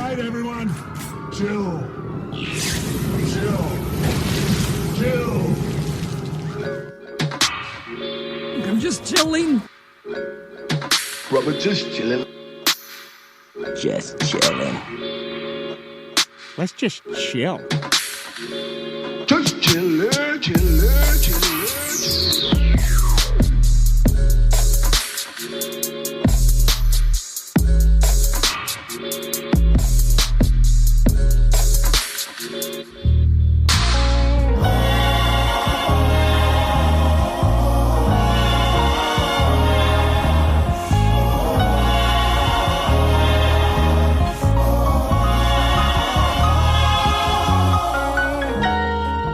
right, everyone. Chill. Chill. Chill. I'm just chilling. Brother, just chillin'. Just chillin'. Let's just chill. Just chillin', chillin', chillin'.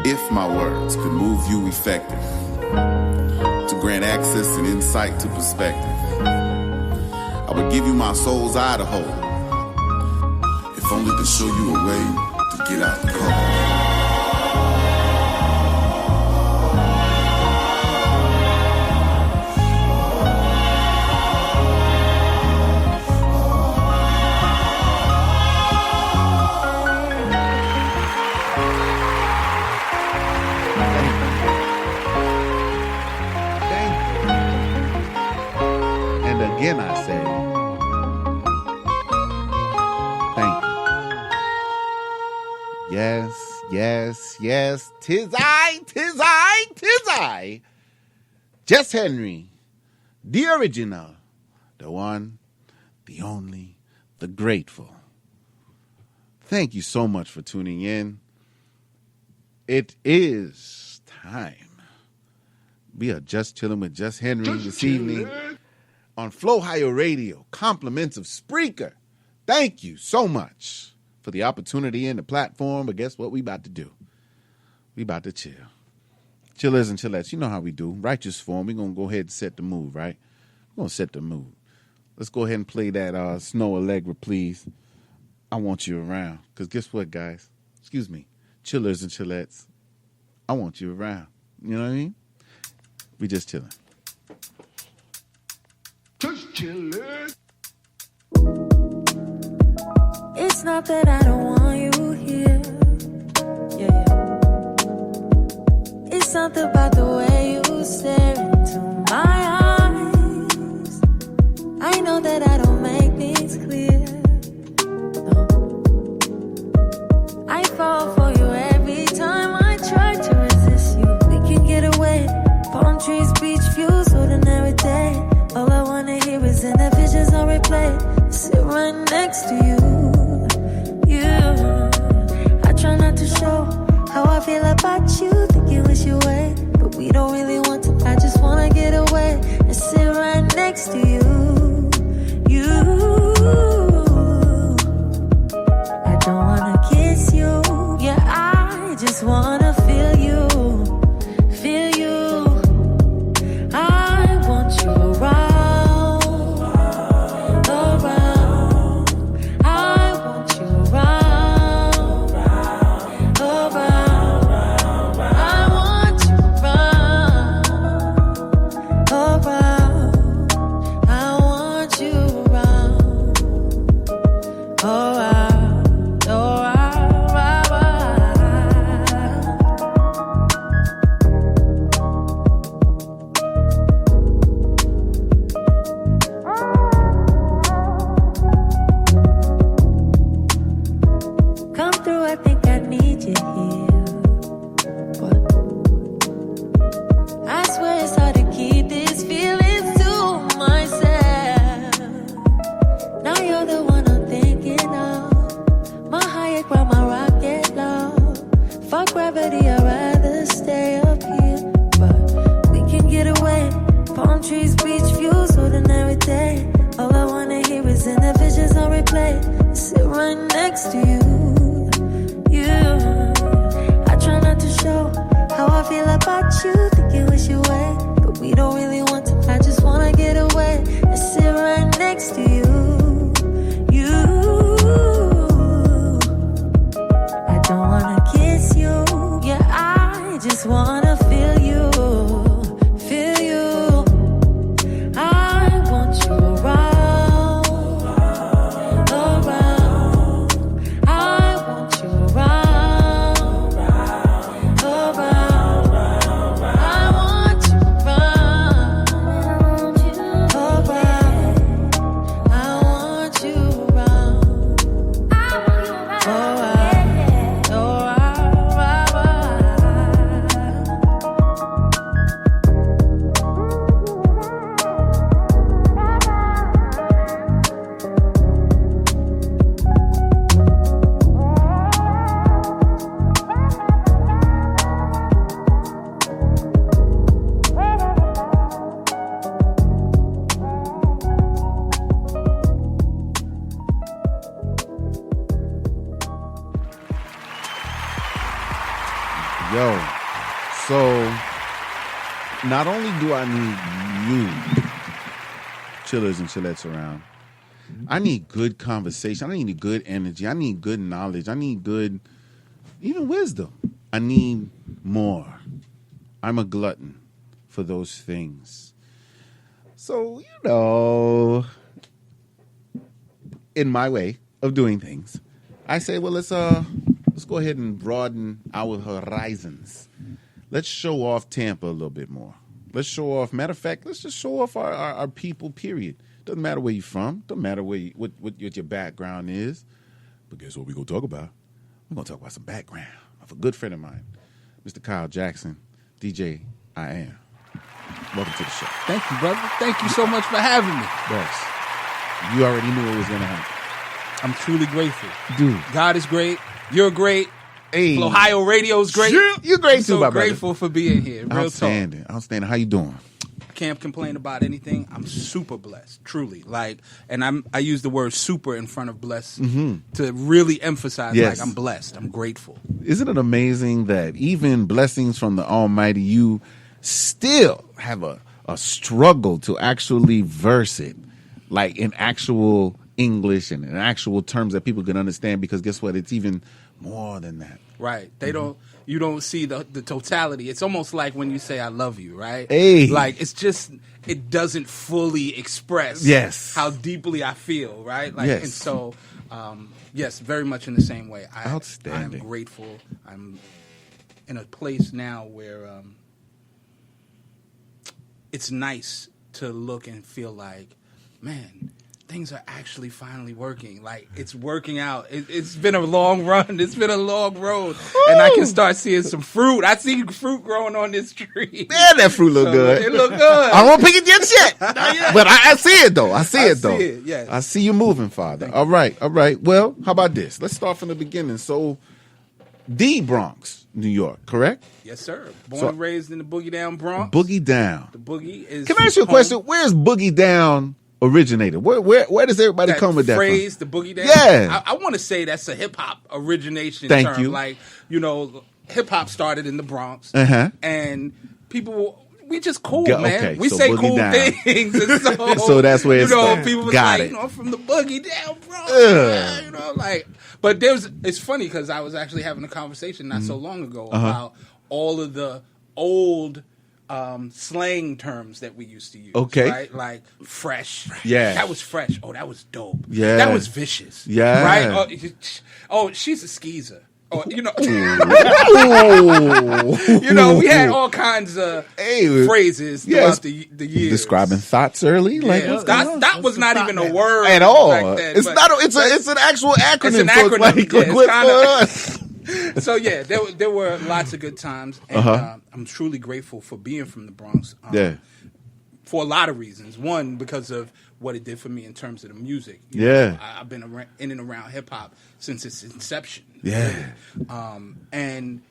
If my words could move you effective, to grant access and insight to perspective, I would give you my soul's eye to hold, if only to show you a way to get out the cold. Again, I say, thank you. Yes, yes, yes. 'Tis I, 'tis I, 'tis I. Jus Henry, the original, the one, the only, the grateful. Thank you so much for tuning in. It is time. We are just chilling with Jus Henry this evening on Flow Higher Radio, compliments of Spreaker. Thank you so much for the opportunity and the platform. But guess what we about to do? We about to chill. Chillers and chillettes, you know how we do. Righteous form, we're going to go ahead and set the mood, right? We're going to set the mood. Let's go ahead and play that Snow Allegra, please. I want you around. Because guess what, guys? Excuse me. Chillers and chillettes, I want you around. You know what I mean? We just chilling. Just chillin'. It's not that I don't want you here. Yeah. It's something about the way you stare into my eyes. I know that I don't make things clear. No. I fall for you every time I try to resist you. We can get away. Palm trees, beach views, ordinary day. All I wanna hear is in the visions on replay. Sit right next to you. I try not to show how I feel about you. Think you wish you away, but we don't really want to. I just wanna get away and sit right next to you. I don't wanna kiss you. Yeah, I just wanna feel you. Feel you. I want you around. Yo, so not only do I need you chillers and chillettes around, I need good conversation. I need good energy. I need good knowledge. I need good, even wisdom. I need more. I'm a glutton for those things. So, in my way of doing things, I say, well, let's go ahead and broaden our horizons. Let's show off Tampa a little bit more. Let's show off. Matter of fact, let's just show off our people. Period. Doesn't matter where you're from. Doesn't matter what your background is. But guess what we're gonna talk about? We're gonna talk about some background of a good friend of mine, Mr. Kyle Jackson, DJ I Am. Welcome to the show. Thank you, brother. Thank you so much for having me. Boss, you already knew it was gonna happen. I'm truly grateful. Dude. God is great. You're great. Hey. Ohio Radio's great. You're great too, so my brother. grateful for being here. Real Outstanding. talk. Outstanding. How you doing? Can't complain about anything. I'm super blessed, truly. And I use the word super in front of blessed to really emphasize. Yes. I'm blessed. I'm grateful. Isn't it amazing that even blessings from the Almighty, you still have a struggle to actually verse it, like in actual English and in actual terms that people can understand? Because guess what? It's even more than that. Right. You don't see the totality. It's almost like when you say I love you, right? Hey. Like it doesn't fully express Yes. how deeply I feel, right? Yes. And so yes, very much in the same way. Outstanding. I'm grateful. I'm in a place now where it's nice to look and feel like, man, things are actually finally working. Like, it's working out. It's been a long run. It's been a long road. And I can start seeing some fruit. I see fruit growing on this tree. Man, that fruit look good. It look good. I won't pick it yet shit. But I see it, though. I see it, yes. I see you moving, Father. All right. Well, how about this? Let's start from the beginning. So, the Bronx, New York, correct? Yes, sir. Born and raised in the Boogie Down Bronx. Boogie Down. The Boogie is Can I ask you a home. question? Where's Boogie Down originated? Where does everybody come with that phrase, from? the Boogie Down? Yeah. I want to say that's a hip-hop origination Thank term. you. Like, hip-hop started in the Bronx. Uh-huh. And people... We just cool, Okay, man. We so say Boogie cool Down. things. And so, So that's where it's from. people was Got like, it. from the Boogie Down, bro. Ugh. But it's funny because I was actually having a conversation not so long ago about all of the old slang terms that we used to use. Okay. Right? Like fresh. Yeah. That was fresh. Oh, that was dope. Yeah. That was vicious. Yeah. Right? Oh, she's a skeezer. Oh, we had all kinds of phrases throughout the years. Describing thoughts early, like Yeah, what's going on? that was not even a word At all. back then, It's but not. It's an actual acronym. It's an so acronym. like, Yeah, it's what's going on? So yeah, there were lots of good times, and I'm truly grateful for being from the Bronx. Yeah. For a lot of reasons. One, because of what it did for me in terms of the music. I've been in and around hip hop since its inception. Yeah. And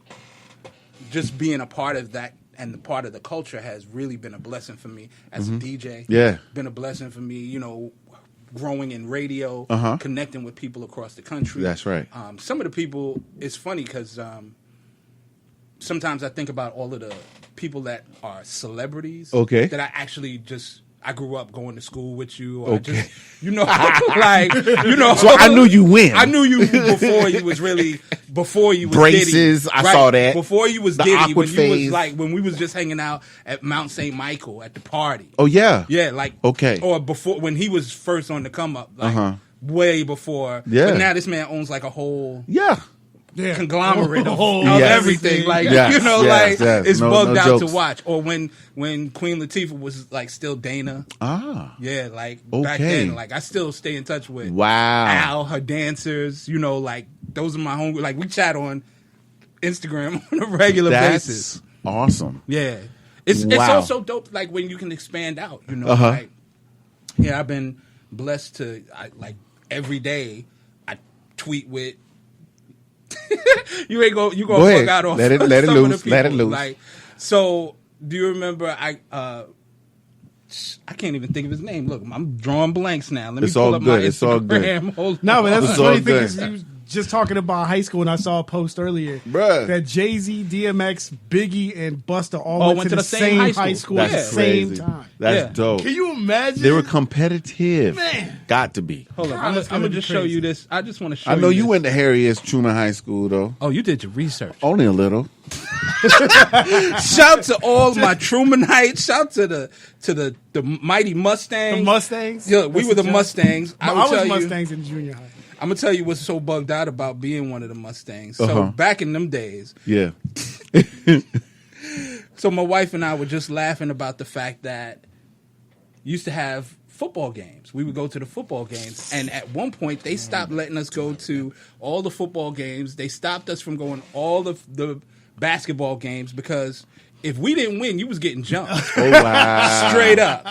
just being a part of that and the part of the culture has really been a blessing for me as a DJ. Yeah. Been a blessing for me, growing in radio, connecting with people across the country. That's right. Some of the people, it's funny because sometimes I think about all of the people that are celebrities. Okay. That I actually I grew up going to school with you. Or Okay. So So I knew you win. I knew you before you was Braces, Diddy, I right? saw that. Before you was The Diddy, awkward when you phase. was when we was just hanging out at Mount St. Michael at the party. Oh yeah. Yeah, Okay. Or before when he was first on the come up, way before. Yeah. But now this man owns like a whole Yeah. conglomerate of Yes. everything. Like Yes, yes. it's No bugged out jokes. to watch. Or when Queen Latifah was like still Dana. Ah. Yeah, like Okay. back then, like I still stay in touch with Wow. Al, her dancers. Like those are my home. Like we chat on Instagram on a regular basis. That's awesome. Yeah, it's Wow. also dope. Like when you can expand out. Like I've been blessed to like every day I tweet with. You Go gonna ahead. fuck out on Let it some of the loose. people. Let it loose. Like, so do you remember I can't even think of his name. Look, I'm drawing blanks now. Let me It's pull all up good. my It's all good. Instagram. Hold No, but on. that's It's the all funny thing good. is you just talking about high school, and I saw a post earlier Bruh. that Jay-Z, DMX, Biggie, and Busta all went to the same high school at the That's same crazy. time. That's dope. Can you imagine? They were competitive. Man. Got to be. Hold on, God, I'm that's gonna gonna be just show crazy. you this. I just want to show. I know you this. went to Harry S. Truman High School, though. Oh, you did your research. Only a little. Shout to all my Trumanites. Shout to the mighty Mustangs. The Mustangs? Yeah, we were the Mustangs. I will tell was you- Mustangs in junior high. I'm gonna tell you what's so bugged out about being one of the Mustangs. So Uh-huh. back in them days, Yeah. so my wife and I were just laughing about the fact that used to have football games. We would go to the football games, and at one point they stopped letting us go to all the football games. They stopped us from going all the basketball games because if we didn't win, you was getting jumped. Oh, wow. Straight up.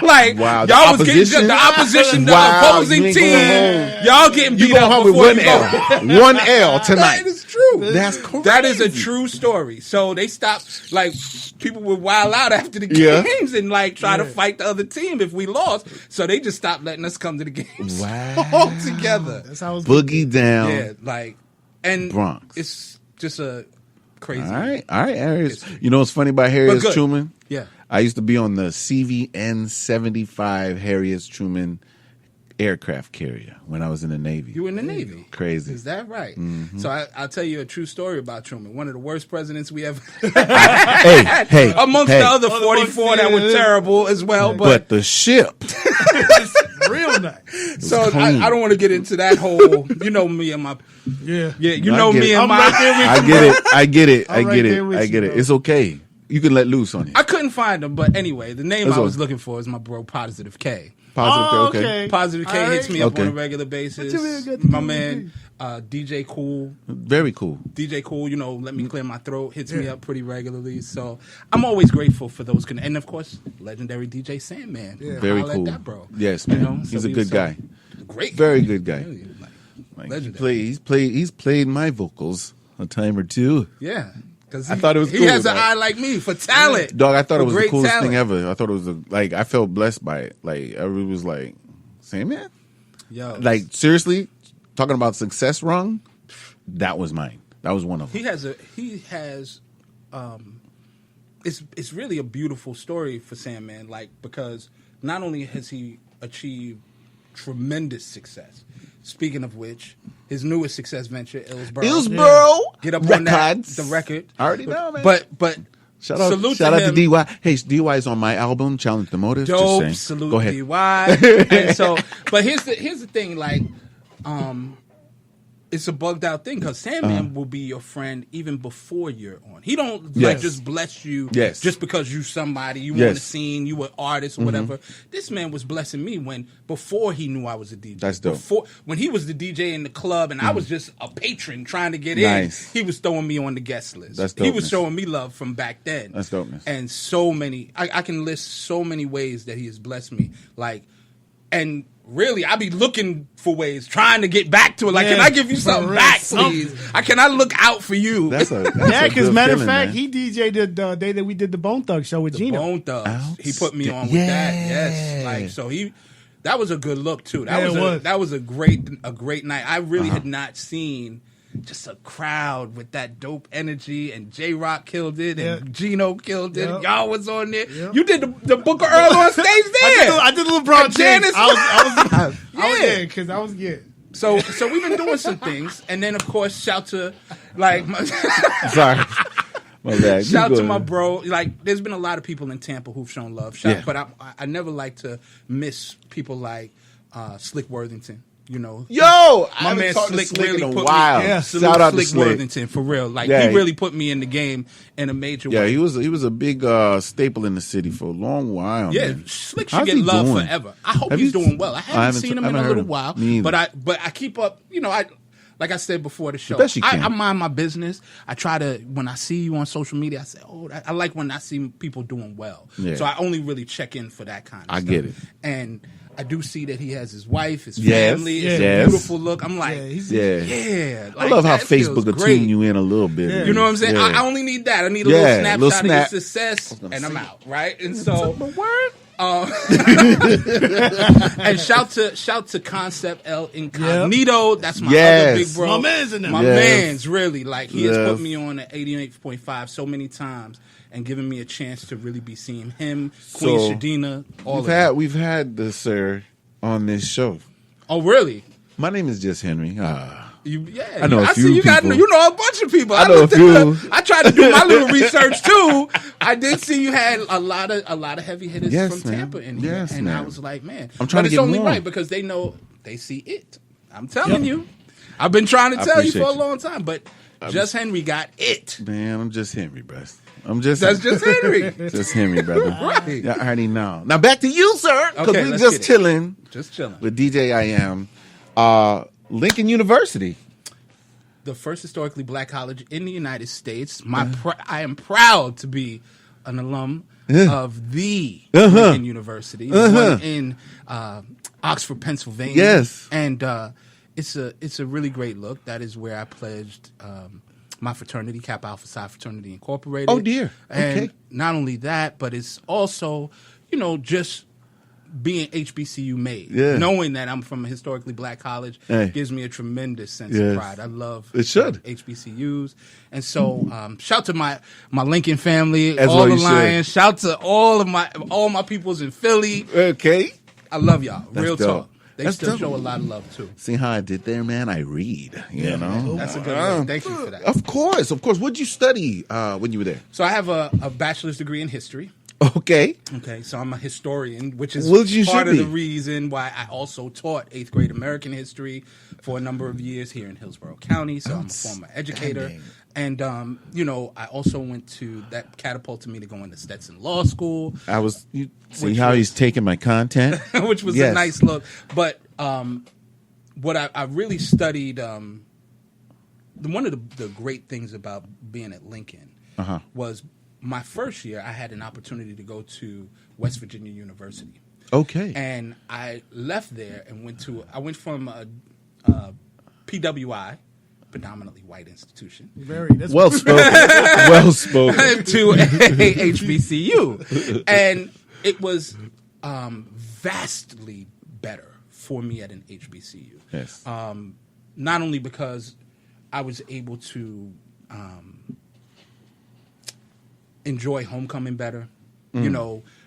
Like, Wow, the y'all was getting opposition? the opposition, the Wow, opposing you ain't team. going home. Y'all getting You beat going up home with before one you go. L. One L tonight. That is true. That's crazy. That is a true story. So they stopped, like, people would wild out after the Yeah. games and, like, try to fight the other team if we lost. So they just stopped letting us come to the games Wow. altogether. That's how it was. Boogie down. Yeah, like, and Bronx. it's just a crazy. All right. Harris. You know what's funny about Harry But S. good. Truman? Yeah. I used to be on the CVN 75 Harry S. Truman aircraft carrier when I was in the Navy. You were in the Navy. Crazy. Is that right? So I'll tell you a true story about Truman. One of the worst presidents we ever hey, amongst hey. the other 44 that were terrible as well. But the ship. Real nice. So clean. I don't want to get into that whole, you know me and my, Yeah. you I know get me it. and I'm my. right there with I get it. I get it. I I'm right get there it. with I you, get it. bro. It's okay. You can let loose on it. I couldn't find him, but anyway, the name That's I was all. looking for is my bro Positive K. Positive. Oh, okay. okay. Positive K All hits right. me up Okay. on a regular basis. What you mean, good My to man, DJ Cool. Very cool. DJ Cool, you know, let me clear my throat, hits me up pretty regularly. So I'm always grateful for those. And of course, legendary DJ Sandman. Yeah. Very Holla at cool. that bro. Yes, You man. know, He's so a we- good so- guy. Great. Very good guy. Really, Like, legendary. he's played my vocals a time or two. Yeah. Because I thought it was he cool, has an dog. eye like me for talent. Dog, I thought For it was the great coolest talent. thing ever. I thought it was I felt blessed by it. Like everybody was like, Sandman? Yo, Like seriously, talking about success rung, that was mine. That was one of them. he has it's really a beautiful story for Sandman, like, because not only has he achieved tremendous success, speaking of which, his newest success venture, Hillsboro get up Records. on that, the record. I already know, man. But Shout out salute to him. DY. Hey, DY is on my album, Challenge the Motive. Just Dope, saying. salute Go ahead. DY. And so, but here's the thing, like, it's a bugged out thing because Sandman will be your friend even before you're on. He don't like Yes. just bless you Yes. just because you somebody, you Yes. on the scene, you an artist or whatever. This man was blessing me before he knew I was a DJ. That's dope. Before, when he was the DJ in the club and I was just a patron trying to get Nice. in, he was throwing me on the guest list. That's He was dopeness. showing me love from back then. That's dopeness. And so many, I can list so many ways that he has blessed me. Like, and really, I be looking for ways, trying to get back to it. Like, Yeah, can I give you for something real, back, something. please? Can I look out for you? That's a Yeah, because good matter of feeling, fact, man. he DJ'd the day that we did the Bone Thug show with the Gino. Bone Thugs. He put me on with Yeah. that. Yes, like, so that was a good look too. Yeah, it was. That was a great night. I really had not seen just a crowd with that dope energy, and J Rock killed it, and Yeah. Gino killed it. Yep. Y'all was on there. Yep. You did the Booker Earl on stage there. I did a LeBron And James. Janice- I was Yeah. there because I was good. So we've been doing some things, and then of course shout to like Sorry. My bad. shout You to go my ahead. bro. Like, there's been a lot of people in Tampa who've shown love. Yeah. But I never like to miss people like Slick Worthington. You know, Yo, I my haven't man talked to Slick Slick really in a put while. me. Yeah. Salute Shout out to Slick Slick. Worthington for real. Like, Yeah, he really put me in the game in a major Yeah, way. he was a big staple in the city for a long while. Yeah, man. Slick should How's get he love doing? forever. I hope Have he's you- doing well. I haven't haven't- seen him I in a haven't little heard while, of him. Me either. but I keep up. You know, like I said before the show, best you can. I mind my business. I try to, when I see you on social media, I say, oh, I like when I see people doing well. Yeah. So I only really check in for that kind of I stuff. get it. And I do see that he has his wife, his Yes, family. It's yes. a beautiful look. I'm like, Yeah. yeah. I like, love how that feels Facebook will great. tune you in a little bit. Yeah. You know what I'm saying? Yeah. I only need that. I need a Yeah, little little snapshot snap. of your success, gonna and I'm say- out, right? And so, And shout to Concept El Incognito. That's my other big bro. My man's in there. My man's really like he has Yes. put me on at 88.5 so many times and given me a chance to really be seeing him, Queen So, Shadina, all of that. We've had the sir on this show. Oh, really? My name is Just Henry. I know a I few see you got people. you know a bunch of people. I know a few. I tried to do my little research too. I did see you had a lot of heavy hitters Yes, from man. Tampa in here, Yes, and I man. was like, man, I'm trying but to it's get only more. right because they know they see it. I'm telling you, I've been trying to tell you for a appreciate you. long time, but Just Henry got it. Man, I'm just Henry, bro. That's just Henry. Just Henry, brother. Right. Yeah, I already know. Now back to you, sir. Because Okay, we let's just get it. chilling Just chilling. with DJ I Am. Lincoln University. The first historically black college in the United States. I am proud to be an alum of the Lincoln University, one in Oxford, Pennsylvania. Yes. And it's a really great look. That is where I pledged my fraternity, Kappa Alpha Psi Fraternity Incorporated. Oh, dear. And Okay. not only that, but it's also, just being HBCU made. Yeah. Knowing that I'm from a historically black college gives me a tremendous sense Yes. of pride. I love It should. HBCUs. And so shout to my Lincoln family, As all well the you should. Lions. Shout to all my peoples in Philly. Okay. I love y'all. That's Real dope. talk. They That's still dope. show a lot of love too. See how I did there, man? I read, you know? That's a good one. Thank you for that. Of course. What'd you study when you were there? So I have a bachelor's degree in history. Okay. Okay, so I'm a historian, which is Well, you part should of the be. reason why I also taught 8th grade American history for a number of years here in Hillsborough County. So I'm a former educator. And, I also went to, that catapulted me to go into Stetson Law School. See Which how was- he's taking my content? which was Yes. a nice look. But what I really studied, one of the great things about being at Lincoln was my first year, I had an opportunity to go to West Virginia University. Okay. And I left there and I went from a PWI, predominantly white institution, That's Well spoken. Well spoken. to a HBCU. And it was vastly better for me at an HBCU. Yes. Not only because I was able to enjoy homecoming better,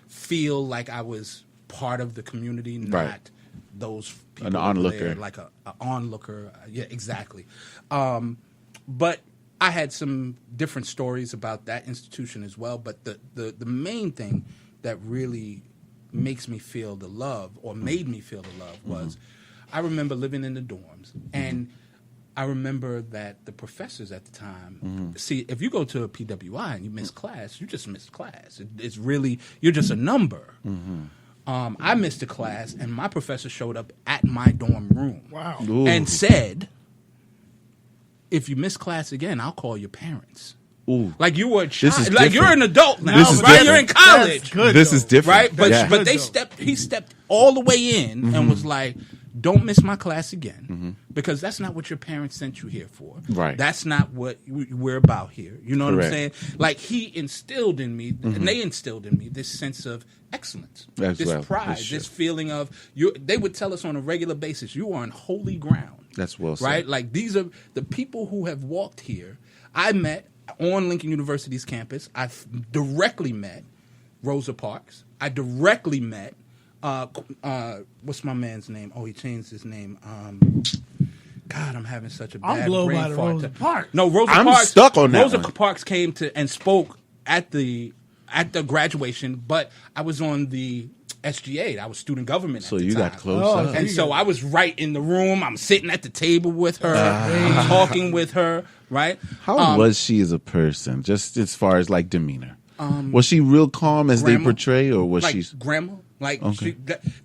feel like I was part of the community, not Right. those people An who were onlooker. there, like a onlooker. Yeah, exactly. But I had some different stories about that institution as well. But the main thing that really makes me feel the love, or made me feel the love, was I remember living in the dorms, and I remember that the professors at the time, see, if you go to a PWI and you miss class, you just missed class. It's really, you're just a number. I missed a class, and my professor showed up at my dorm room Ooh. and said, if you miss class again, I'll call your parents. Ooh. Like you were a This child. is Like you're different. an adult now, This is right? You're in different. college. That's good. This is different. Right, but Yeah. but he stepped all the way in and was like, "Don't miss my class again, because that's not what your parents sent you here for. Right. That's not what we're about here. You know what Correct. I'm saying? Like he instilled in me, and they instilled in me this sense of excellence, As this well, pride, as should. this feeling of you. They would tell us on a regular basis, "You are on holy ground." That's well said. Right? Like these are the people who have walked here. I met on Lincoln University's campus. I directly met Rosa Parks. I directly met what's my man's name? Oh, he changed his name. God, I'm having such a bad I'm blown brain by the fart. Rosa Parks. No, Rosa I'm Parks. stuck on that Rosa one. Parks came to and spoke at the graduation, but I was on the SGA. I was student government. So at the you time. got close up. And so I was right in the room. I'm sitting at the table with her. I'm talking with her. Right? How was she as a person, just as far as like demeanor? Was she real calm as they grandma. portray, or was like she? grandma? Like Okay.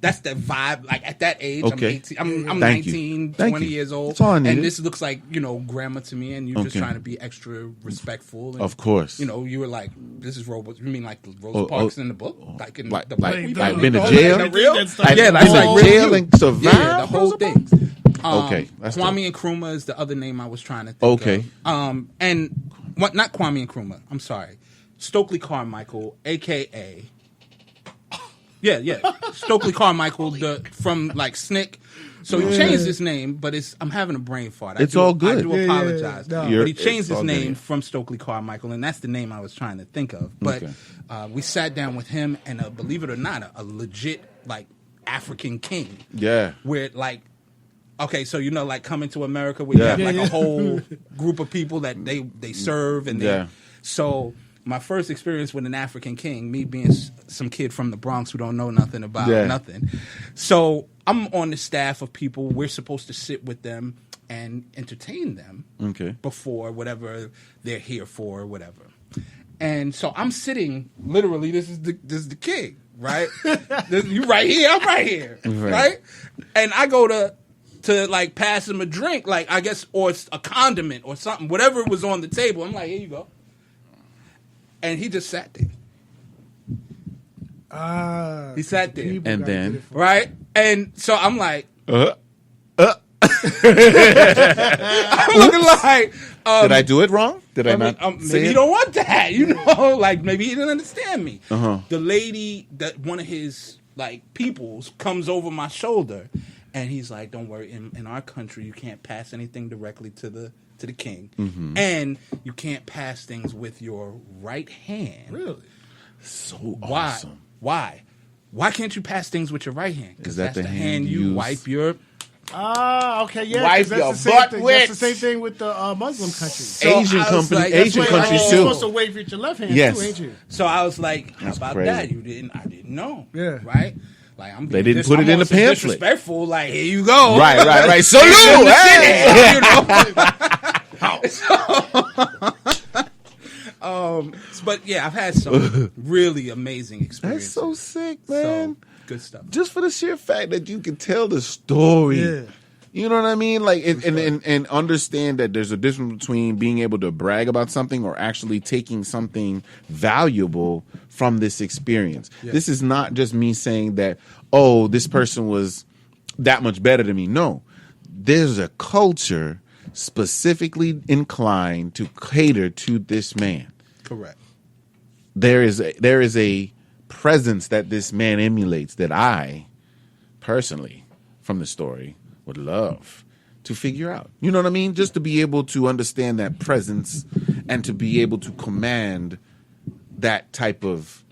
that's the vibe. Like at that age, Okay. I'm 18. I'm Thank you. 19, Thank 20 you. years old. That's all I needed. And this looks like, grandma to me, and you're just Okay. trying to be extra respectful. And, Of course. You were like, this is Rosa. You mean like the Rosa Parks in the book? Like in like- the book? like- we like found? been to Oh, jail? like real? That stuff- Yeah, like, been like to real jail you. and survived? Yeah, the whole Rosa thing. Okay, that's Kwame Nkrumah is the other name I was trying to think Okay. of. And what? Not Kwame Nkrumah. I'm sorry. Stokely Carmichael, a.k.a. Yeah. Stokely Carmichael from like Snick. So he changed his name, but I'm having a brain fart. All good. I do apologize. No. But he changed It's his all name good. from Stokely Carmichael, and that's the name I was trying to think of. But we sat down with him and, believe it or not, a legit like African king. Yeah. Where like, okay, so like Coming to America, where you have like a whole group of people that they serve, and so. My first experience with an African king, me being some kid from the Bronx who don't know nothing about nothing. So I'm on the staff of people. We're supposed to sit with them and entertain them before whatever they're here for or whatever. And so I'm sitting, literally, this is the king, right? You right here, I'm right here, right? And I go to like pass him a drink, like I guess, or it's a condiment or something, whatever was on the table. I'm like, here you go. And he just sat there. He sat there. And then, right? And so I'm like, I'm looking like, did I do it wrong? Did I not say maybe it? you don't want that, like maybe he didn't understand me. The lady that one of his like peoples comes over my shoulder, and he's like, "Don't worry, in our country, you can't pass anything directly to the king, and you can't pass things with your right hand." Really? So Why? awesome. Why can't you pass things with your right hand? Because that that's the the hand hand you used- wipe your. Okay, yeah. Wipe 'cause that's your the same butt thing. with. That's the same thing with the Muslim countries. So Asian I was company, like, that's Asian why- countries You're too. supposed to wave with your left hand Yes. too, ain't you? So I was like, "How That's about crazy. that? I didn't know." Yeah. Right. Like I'm. They being didn't put it in the almost pamphlet. Disrespectful. Like here you go. Right. Salute! But yeah, I've had some really amazing That's experiences. so sick, man. So, good stuff. Just for the sheer fact that you can tell the story. Yeah. You know what I mean? Like, and understand that there's a difference between being able to brag about something or actually taking something valuable from this experience. Yeah. This is not just me saying that, oh, this person was that much better than me. No, there's a culture specifically inclined to cater to this man. Correct. There is a presence that this man emulates that I personally, from the story, would love to figure out. You know what I mean? Just to be able to understand that presence and to be able to command that type of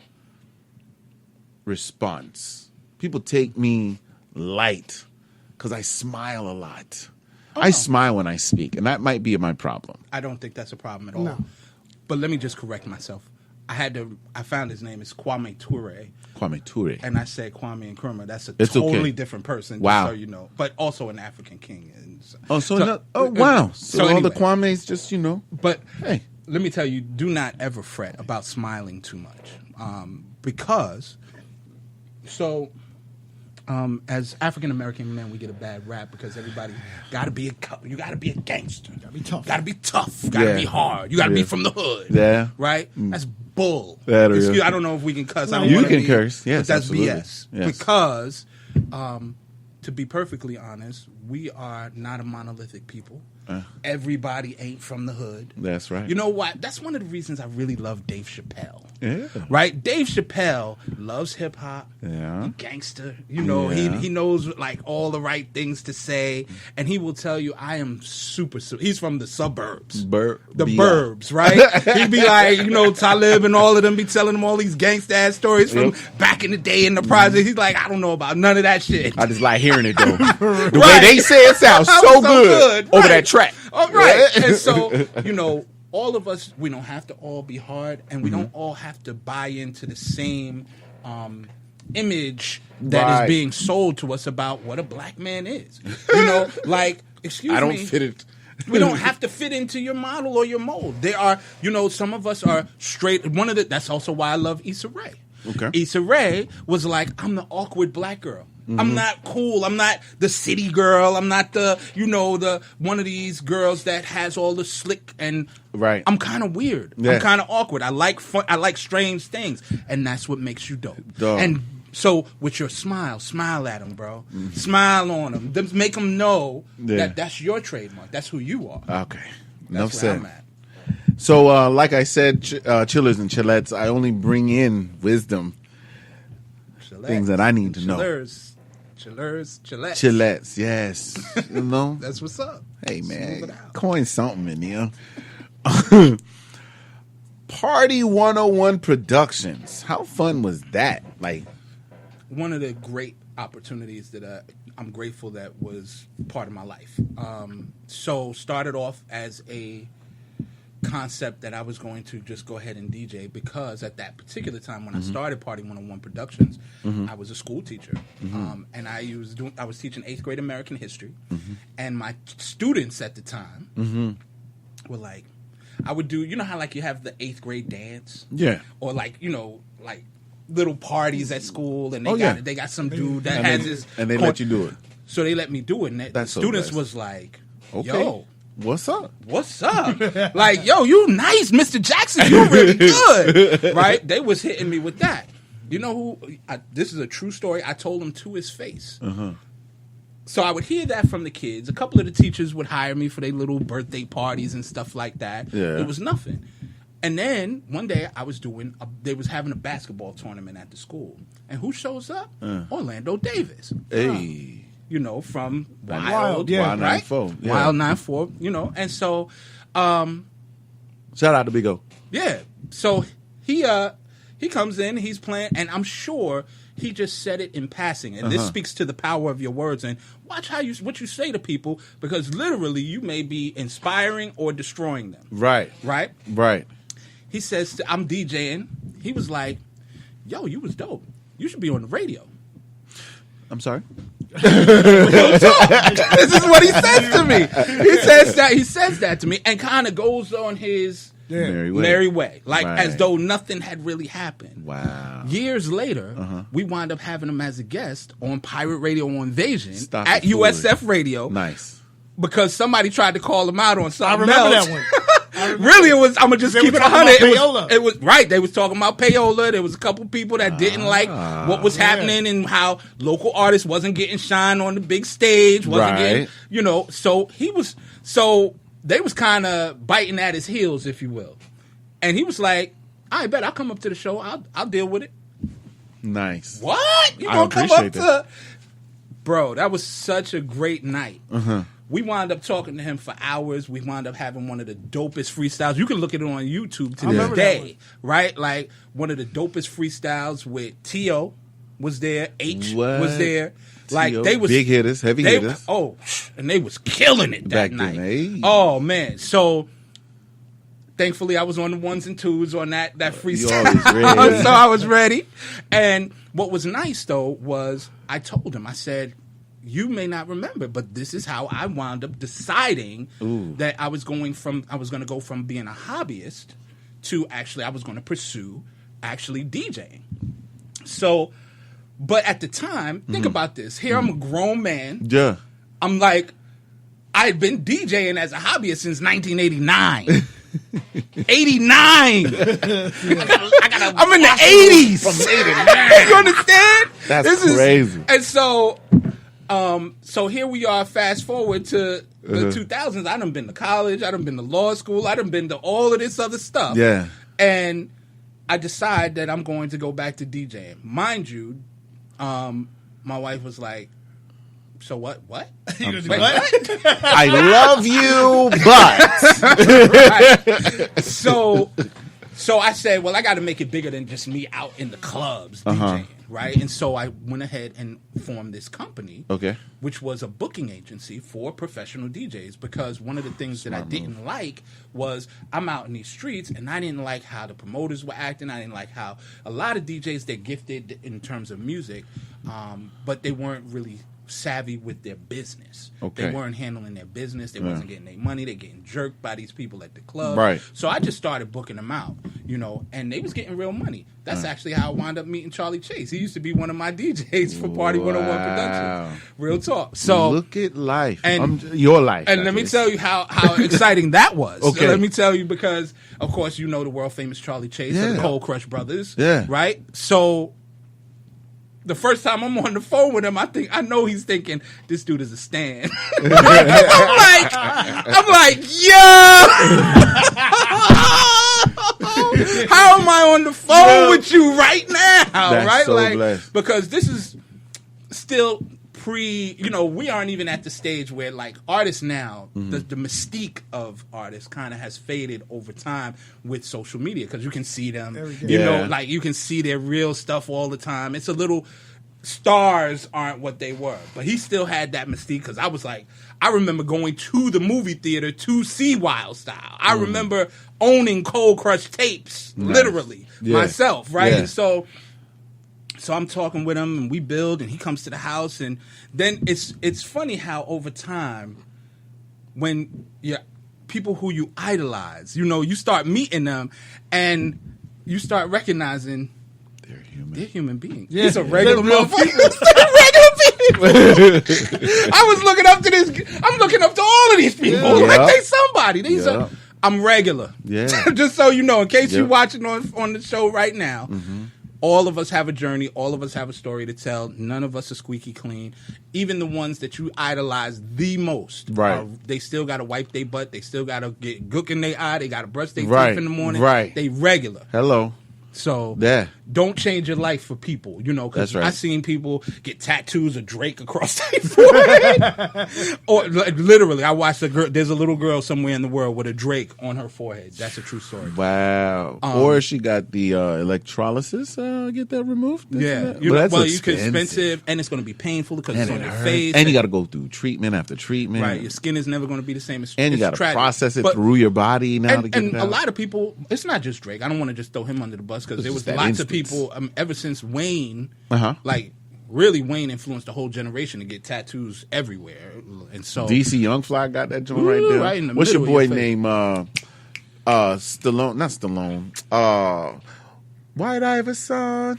response. People take me light because I smile a lot. I smile when I speak, and that might be my problem. I don't think that's a problem at all. No. But let me just correct myself. I found his name is Kwame Ture, Kwame Ture. and I said Kwame Nkrumah. That's a It's totally okay. different person. Wow. Just so you know, but also an African king. And Wow. So all anyway. the Kwames just, But hey. let me tell you, do not ever fret about smiling too much, because as African American men, we get a bad rap because everybody got to be you got to be a gangster, got to be tough. got to be tough, got to Yeah. be hard, you got to be Yeah. from the hood, Yeah. right? That's bull. That is. Excuse- I don't know if we can cuss. I don't You wanna can be- curse. Yes, but that's absolutely. BS. Yes. Because, to be perfectly honest, we are not a monolithic people. Everybody ain't from the hood. That's right. You know what? That's one of the reasons I really love Dave Chappelle. Yeah. Right? Dave Chappelle loves hip hop. Yeah. He gangster. You know, Yeah. he knows like all the right things to say, and he will tell you, I am super. He's from the suburbs, the burbs, right? He'd be like, Talib and all of them be telling him all these gangsta ass stories from back in the day in the project. He's like, I don't know about none of that shit. I just like hearing it though. The Right. way they say it sounds so good over right. that track. Oh, right. And so, all of us, we don't have to all be hard, and we don't all have to buy into the same image that Right. is being sold to us about what a black man is. Excuse me. I don't fit it. We don't have to fit into your model or your mold. There are, some of us are straight. That's also why I love Issa Rae. Okay. Issa Rae was like, I'm the awkward black girl. I'm not cool. I'm not the city girl. I'm not the one of these girls that has all the slick and Right. I'm kind of weird. Yeah. I'm kind of awkward. I like fun. I like strange things, and that's what makes you dope. Dope. And so with your smile at them, bro. Smile on them. Make them know that that's your trademark. That's who you are. Okay. Enough That's where said. I'm at. So, like I said, chillers and chillettes, I only bring in wisdom. things that I need to know. Chillers, Chillettes, yes. You know? That's what's up. Hey, Smooth man, it out. coin something in here. Party 101 Productions. How fun was that? Like, one of the great opportunities that I'm grateful that was part of my life. So started off as a concept that I was going to just go ahead and DJ, because at that particular time when I started Party 101 Productions, I was a school teacher, and I was teaching 8th grade American history, and my students at the time were like, I would do, you know how like you have the 8th grade dance, or like, you know, like little parties at school, and they got some dude that has his, and they let you do it. So they let me do it, and the That's so students nice. was like, Okay. yo, What's up? what's up? Like, yo, you nice, Mr. Jackson. You really good. Right? They was hitting me with that. You know who? This is a true story. I told him to his face. So I would hear that from the kids. A couple of the teachers would hire me for their little birthday parties and stuff like that. Yeah. It was nothing. And then one day I was they was having a basketball tournament at the school. And who shows up? Orlando Davis. Hey. You know, from Wild, Wild, yeah. Wild right? 94. Yeah. Wild 94, you know. And so, Shout out to Big O. yeah. So he comes in, he's playing, and I'm sure he just said it in passing. And this speaks to the power of your words. And watch what you say to people, because literally you may be inspiring or destroying them. Right. Right? Right. He says, I'm DJing. He was like, yo, you was dope. You should be on the radio. I'm sorry. This is what he says to me. He says that to me, and kind of goes on his merry way, like as though nothing had really happened. Wow. Years later, we wound up having him as a guest on Pirate Radio on Invasion Stop at it, foolery. USF Radio. Nice. Because somebody tried to call him out on I something remember else. that one. Really, it was. I'm gonna just They keep were it talking 100. about It was right. They was talking about payola. There was a couple people that didn't like what was happening and how local artists wasn't getting shine on the big stage. Wasn't getting, you know. So he was. So they was kind of biting at his heels, if you will. And he was like, "I bet I'll come up to the show. I'll deal with it." Nice. What? You I gonna come up appreciate to? that. Bro, that was such a great night. We wound up talking to him for hours. We wound up having one of the dopest freestyles. You can look at it on YouTube to this day, right? Like one of the dopest freestyles with T.O. was there, H was there. Like T.O., they was big hitters, heavy hitters. Oh, and they was killing it that Back night. then, hey. Oh man, so. Thankfully, I was on the 1s and 2s on that freestyle. always ready. So I was ready. And what was nice, though, was I told him, I said, you may not remember, but this is how I wound up deciding that I was going to go from being a hobbyist to actually I was going to pursue actually DJing. So, but at the time, think about this. Here I'm a grown man. Yeah. I'm like, I had been DJing as a hobbyist since 1989. 89. I'm in the 80s. From 89. You understand? That's crazy. And so, so here we are. Fast forward to the 2000s. I done been to college. I done been to law school. I done been to all of this other stuff. Yeah. And I decide that I'm going to go back to DJing. Mind you, my wife was like, so what? What? I love you, but Right. So I said, well, I got to make it bigger than just me out in the clubs DJing, right? And so I went ahead and formed this company, which was a booking agency for professional DJs. Because one of the things that I didn't like was I'm out in these streets, and I didn't like how the promoters were acting. I didn't like how a lot of DJs, they're gifted in terms of music, but they weren't really savvy with their business. They weren't handling their business. They wasn't getting their money. They're getting jerked by these people at the club. Right. So I just started booking them out, you know, and they was getting real money. That's actually how I wound up meeting Charlie Chase. He used to be one of my DJs for Party 101 Productions. Real talk. So look at life. And your life. And let me tell you how exciting that was. Okay. So let me tell you, because of course you know the world famous Charlie Chase of the Cold Crush Brothers. Yeah. Right? So the first time I'm on the phone with him, I know he's thinking this dude is a stan. I'm like, yo, how am I on the phone with you right now? That's right? so like blessed. because this is still we aren't even at the stage where like artists now, the mystique of artists kind of has faded over time with social media because you can see them, like you can see their real stuff all the time. It's a little, stars aren't what they were, but he still had that mystique because I remember going to the movie theater to see Wild Style. I remember owning Cold Crush tapes, literally myself, right? Yeah. And so I'm talking with him, and we build, and he comes to the house, and then it's funny how over time, when people who you idolize, you start meeting them, and you start recognizing they're human beings. Yeah. It's a regular motherfucker. I was looking up to this. I'm looking up to all of these people. Like they somebody. I'm regular. Yeah. Just so you know, in case you're watching on the show right now. All of us have a journey. All of us have a story to tell. None of us are squeaky clean. Even the ones that you idolize the most, right? They still got to wipe their butt. They still got to get gook in their eye. They got to brush their teeth in the morning. Right. They regular. Hello. So don't change your life for people, because I seen people get tattoos of Drake across their forehead. Or like, literally, I watched a girl. There's a little girl somewhere in the world with a Drake on her forehead. That's a true story. Wow. Or she got the electrolysis. Get that removed. That's expensive, and it's going to be painful because it's on your face, and you got to go through treatment after treatment. Right, your skin is never going to be the same. And you got to process it through your body now to get it out. And a lot of people, it's not just Drake. I don't want to just throw him under the bus because there was lots of people ever since Wayne, really Wayne influenced the whole generation to get tattoos everywhere. And so DC Young Fly got that joint right there. Right in the What's your middle boy of your name? Stallone, not Stallone. White Iverson.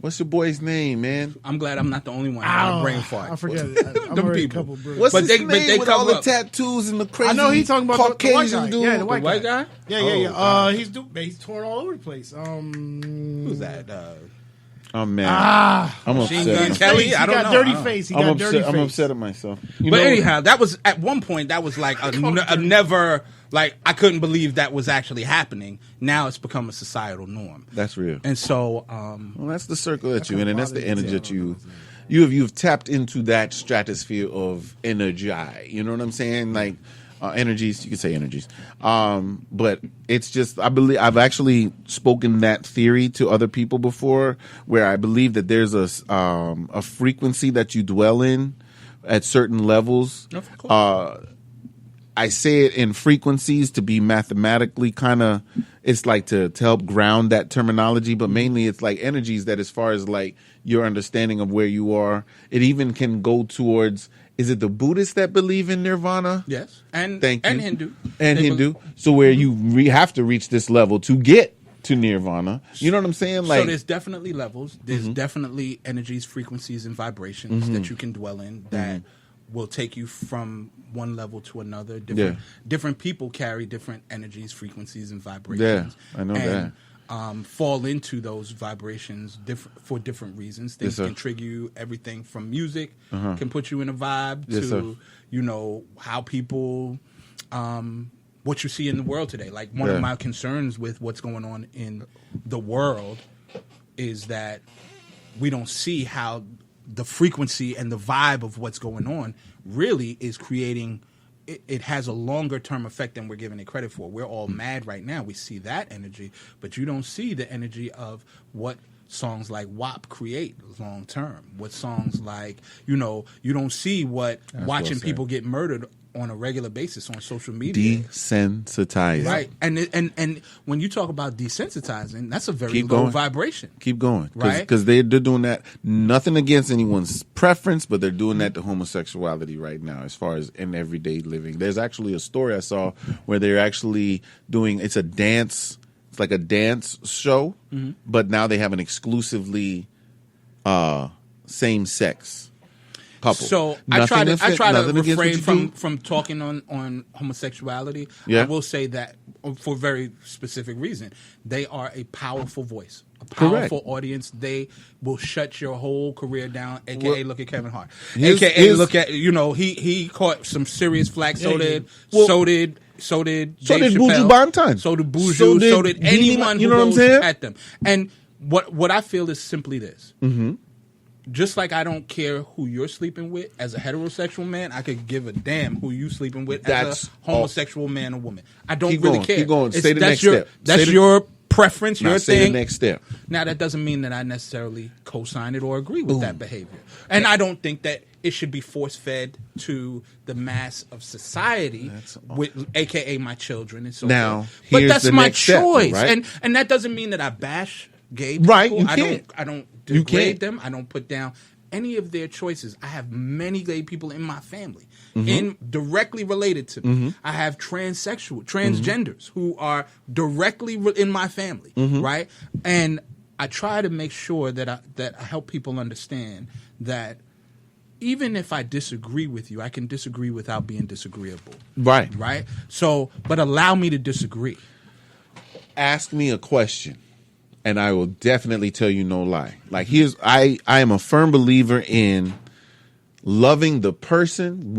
What's your boy's name, man? I'm glad I'm not the only one. I brain fart. I forget it. Them people. What's his name with all the tattoos and the crazy? I know he's talking about the white guy. Dude. Yeah, the white guy. Yeah. He's torn all over the place. Who's that? Oh man, I'm Machine upset. Gun Kelly. I don't know. Dirty face. He got dirty face. I'm upset at myself. But anyhow, that was at one point. That was like a never. Like I couldn't believe that was actually happening. Now it's become a societal norm. That's real. And so, well, that's the circle that you're in, and that's the energy that you've tapped into that stratosphere of energy. You know what I'm saying? Like energies. You could say energies. But it's just I've actually spoken that theory to other people before, where I believe that there's a frequency that you dwell in at certain levels. Of course. I say it in frequencies to be mathematically kind of, it's like to help ground that terminology, but mainly it's like energies that as far as like your understanding of where you are, it even can go towards, is it the Buddhists that believe in nirvana? Yes. And Hindu. And Hindu. So where you have to reach this level to get to nirvana. You know what I'm saying? Like, so there's definitely levels. There's definitely energies, frequencies, and vibrations that you can dwell in that will take you from one level to another. Different people carry different energies, frequencies, and vibrations. Yeah, I know that. Fall into those vibrations for different reasons. Things can trigger you. Everything from music can put you in a vibe to how people, what you see in the world today. Like one of my concerns with what's going on in the world is that we don't see how the frequency and the vibe of what's going on really is creating, it has a longer term effect than we're giving it credit for. We're all mad right now. We see that energy, but you don't see the energy of what songs like WAP create long term. What songs like, you don't see what watching people get murdered on a regular basis on social media. Desensitized. Right. And when you talk about desensitizing, that's a very low vibration. Keep going. Right. Because they're doing that, nothing against anyone's preference, but they're doing that to homosexuality right now as far as in everyday living. There's actually a story I saw where they're actually doing, it's a dance, it's like a dance show, but now they have an exclusively same-sex couple. So I try to refrain from talking on homosexuality. Yeah. I will say that for a very specific reason. They are a powerful voice, a powerful audience. They will shut your whole career down, aka look at Kevin Hart. Look at, he caught some serious flack. So did Dave Chappelle. Buju Banton. So did Buju. So did anyone who goes at them. And what I feel is simply this. Mm-hmm. Just like I don't care who you're sleeping with as a heterosexual man, I could give a damn who you sleeping with as a homosexual man or woman. I don't really care. Keep going. Say the next your, step. That's your preference, your say thing. the next step. Now, that doesn't mean that I necessarily co-sign it or agree with that behavior. And I don't think that it should be force-fed to the mass of society, with AKA my children and so forth. But that's my choice. Step, right? And that doesn't mean that I bash gay people. Right, you can't. I don't degrade them. I don't put down any of their choices. I have many gay people in my family, directly related to me. I have transgenders who are directly in my family, right? And I try to make sure that I help people understand that even if I disagree with you, I can disagree without being disagreeable. Right. Right? So, but allow me to disagree. Ask me a question, and I will definitely tell you no lie. Like, I am a firm believer in loving the person,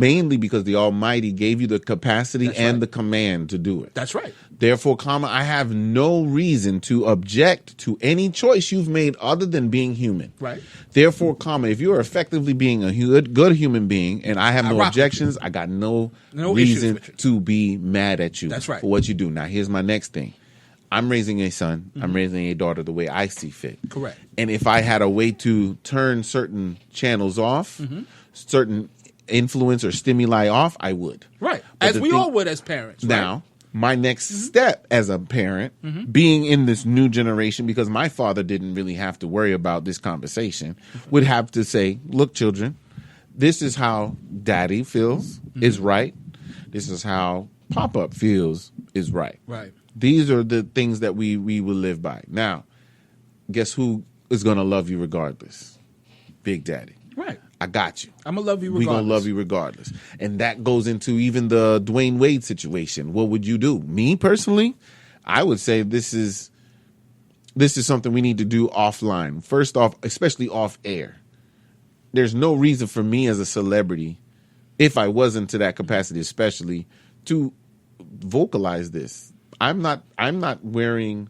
mainly because the Almighty gave you the capacity the command to do it. That's right. Therefore, I have no reason to object to any choice you've made other than being human. Right. Therefore, if you're effectively being a good human being and I have no objections, I got no reason to be mad at you That's right. for what you do. Now, here's my next thing. I'm raising a son. I'm raising a daughter the way I see fit. Correct. And if I had a way to turn certain channels off, certain influence or stimuli off, I would. Right. As we all would as parents. Now, my next step as a parent, being in this new generation, because my father didn't really have to worry about this conversation, would have to say, look, children, this is how daddy feels is right. This is how pop-up feels is right. Right. These are the things that we will live by. Now, guess who is going to love you regardless? Big Daddy. Right. I got you. I'm going to love you regardless. We're going to love you regardless. And that goes into even the Dwayne Wade situation. What would you do? Me, personally, I would say this is something we need to do offline. First off, especially off air. There's no reason for me as a celebrity, if I wasn't to that capacity especially, to vocalize this. I'm not wearing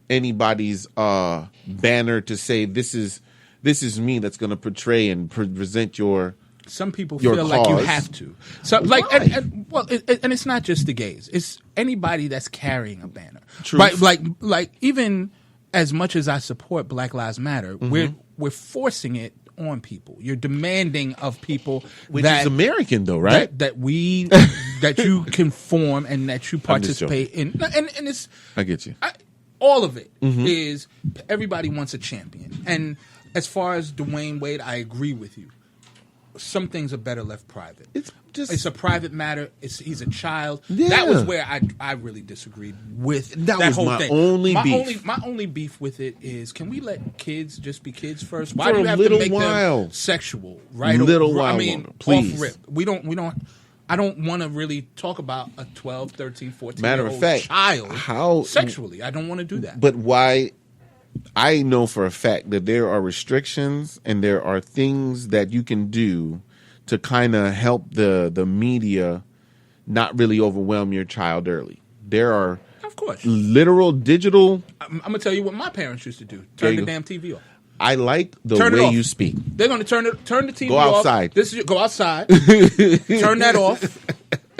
anybody's banner to say this is me that's going to portray and present your. Some people feel cause. Like you have to. So like and it's not just the gays. It's anybody that's carrying a banner. Truth. Right? Like even as much as I support Black Lives Matter, we're forcing it on people. You're demanding of people which is American though, right? That you conform and that you participate in. And it's I get you. All of it is everybody wants a champion. And as far as Dwayne Wade, I agree with you. Some things are better left private. It's a private matter. He's a child. Yeah. That was where I really disagreed with that was whole my thing. Only beef. My only beef with it is, can we let kids just be kids first? Why do you have to make them sexual? Right? I mean, please. Off rip. We don't. I don't want to really talk about a 12, 13, 14-year-old child sexually. I don't want to do that. But why? I know for a fact that there are restrictions and there are things that you can do to kind of help the media not really overwhelm your child early. There are, of course, literal digital. I'm going to tell you what my parents used to do. Turn the damn TV off. I like the way you speak. They're going to turn the TV go off. Outside. Go outside. Turn that off.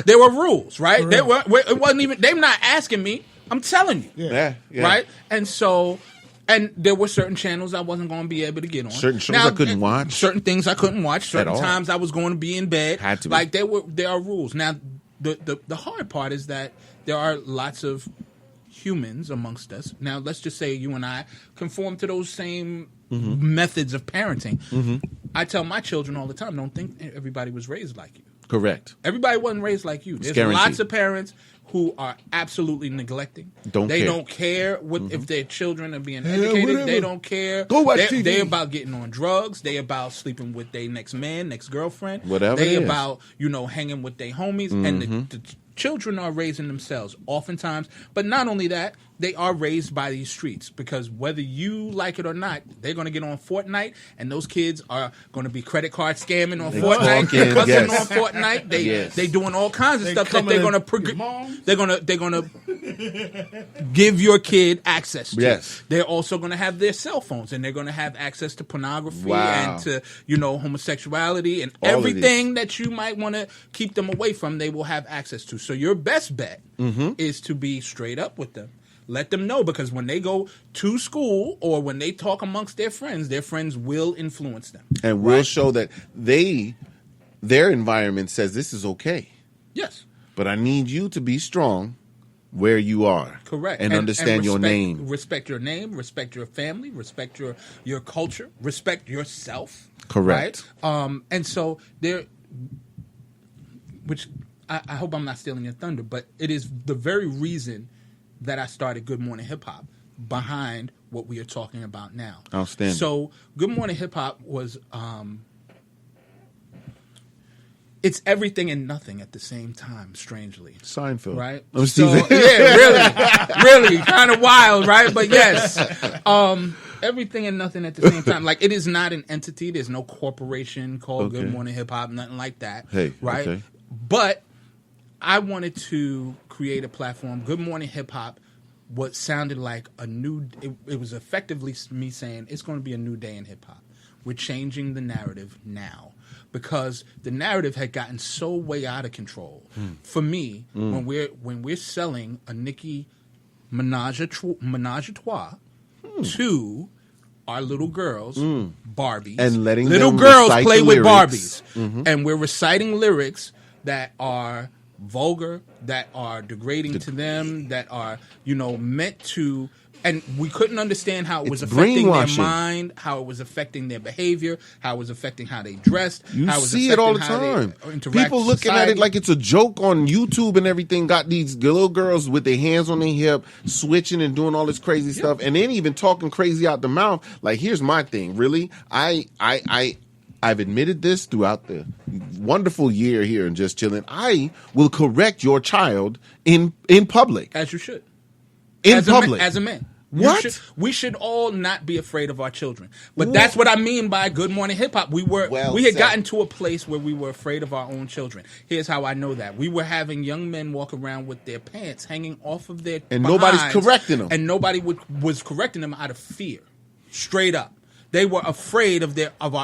There were rules, right? It wasn't even. They're not asking me. I'm telling you. Yeah. Right? And so, and there were certain channels I wasn't going to be able to get on. Certain shows I couldn't watch. Certain things I couldn't watch. Certain times I was going to be in bed. Had to be. Like there are rules. Now, the hard part is that there are lots of humans amongst us. Now, let's just say you and I conform to those same methods of parenting. I tell my children all the time, don't think everybody was raised like you. Correct. Everybody wasn't raised like you. There's lots of parents who are absolutely neglecting. They don't care if their children are being educated. Whatever. They don't care. Go watch TV. They about getting on drugs. They about sleeping with their next man, next girlfriend. Whatever. They about hanging with their homies. And the children are raising themselves oftentimes. But not only that, they are raised by these streets, because whether you like it or not, they're going to get on Fortnite, and those kids are going to be credit card scamming on Fortnite, talking, cussing yes. on Fortnite. They doing all kinds of stuff that coming they're going to give your kid access to. Yes. They're also going to have their cell phones, and they're going to have access to pornography Wow. and to homosexuality and All of everything that you might want to keep them away from. They will have access to. So your best bet is to be straight up with them. Let them know, because when they go to school or when they talk amongst their friends will influence them. And we'll show that their environment says this is okay. Yes. But I need you to be strong where you are. Correct. And understand your name. Respect your name, respect your family, respect your culture, respect yourself. Correct. Right? And so which I hope I'm not stealing your thunder, but it is the very reason that I started Good Morning Hip Hop behind what we are talking about now. Outstanding. So Good Morning Hip Hop was it's everything and nothing at the same time, strangely. Seinfeld. Right? I'm So, teasing. yeah, really kind of wild, right? But yes, everything and nothing at the same time. Like, it is not an entity. There's no corporation called Good Morning Hip Hop, nothing like that. Hey, right? okay. But I wanted to create a platform. Good Morning Hip Hop, what sounded like a new, it was effectively me saying it's going to be a new day in hip hop. We're changing the narrative now, because the narrative had gotten so way out of control. For me, when we're selling a Nicki Menage a Trois to our little girls, Barbies, And letting little them girls recite play the with lyrics. Barbies, and we're reciting lyrics that are vulgar, that are degrading to them, that are meant to. And we couldn't understand how it was It's affecting their brainwashing. mind, how it was affecting their behavior, how it was affecting how they dressed. You how it was see it all the affecting how they time. interact People with looking at society. it like it's a joke on YouTube and everything. Got these little girls with their hands on their hip, switching and doing all this crazy stuff, and then even talking crazy out the mouth. Like, here's my thing. Really, I've admitted this throughout the wonderful year here in Just Chillin'. I will correct your child in public. As you should. In as public. As a man. What? We should all not be afraid of our children. But that's what I mean by Good Morning Hip Hop. We had said. gotten to a place where we were afraid of our own children. Here's how I know that. We were having young men walk around with their pants hanging off of their And nobody's behinds, correcting them. And nobody was correcting them out of fear. Straight up. They were afraid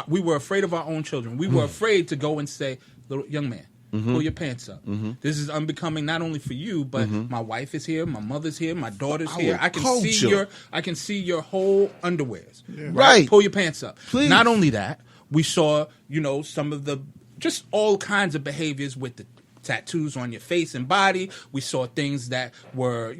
we were afraid of our own children. We were afraid to go and say, little young man, pull your pants up. This is unbecoming not only for you, but my wife is here, my mother's here, my daughter's here. I can see your whole underwears. Right. Pull your pants up. Please. Not only that, we saw, some of the just all kinds of behaviors with the tattoos on your face and body. We saw things that were,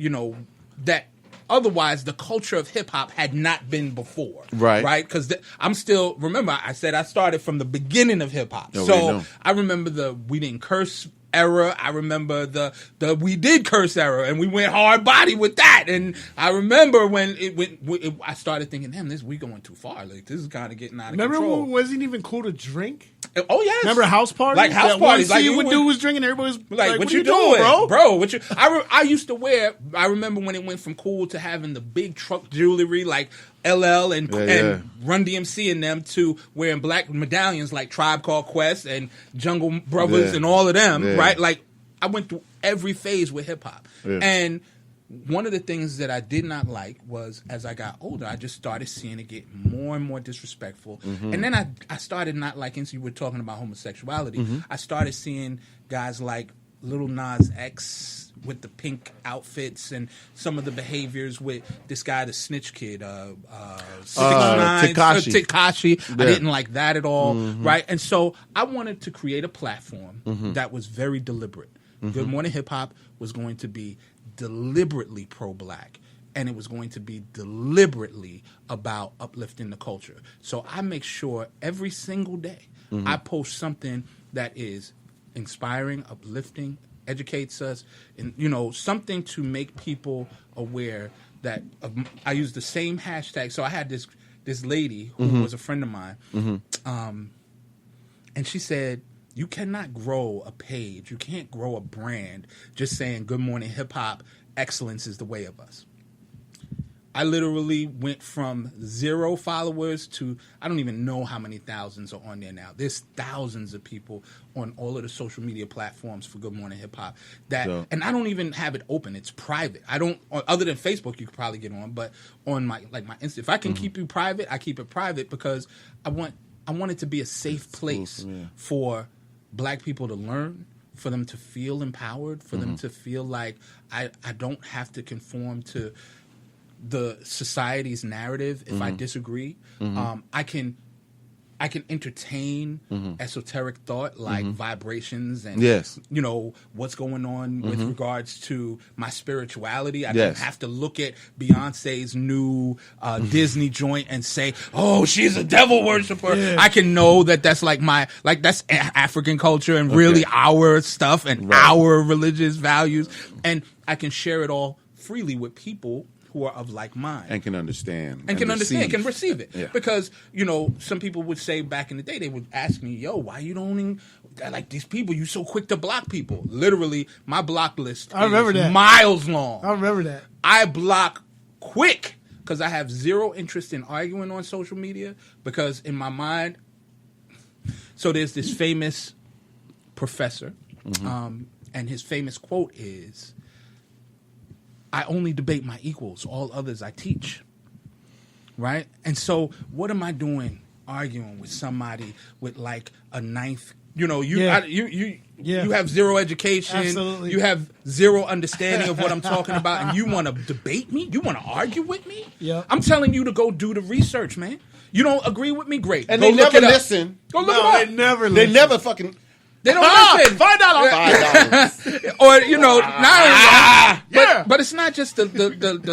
that otherwise the culture of hip hop had not been before. Right? Because I'm still, remember, I said I started from the beginning of hip hop. No, we So know. I remember the we didn't curse era. I remember the we did curse era, and we went hard body with that. And I remember when I started thinking, damn, we going too far. Like, this is kind of getting out of Remember control. when it wasn't even cool to drink? Oh yes. Remember house parties? Like house That parties. One Like, scene you when went- dude was drinking, everybody was like, what you doing, doing, bro? What you? I used to wear. I remember when it went from cool to having the big truck jewelry like LL and Run DMC and them to wearing black medallions like Tribe Called Quest and Jungle Brothers and all of them. Yeah. Right? Like, I went through every phase with hip hop, Yeah. and one of the things that I did not like was, as I got older, I just started seeing it get more and more disrespectful. And then I started not liking, so you were talking about homosexuality. I started seeing guys like Lil Nas X with the pink outfits and some of the behaviors with this guy, the snitch kid, Tekashi. I didn't like that at all, right? And so I wanted to create a platform that was very deliberate. Good Morning Hip Hop was going to be deliberately pro-black, and it was going to be deliberately about uplifting the culture. So I make sure every single day I post something that is inspiring, uplifting, educates us, and something to make people aware that I use the same hashtag. So I had this lady who was a friend of mine, and she said, you cannot grow a page. You can't grow a brand just saying Good Morning Hip Hop, excellence is the way of us. I literally went from 0 followers to I don't even know how many thousands are on there now. There's thousands of people on all of the social media platforms for Good Morning Hip Hop and I don't even have it open. It's private. I don't, other than Facebook, you could probably get on, but on my Insta, if I can keep you private, I keep it private because I want it to be a safe place for Black people to learn, for them to feel empowered, for them to feel like I don't have to conform to the society's narrative if I disagree. I can entertain esoteric thought like vibrations and what's going on with regards to my spirituality. I don't have to look at Beyonce's new Disney joint and say, "Oh, she's a devil worshiper." Yeah. I can know that that's that's African culture and really our stuff and our religious values, and I can share it all freely with people who are of like mind and can understand can receive it. Yeah. Because some people would say back in the day, they would ask me, "Yo, why you don't like these people? You so quick to block people." Literally, my block list is miles long. I remember that. I block quick because I have zero interest in arguing on social media because in my mind, so there's this famous professor, and his famous quote is, "I only debate my equals. All others I teach." Right? And so what am I doing arguing with somebody with like a ninth? You have zero education. Absolutely. You have zero understanding of what I'm talking about, and you want to debate me? You want to argue with me? Yeah. I'm telling you to go do the research, man. You don't agree with me? Great. And go they look never it up. listen. Go look it up. They never They listen. never fucking. They don't listen. $5. Or not only but it's not just the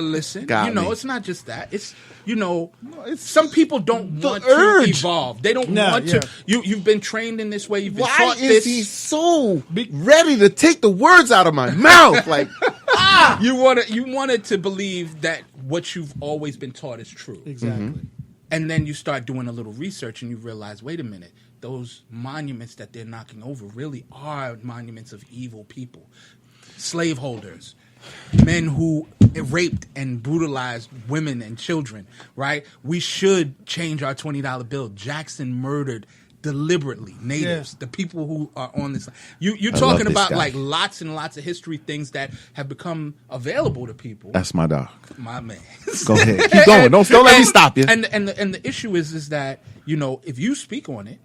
listen. Got me. It's not just that. It's some people don't want urge. to evolve. They don't want to. You've been trained in this way. You've been Why taught is this. he so ready to take the words out of my mouth? Like, You wanted to believe that what you've always been taught is true. Exactly. And then you start doing a little research and you realize, wait a minute, those monuments that they're knocking over really are monuments of evil people. Slaveholders, men who raped and brutalized women and children, right? We should change our $20 bill. Jackson murdered deliberately natives, the people who are on this. You're talking about like lots and lots of history things that have become available to people. that's my dog. My man. Go ahead. Keep going. Don't let me stop you. And the issue is that, if you speak on it,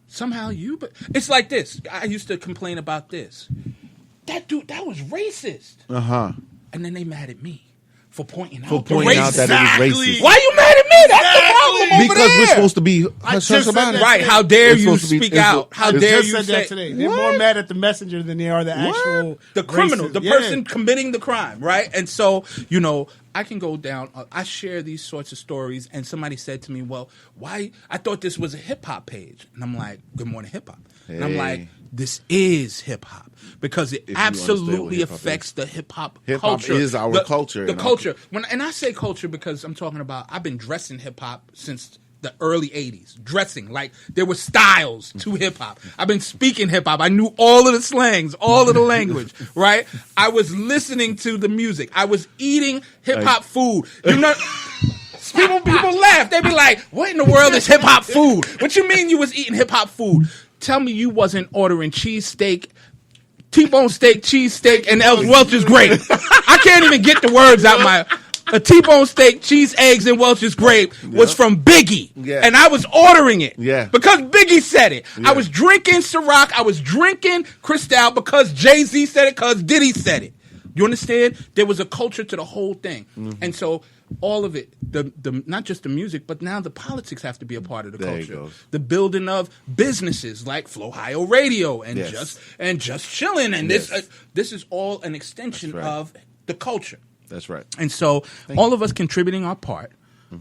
somehow but it's like this. I used to complain about this. That dude, that was racist. And then they mad at me for pointing out that it was racist. Why you mad at me? That's the problem over Because there. we're supposed to be hush about it. Right? How dare you speak out? How dare you said say that today? They're more mad at the messenger than they are the actual the criminal, racist. the person committing the crime, right? And so, I can go down. I share these sorts of stories, and somebody said to me, "Well, why? I thought this was a hip hop page," and I'm like, "Good Morning Hip Hop," and I'm like, "This is hip hop because it absolutely affects the hip hop culture. Hip hop is our culture. The culture. And I say culture because I'm talking about. I've been dressing hip hop since the early 80s, dressing like there were styles to hip hop. I've been speaking hip hop. I knew all of the slangs, all of the language, right? I was listening to the music. I was eating hip hop food. People laugh. They be like, "What in the world is hip hop food? What you mean you was eating hip hop food? Tell me you wasn't ordering cheesesteak, T-bone steak, cheesesteak, and Welch's grape." I can't even get the words out my. A T-bone steak, cheese, eggs, and Welch's grape was from Biggie. Yeah. And I was ordering it. Yeah. Because Biggie said it. Yeah. I was drinking Ciroc. I was drinking Cristal because Jay-Z said it, because Diddy said it. You understand? There was a culture to the whole thing. And so all of it, the not just the music, but now the politics have to be a part of the culture. The building of businesses like Flowhio Radio and Jus Chillin. And this is all an extension of the culture. That's right. And so all of us contributing our part,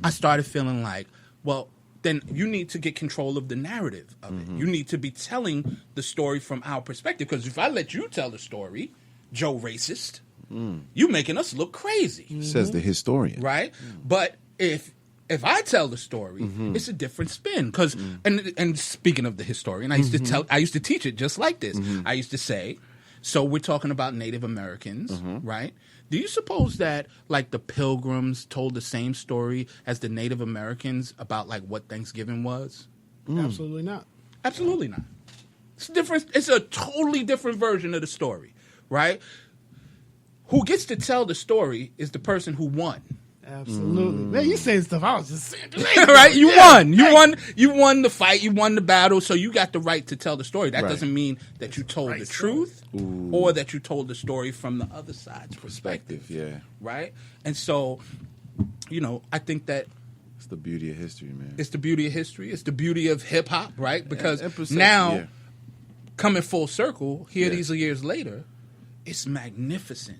I started feeling like, well, then you need to get control of the narrative of it. You need to be telling the story from our perspective. Because if I let you tell the story, Joe Racist, you making us look crazy. Says the historian. Right? But if I tell the story, it's a different spin. Because and speaking of the historian, I used to teach it just like this. I used to say, So we're talking about Native Americans, right? Do you suppose that like the Pilgrims told the same story as the Native Americans about like what Thanksgiving was? Absolutely not. Absolutely not. It's different. It's a totally different version of the story, right? Who gets to tell the story is the person who won. Absolutely. Man, you saying stuff I was just saying. Right? You won. You won the fight. You won the battle. So you got the right to tell the story. That doesn't mean that you told the truth or that you told the story from the other side's perspective. Yeah. Right? And so, I think that It's the beauty of history, man. it's the beauty of history. It's the beauty of hip hop, right? Because And perception, now, coming full circle, here these years later, it's magnificent.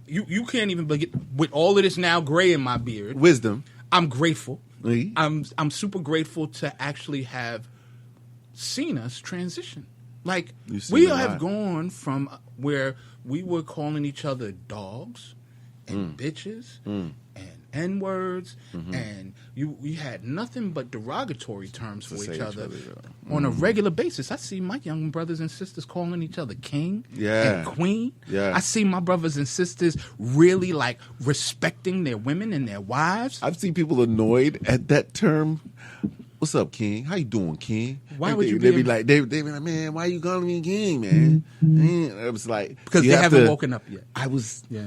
You can't even begin with all of this now gray in my beard. Wisdom. I'm grateful. Oui. I'm super grateful to actually have seen us transition. Like You've seen we a have lot. gone from where we were calling each other dogs and bitches and N-words and we had nothing but derogatory terms for each other on a regular basis. I see my young brothers and sisters calling each other king and queen. Yeah. I see my brothers and sisters really like respecting their women and their wives. I've seen people annoyed at that term. What's up, King? How you doing, King? Why would you They be be like, they be like, man, why you calling me King, man? I was like, because you they have haven't to- woken up yet. I was, Yeah.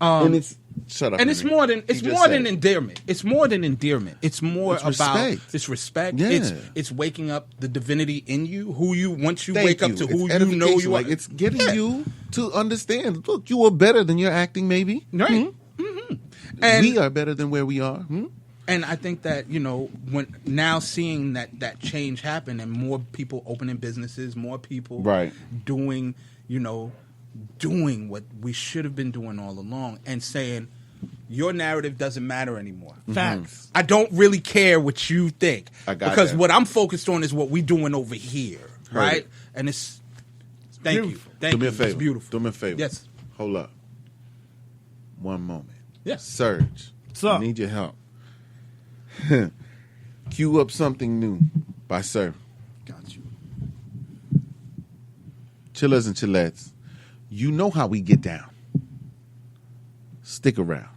and it's shut up. And it's Henry. more than He it's just more said than it. endearment. It's more than endearment. It's more It's about respect. it's respect. Yeah. It's waking up the divinity in you, who you once you Thank wake up you. to It's who you know edification. you like are. it's getting you to understand. Look, you are better than you're acting. Maybe Right. And we are better than where we are. and I think that when now seeing that change happen and more people opening businesses, more people Right. doing doing what we should have been doing all along, and saying your narrative doesn't matter anymore. Facts. I don't really care what you think I got because that. what I'm focused on is what we're doing over here, right? it. And it's thank Beautiful. you, thank Do me you. a favor. It's beautiful. Do me a favor. Yes. Hold up. One moment. Yes. Surge. What's up? I need your help. Cue up something new by Sir. Got you. Chillers and chillettes, you know how we get down. Stick around.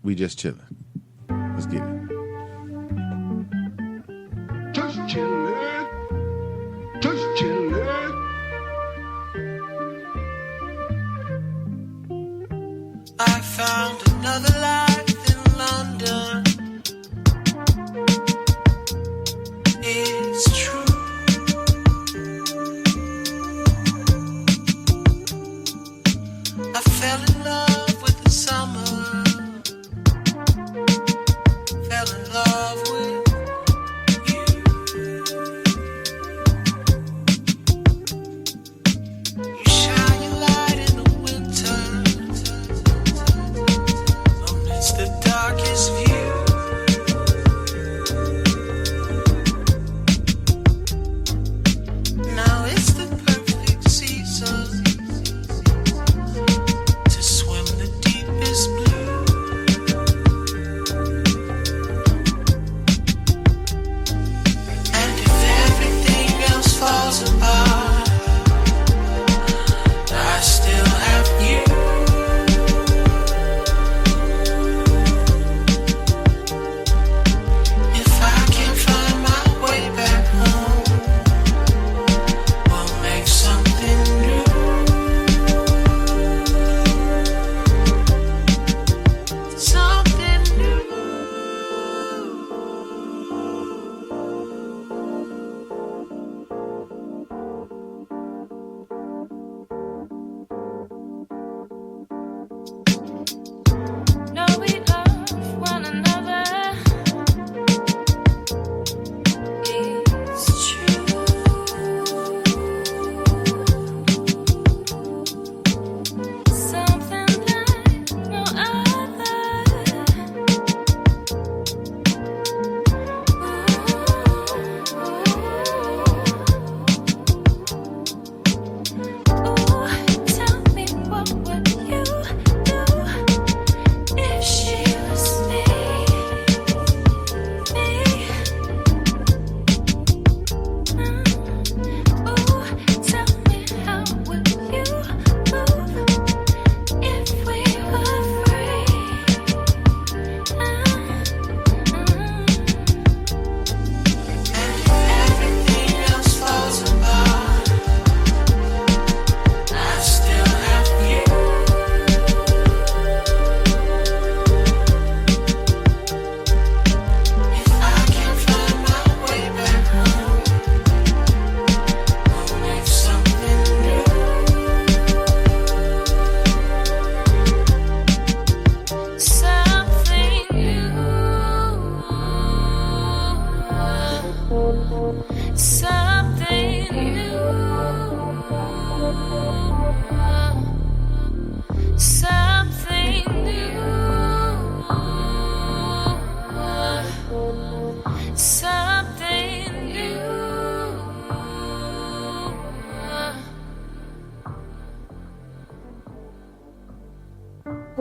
We just chilling. Let's get it. Just chillin'. Just chillin'. I found another life in London. It's true. I fell in love with the summer. Fell in love with you. You shine your light in the winter. Amidst the darkest view.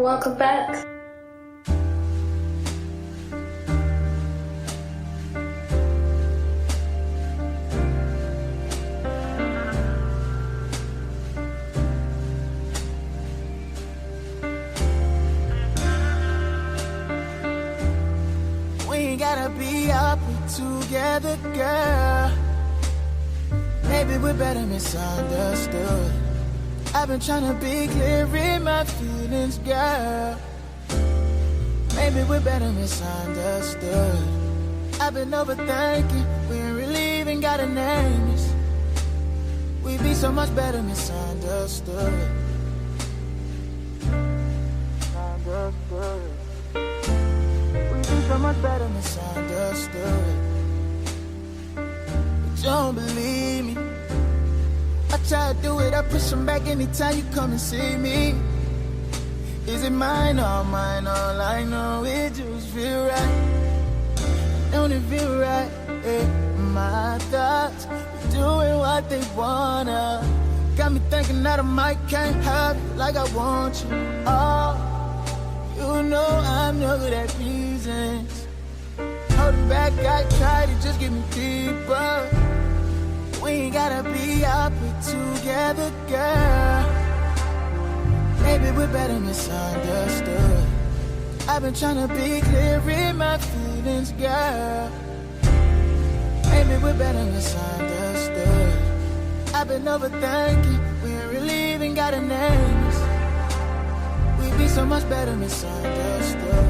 Welcome back. We ain't gotta be up together, girl. Maybe we're better misunderstood. I've been trying to be clear in my feelings, girl. Maybe we're better misunderstood. I've been overthinking, we ain't really even got a name. We'd be so much better misunderstood. We'd be so much better misunderstood. But you don't believe me. I try to do it, I push them back anytime you come and see me. Is it mine or mine? All I know it just feel right. Don't it feel right? My thoughts doing what they wanna. Got me thinking that I might can't have it like I want you. Oh, you know I'm no good at reasons. Holding back, I try to just get me deeper. We ain't gotta be up together, girl. Maybe we're better misunderstood. I've been trying to be clear in my feelings, girl. Maybe we're better misunderstood. I've been overthinking, we ain't really even got a name. We'd be so much better misunderstood.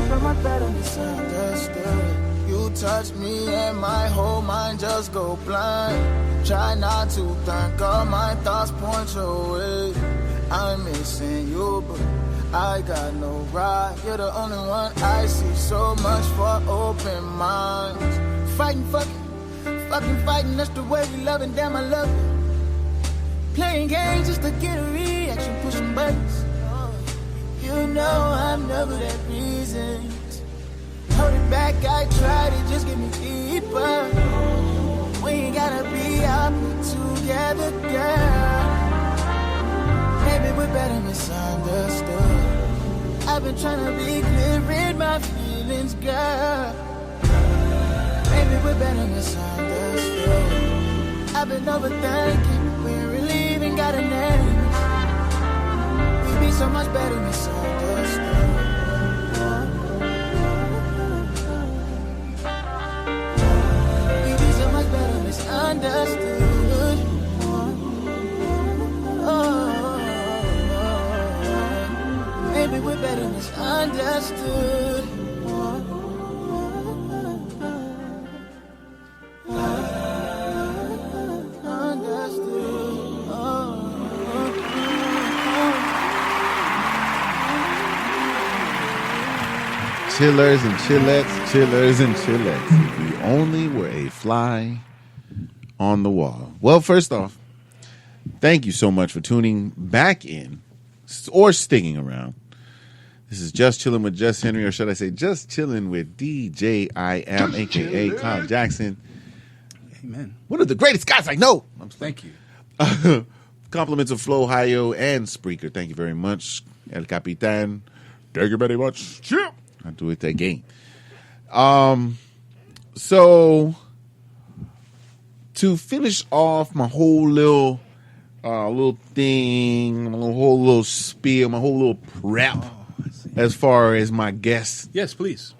So much better misunderstood. You touch me and my whole mind just go blind. Try not to think all my thoughts point your way. I'm missing you, but I got no right. You're the only one I see. So much for open minds. Fighting, fucking fighting. That's the way we love, and damn, I love you. Playing games just to get a reaction, pushing buttons. You know I'm never that reasons. Hold it back, I try to just get me deeper. We ain't gotta be up together, girl. Maybe we're better misunderstood. I've been trying to be clear in my feelings, girl. Maybe we're better misunderstood. I've been overthinking, we ain't really even got a name. We'd be so much better misunderstood. We'd be so much better misunderstood. Maybe we're better misunderstood. Chillers and chillettes, chillers and chillettes. If we only were a fly on the wall. Well, first off, thank you so much for tuning back in or sticking around. This is Just Chillin' with Jus Henry, or should I say Just Chillin' with DJ I Am, a.k.a. Kyle Jackson. Amen. One of the greatest guys I know. Thank you. Compliments of Flow, Hio, and Spreaker. Thank you very much. El Capitan. Thank you very much. Chill. I'll do it again. So, to finish off my whole little thing, my whole little spiel, my whole little prep, as far as my guests. Yes, please.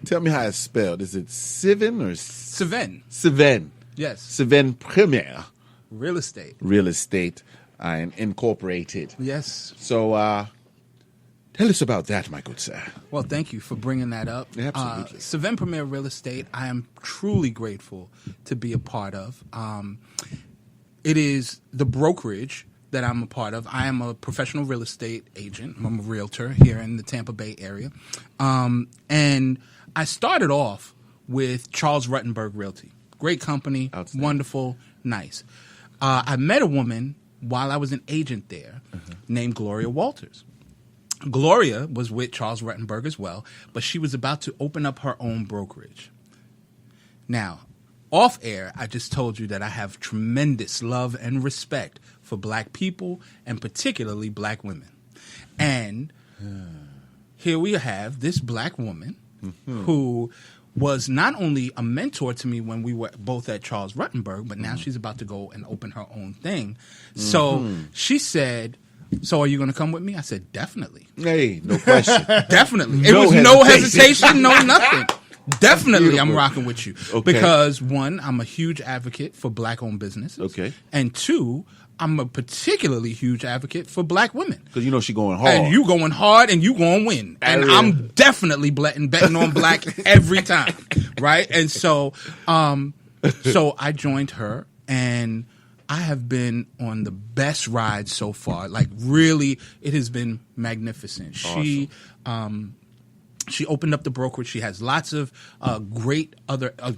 Tell me how it's spelled. Is it Sivan or Sivan? Sivan. Yes. Sivan Premier. Real estate. Real estate and incorporated. Yes. So, tell us about that, my good sir. Well, thank you for bringing that up. Absolutely. Sivan Premier Real Estate, I am truly grateful to be a part of. It is the brokerage that I'm a part of. I am a professional real estate agent. I'm a realtor here in the Tampa Bay area. And I started off with Charles Ruttenberg Realty. Great company, wonderful, nice. I met a woman while I was an agent there named Gloria Walters. Gloria was with Charles Ruttenberg as well, but she was about to open up her own brokerage. Now, off air, I just told you that I have tremendous love and respect for black people and particularly black women. And here we have this black woman who was not only a mentor to me when we were both at Charles Rutenberg, but now she's about to go and open her own thing. So she said, so are you going to come with me? I said, definitely. Hey, no question. Definitely. It was no hesitation, no nothing. Definitely, I'm rocking with you. Okay. Because, one, I'm a huge advocate for black-owned businesses. Okay. And two, I'm a particularly huge advocate for black women. Because you know she going hard. And you going hard and you going to win. And I'm definitely betting on black every time. Right? And so I joined her, and I have been on the best ride so far. Like, really, it has been magnificent. Awesome. She opened up the brokerage. She has lots of a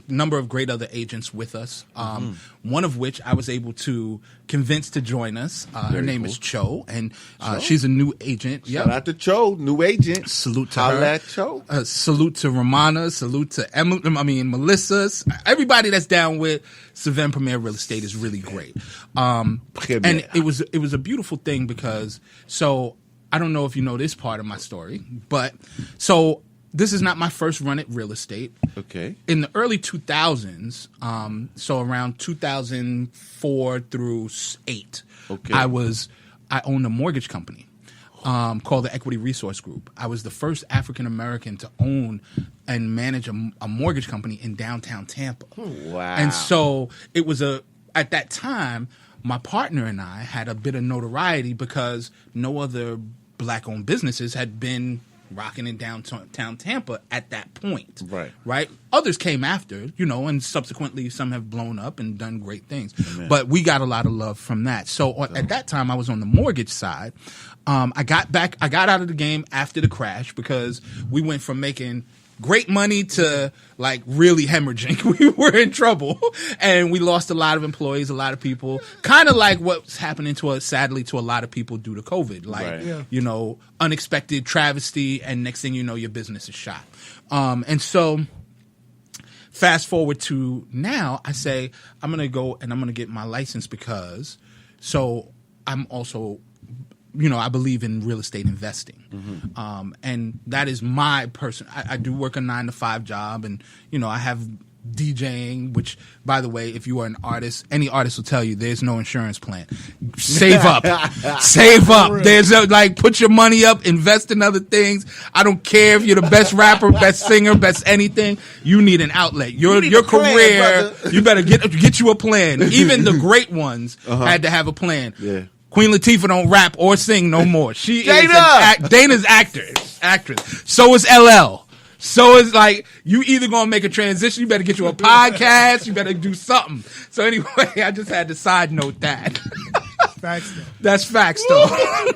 number of great other agents with us. One of which I was able to convince to join us. Her name is Cho, and she's a new agent. Shout out to Cho, new agent. Salute to Holla her. at Cho. Salute to Romana. Salute to Melissa. Everybody that's down with Savannah Premier Real Estate is really great. And it was a beautiful thing because I don't know if you know this part of my story, but so this is not my first run at real estate. Okay. In the early 2000s, so around 2004 through 8, okay. I owned a mortgage company called the Equity Resource Group. I was the first African American to own and manage a mortgage company in downtown Tampa. Wow. And so it was at that time, my partner and I had a bit of notoriety because no other black-owned businesses had been rocking in downtown Tampa at that point. Right? Others came after, and subsequently some have blown up and done great things. Amen. But we got a lot of love from that. So at that time, I was on the mortgage side. I got out of the game after the crash because we went from making great money to like really hemorrhaging. We were in trouble and we lost a lot of employees, a lot of people, kind of like what's happening sadly to a lot of people due to COVID, like, unexpected travesty. And next thing you know, your business is shot. And so fast forward to now, I say, I'm going to go and I'm going to get my license because I'm also, I believe in real estate investing. And that is my person. I do work a 9-to-5 job and, I have DJing, which, by the way, if you are an artist, any artist will tell you there's no insurance plan. Save up. Save up. There's put your money up, invest in other things. I don't care if you're the best rapper, best singer, best anything. You need an outlet. Your career, you better get you a plan. Even the great ones had to have a plan. Yeah. Queen Latifah don't rap or sing no more. She Dana! is Dana's actress. So is LL. So it's like, you either gonna make a transition, you better get you a podcast, you better do something. So anyway, I just had to side note that. Facts though. That's facts though.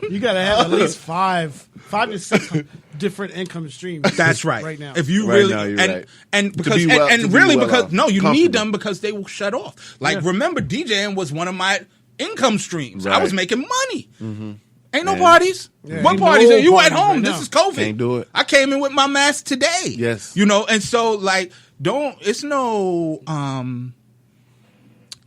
You gotta have at least 5 to 6 different income streams. That's right. Right now. If you right really now, you're right. and because you need them because they will shut off. Like remember, DJing was one of my income streams. Right. I was making money. Ain't no parties. Yeah, What ain't parties? no You at parties home. right This now. is COVID. Can't do it. I came in with my mask today. Yes. And so it's no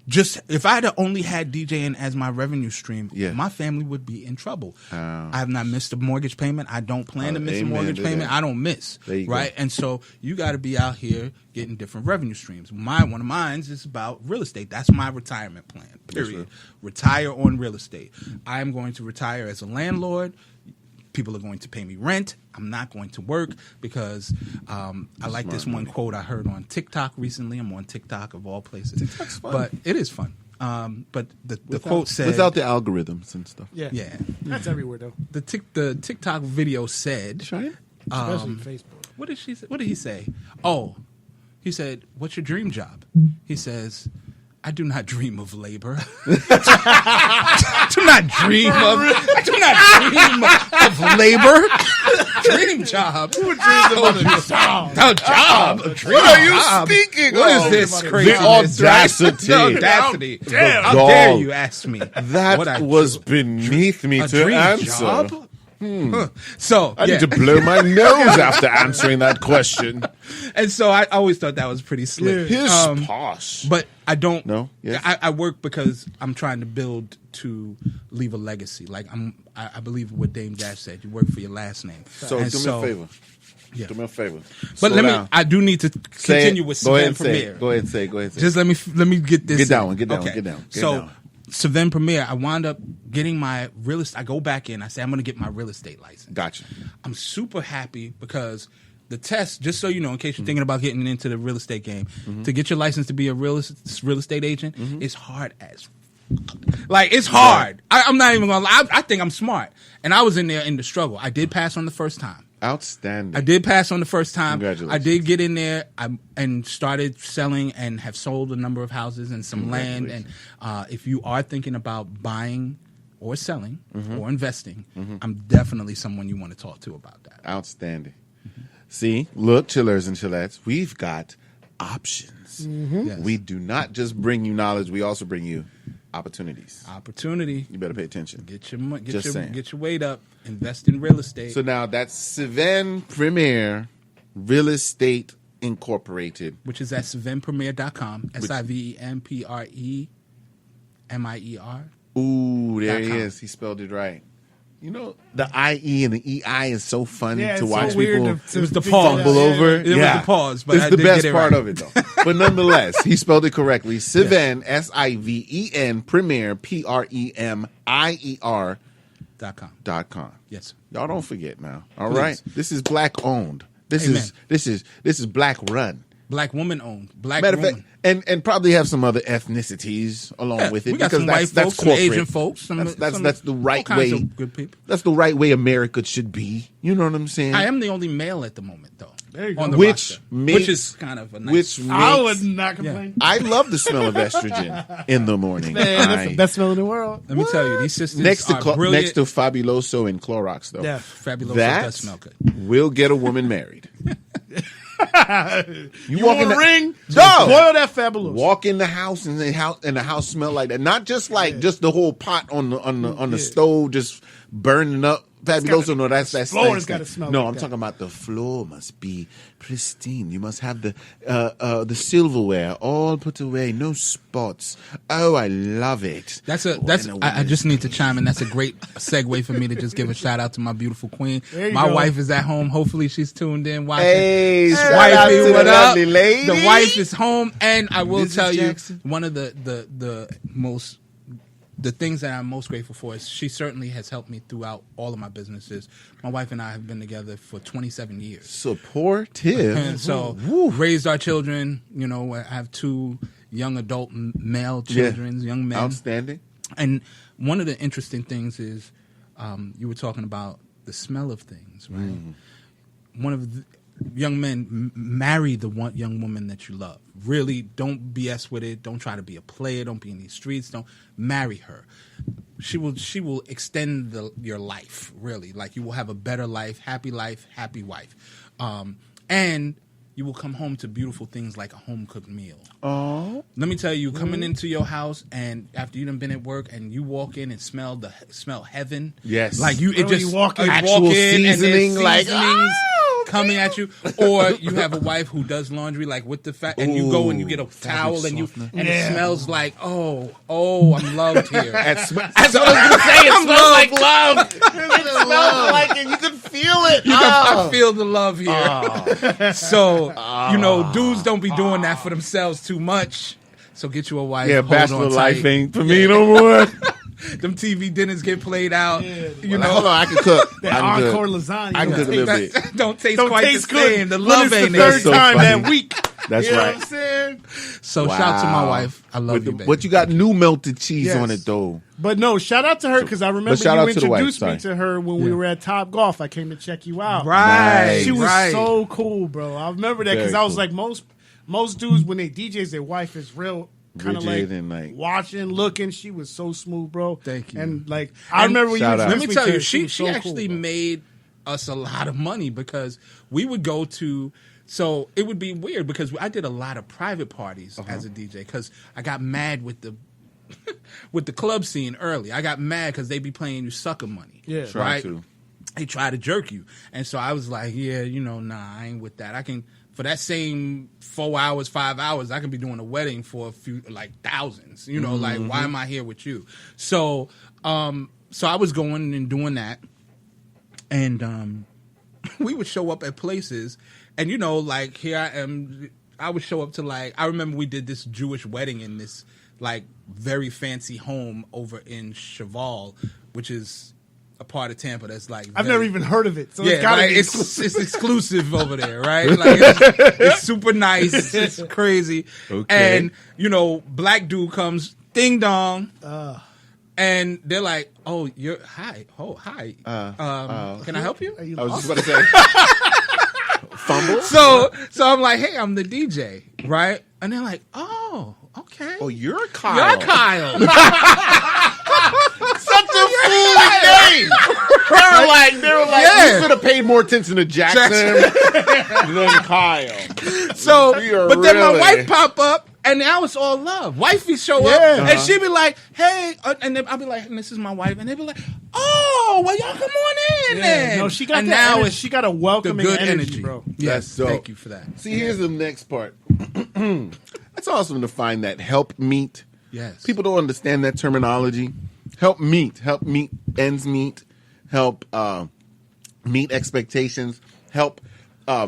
just if I had only had DJing as my revenue stream, my family would be in trouble. I have not missed a mortgage payment. I don't plan to miss a mortgage payment. I don't miss. Right? And so you got to be out here getting different revenue streams. One of mine is about real estate. That's my retirement plan. Period. Right. Retire on real estate. I am going to retire as a landlord. People are going to pay me rent. I'm not going to work because I like this one quote I heard on TikTok recently. I'm on TikTok of all places. TikTok's fun. But it is fun. But the quote said... Without the algorithms and stuff. Yeah. That's everywhere though. The TikTok video said... Especially Facebook. What did she say? What did he say? Oh, he said, "What's your dream job?" He says, "I do not dream of labor. I do not dream of labor. Dream job. Who dreams about a job? A job. A dream What are you job. speaking What of? is this craziness? The audacity. The audacity. Damn. How dare you ask me? That was beneath me a to dream answer. job? So I need to blow my nose after answering that question. And so I always thought that was pretty slick. His posh. But I don't. No? Yes? I work because I'm trying to build to leave a legacy. Like I believe what Dame Dash said. You work for your last name. So And do me a favor. Yeah. Do me a favor. But Slow down. I do need to continue with Go ahead Savin and say Premier. it. Go ahead and say it. Go ahead and say it. Just let me get this. Get that in. one. Get that one. Okay. Get down. Get So down. Savin Premier, I wound up getting my real estate. I go back in. I say I'm going to get my real estate license. Gotcha. I'm super happy because the test, just so you know, in case you're thinking about getting into the real estate game, to get your license to be a real estate agent is hard as like it's hard. I'm not even gonna lie. I think I'm smart, and I was in there in the struggle. I did pass on the first time. Outstanding. I did pass on the first time. Congratulations. I did get in there and started selling and have sold a number of houses and some land. And if you are thinking about buying or selling or investing, I'm definitely someone you want to talk to about that. Outstanding. See, look, chillers and chillettes, we've got options. Yes. We do not just bring you knowledge, we also bring you opportunities. Opportunity. You better pay attention. Get your Just saying. get your weight up. Invest in real estate. So now that's Savin Premier Real Estate Incorporated. Which is at SavinPremier.com. SIVENPREMIER. Ooh, there he .com. is. He spelled it right. You know, the IE and the EI is so fun Yeah, to it's watch so weird people to It was the think pause. that. stumble over. It was the pause, but it's I the did best get it part right. of it, though. But nonetheless, he spelled it correctly. Savin, SIVEN, Premier, PREMIER.com. Yes. Y'all don't forget now. All Please. right, this is black owned. This Amen. is black run. Black woman owned. Black Matter of woman. fact, and probably have some other ethnicities along with it we got because some white that's folks, some corporate. Asian folks, That's the right all kinds way. of good people. That's the right way America should be. You know what I'm saying? I am the only male at the moment, though. There you go. On the Which roster, makes- which is kind of a nice. which I makes- would not complain. I love the smell of estrogen in the morning. Man, that's I- the best smell in the world. Let me tell you, these sisters next to are brilliant. next to Fabuloso and Clorox, though. Yeah. Fabuloso that does smell good. will get a woman married. You walk want in a the- ring? No. Boil that fabulous. Walk in the house and the house smell like that. Not just like just the whole pot on the stove just burning up. Fabuloso, no, that's floor has nice. gotta smell No, like I'm that. talking about the floor must be pristine. You must have the silverware all put away, no spots. Oh, I love it. I just need to chime in. That's a great segue for me to just give a shout out to my beautiful queen. There you My go. wife is at home. Hopefully she's tuned in watching. Hey, shout Wifey, out to the what up? lovely lady. The wife is home, and I will Mrs. tell Jackson. you one of the things that I'm most grateful for is she certainly has helped me throughout all of my businesses. My wife and I have been together for 27 years. Supportive. And so raised our children. You know, I have 2 young adult male children, young men. Outstanding. And one of the interesting things is you were talking about the smell of things, right? One of the young men, marry the one young woman that you love. Really, don't BS with it. Don't try to be a player. Don't be in these streets. Don't marry her. She will extend your life, really. Like, you will have a better life, happy wife. And you will come home to beautiful things like a home-cooked meal. Oh. Let me tell you, coming into your house and after you done been at work and you walk in and smell heaven. Yes. Like you When you walk in, actual seasoning, like, seasonings coming at you. Or you have a wife who does laundry like with the fat and you go and you get a towel and it smells like, oh, I'm loved here. That's what I was gonna say. It smells like love. It smells like it. You can feel it. I feel the love here. So, dudes don't be doing that for themselves too much. So get you a wife. Yeah, hold bachelor on tight. life ain't for me no more. Them TV dinners get played out. Hold on, I can cook. That I'm good. encore lasagna. I can cook a little bit. Don't taste Don't quite taste the same. good. The When love it's ain't the there. third so time funny. that week. That's You know right. what I'm saying? So shout out to my wife. I love you, baby. But you got new melted cheese Yes. on it, though. But no, shout out to her because I remember shout you out to the wife, introduced me sorry. to her when we were at Top Golf. I came to check you out. Right. She was right. so cool, bro. I remember that because Very I was cool. like most dudes when they DJs, their wife is real kind of Rigid like, and, like- watching, looking. She was so smooth, bro. Thank you. And like I remember when you shout out. Let introduced me me tell to you, her, she was so actually cool, bro. made us a lot of money because we would go to. So it would be weird because I did a lot of private parties as a DJ because I got mad with the with the club scene early. I got mad because they be playing you sucker money. Yeah. Try right. to. they try to jerk you. And so I was like, yeah, nah, I ain't with that. I can, for that same 4 hours, 5 hours, I can be doing a wedding for a few, like thousands, like, why am I here with you? So, so I was going and doing that. And, we would show up at places and, like here I am, I would show up to like, I remember we did this Jewish wedding in this like very fancy home over in Cheval, which is a part of Tampa that's like I've never even heard of it, so it's gotta be it's exclusive over there, right? Like it's super nice, it's crazy, and black dude comes, ding dong, and they're like, "Oh, hi, can I help you?" I was just about to say, fumble. So I'm like, "Hey, I'm the DJ, right?" And they're like, "Oh, okay. Oh, you're Kyle. You're Kyle." Such a foolish name. They were like, Yeah. you should have paid more attention to Jackson than Kyle. So, but then my really- wife pop up, and now it's all love. Wifey show up, and she be like, "Hey," and then I'll be like, "This is my wife," and they be like, "Oh, well, y'all come on in." Then. No, she got and that now energy. it's She got a welcoming the good energy, bro. Yes, That's dope. thank you for that. See, here's the next part. It's awesome to find that help meet. Yes, People don't understand that terminology. Help meet, ends meet, help meet expectations, help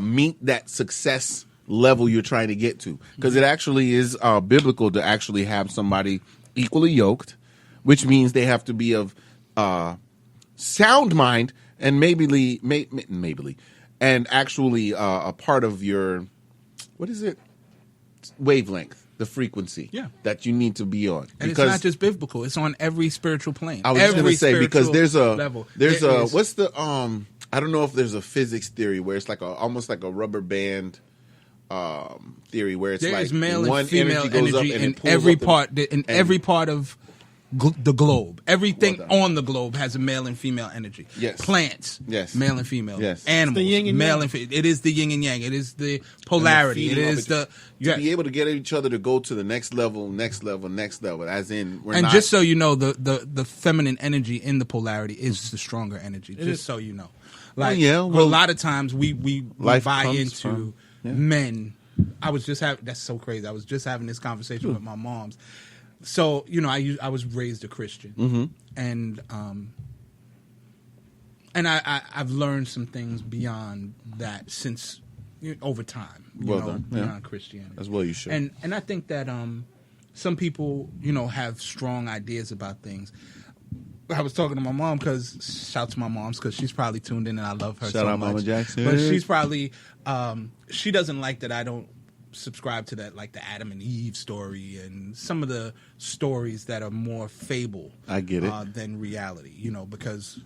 meet that success level you're trying to get to. Because it actually is biblical to actually have somebody equally yoked, which means they have to be of sound mind and maybe and actually a part of your, what is it? Wavelength. The frequency that you need to be on. And it's not just biblical; it's on every spiritual plane. I was just going to say, because there's a level. What's the I don't know if there's a physics theory where it's like almost like a rubber band theory where it's there like is male one and female energy goes up energy and in it pulls every up part. In every part of the globe, everything on the globe has a male and female energy. Yes, plants. Yes, male and female. Yes, animals. The yin and male yang. and female. It is the yin and yang. It is the polarity. It is the to be able to get each other to go to the next level. As in, we're and not, just so you know, the feminine energy in the polarity is the stronger energy. Just so you know, like a lot of times we buy into men. I was just having that's so crazy. I was just having this conversation with my moms. So I was raised a Christian, and I've learned some things beyond that since over time. Beyond Christianity, as well you should. And I think that some people have strong ideas about things. I was talking to my mom shout to my moms because she's probably tuned in and I love her shout so out much. Mama Jackson. But she's probably she doesn't like that I don't subscribe to that, like the Adam and Eve story and some of the stories that are more fable. I get it. Than reality, because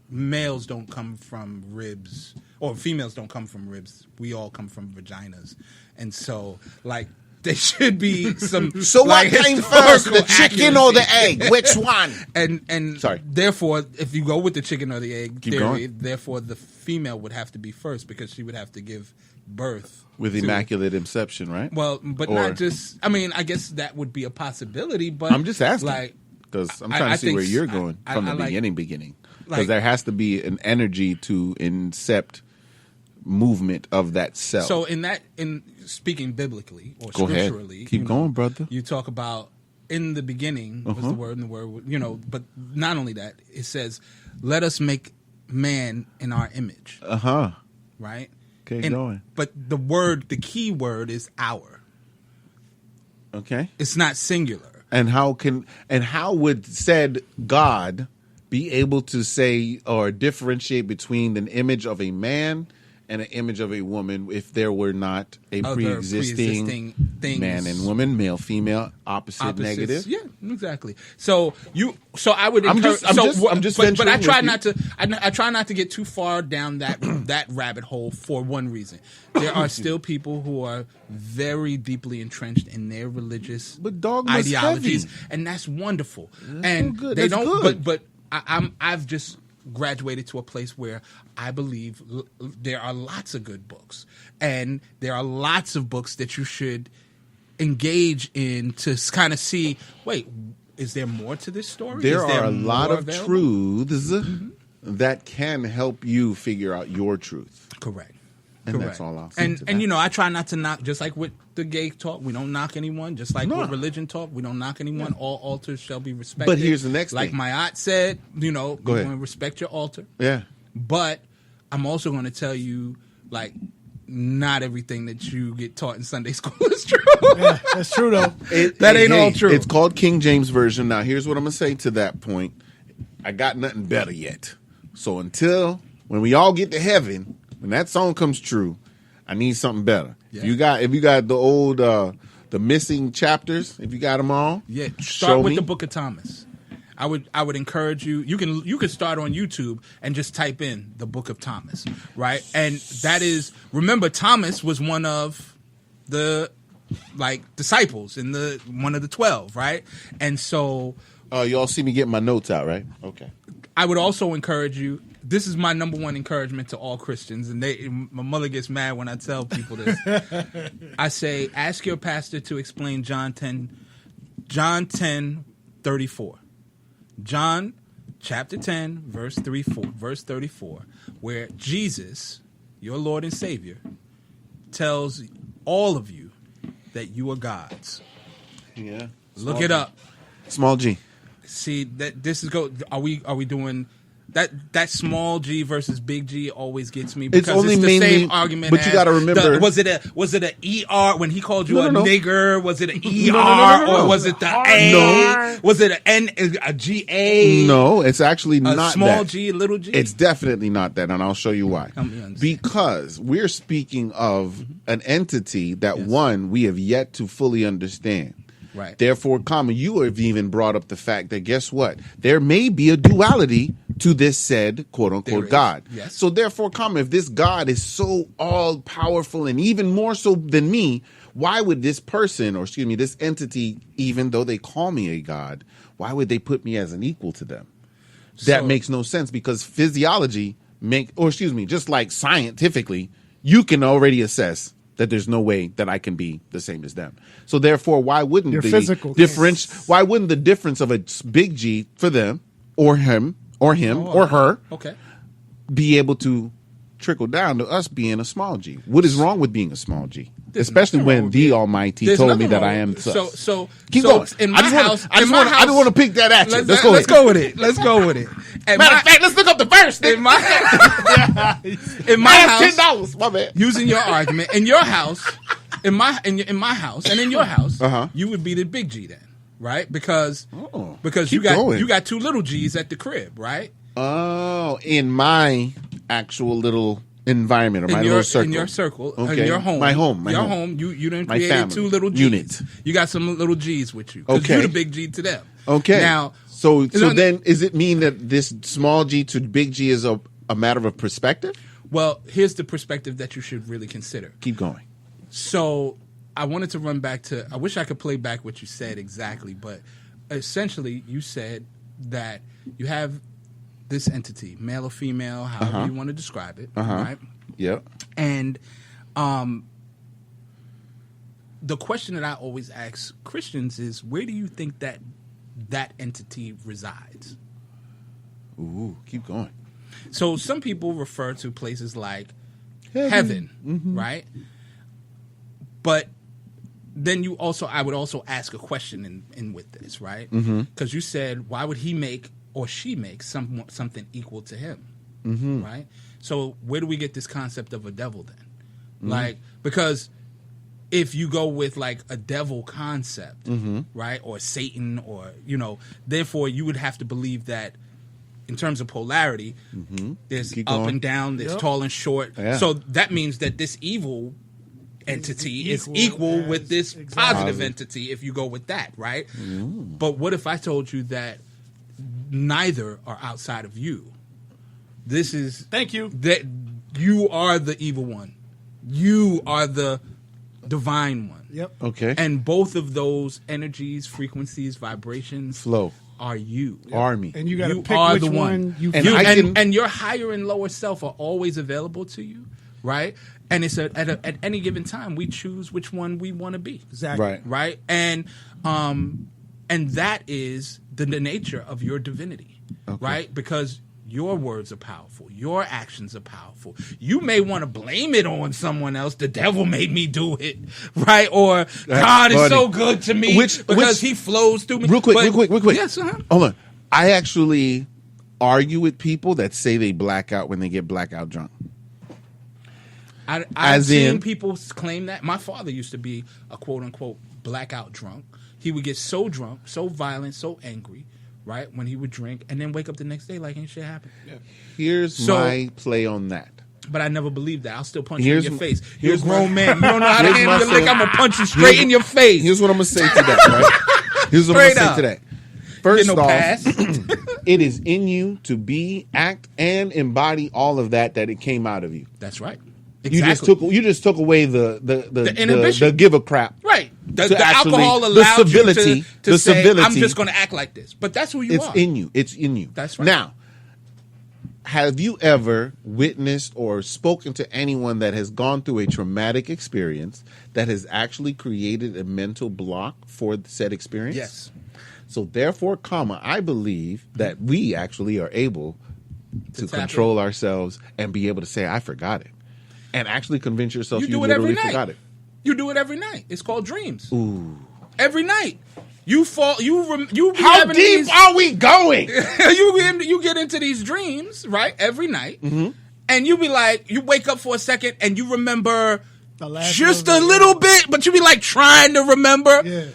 males don't come from ribs, or females don't come from ribs. We all come from vaginas, and so like there should be some. So what came first, the chicken or the egg? Which one? And sorry. Therefore, if you go with the chicken or the egg Keep theory, going. therefore the female would have to be first because she would have to give birth. With immaculate inception, right? Well, but not just. I mean, I guess that would be a possibility. But I'm just asking, like, because I'm trying to see where you're going from the beginning. Because there has to be an energy to incept movement of that cell. So in speaking biblically or Go ahead. scripturally, Keep going, brother. You talk about in the beginning was the word, and the word, but not only that, it says, "Let us make man in our image." Right. Okay, going. But the key word is our. Okay. It's not singular. And how would said God be able to say or differentiate between an image of a man and an image of a woman if there were not a pre-existing things. Man and woman, male, female, opposite, negative? Yeah, exactly. So I would encourage. I'm just but I try with not to. I try not to get too far down that rabbit hole for one reason. There are still people who are very deeply entrenched in their religious ideologies, and that's wonderful. And good. they That's don't. good. But I've just graduated to a place where I believe there are lots of good books, and there are lots of books that you should engage in to kind of see, wait, is there more to this story? There Is are a lot more of available? truths that can help you figure out your truth. Correct. And Correct. that's all I'll say. And you know, I try not to knock, just like with the gay talk, we don't knock anyone. Just like with religion talk, we don't knock anyone. All altars shall be respected. But here's the next like thing. my aunt said, you know, Go we're ahead. going to respect your altar. Yeah. But I'm also going to tell you, like, not everything that you get taught in Sunday school is true. Yeah, that's true though. That ain't all true. It's called King James Version. Now, here's what I'm going to say to that point. I got nothing better yet. So until when we all get to heaven, when that song comes true, I need something better. Yeah. If you got the old the missing chapters, if you got them all, Yeah, show start with me. the Book of Thomas. I would encourage you. You can start on YouTube and just type in the Book of Thomas, right? And that is, remember, Thomas was one of the disciples in one of the 12, right? And so y'all see me getting my notes out, right? Okay. I would also encourage you. This is my number one encouragement to all Christians, and my mother gets mad when I tell people this. I say, ask your pastor to explain John 10:34. John chapter 10, verse 34, where Jesus, your Lord and Savior, tells all of you that you are gods. Yeah. Look it up. Small G. See that this is are we doing that small G versus big G always gets me because only it's the mainly- same argument. but you gotta remember- was it a ER when he called you No. nigger? Was it an ER No. or was it the A? No. Was it an N, a GA? No, it's actually not small that. G, little G. It's definitely not that, and I'll show you why. Help me understand. Because we're speaking of an entity that, one, we have yet to fully understand. Right. Therefore, you have even brought up the fact that, guess what? There may be a duality to this said, quote-unquote, is. God. Yes. So therefore, if this God is so all-powerful and even more so than me, why would this person, or excuse me, this entity, even though they call me a God, why would they put me as an equal to them? That makes no sense, because physiology just like scientifically, you can already assess that there's no way that I can be the same as them. So therefore, why wouldn't Your the physical difference? Why wouldn't the difference of a big G for them, or him, or her, Okay. be able to trickle down to us being a small G? What is wrong with being a small G? Especially nothing wrong when with the it. Almighty There's told nothing me that wrong I am with it. such. So Keep going. in my house, I just want to pick that at you. Let's go with it. Let's go with it. Matter of fact, let's look up the verse. In my house, $10. My bad. using your argument, in your house, in my house, and in your house, Uh-huh. you would be the big G then, right? Because keep you going. got two little G's at the crib, right? Oh, in my actual little environment, or my little circle. In your circle, Okay. in your home. My home. You done My created family. two little G's. Units. You got some little G's with you. Because Okay. you're the big G to them. Okay. Now, so no, then, is it mean that this small G to big G is a matter of perspective? well, here's the perspective that you should really consider. Keep going. So I wanted to run back to, I wish I could play back what you said exactly, but essentially you said that you have this entity, male or female, however you want to describe it, right? Yep. And the question that I always ask Christians is, where do you think that entity resides? Ooh, keep going. So some people refer to places like heaven, right? But then I would also ask a question in with this, right? Because you said, why would he make or she make something equal to him, right? So where do we get this concept of a devil then? Like, because if you go with like a devil concept, right, or Satan, or therefore you would have to believe that in terms of polarity, there's Keep up going. and down, there's tall and short. Yeah. So that means that this evil entity is equal with this positive entity if you go with that, right? But what if I told you that neither are outside of you? This is Thank you. that you are the evil one. You are the divine one. Yep. Okay. And both of those energies, frequencies, vibrations Flow. are you. Are me. And you got to You pick are which the one you And feel. I can- And your higher and lower self are always available to you, right? And it's at any given time we choose which one we want to be. Exactly. Right. And that is the nature of your divinity, right? Because Your words are powerful. Your actions are powerful. You may want to blame it on someone else. The devil made me do it, right? Or God is so good to me because he flows through me. Real quick. Yes, Hold on. I actually argue with people that say they black out when they get blackout drunk. I've seen people claim that. My father used to be a quote-unquote blackout drunk. He would get so drunk, so violent, so angry, right, when he would drink, and then wake up the next day like ain't shit happened. Yeah. Here's my play on that. But I never believed that. I'll still punch you in your face. You're a grown man. You don't know how to handle your lick. I'm going to punch you straight in your face. Here's what I'm going to say to that, right? Here's what I'm going to say to that. First off, it is in you to be, act, and embody all of that it came out of you. That's right. Exactly. You just took away the give a crap. Right. The alcohol allowed you to say, I'm just going to act like this. But that's who you are. It's in you. It's in you. That's right. Now, have you ever witnessed or spoken to anyone that has gone through a traumatic experience that has actually created a mental block for said experience? Yes. So therefore, I believe that we actually are able to control ourselves and be able to say, I forgot it. And actually convince yourself you literally forgot it. You do it every night. It's called dreams. Ooh. Every night. You fall. You. How deep are we going? you get into these dreams, right? Every night, and you be like, you wake up for a second, and you remember just a little bit, but you be like trying to remember. Yeah.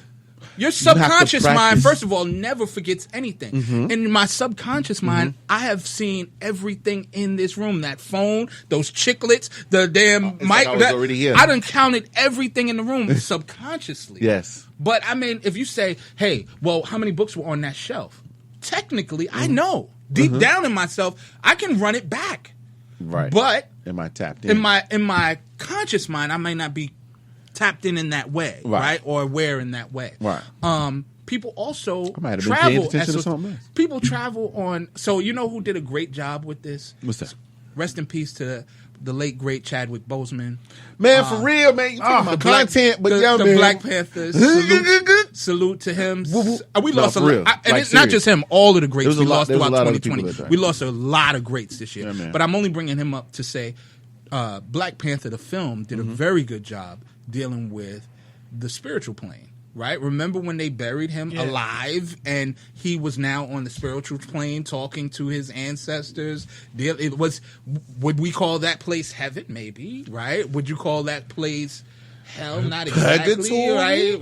Your subconscious mind, first of all, never forgets anything. In my subconscious mind, I have seen everything in this room. That phone, those chiclets, the damn mic. Like I was already here. I done counted everything in the room subconsciously. Yes. But, I mean, if you say, hey, well, how many books were on that shelf? Technically, I know. Deep down in myself, I can run it back. Right. But am I tapped in? In my conscious mind, I may not be tapped in that way, right? Or aware in that way. Right. People also I might have travel. been paying attention to something else. People travel on. So you know who did a great job with this? What's that? Rest in peace to the late great Chadwick Boseman. Man, for real, man. You talking about content, but the Black Panthers. Salute to him. We lost a lot, and it's not just him. All of the greats we lost throughout 2020. We lost a lot of greats this year. Yeah, but I'm only bringing him up to say, Black Panther, the film, did a very good job dealing with the spiritual plane. Right? Remember when they buried him alive and he was now on the spiritual plane talking to his ancestors? Would we call that place heaven? Maybe, right? Would you call that place hell? Not exactly, right?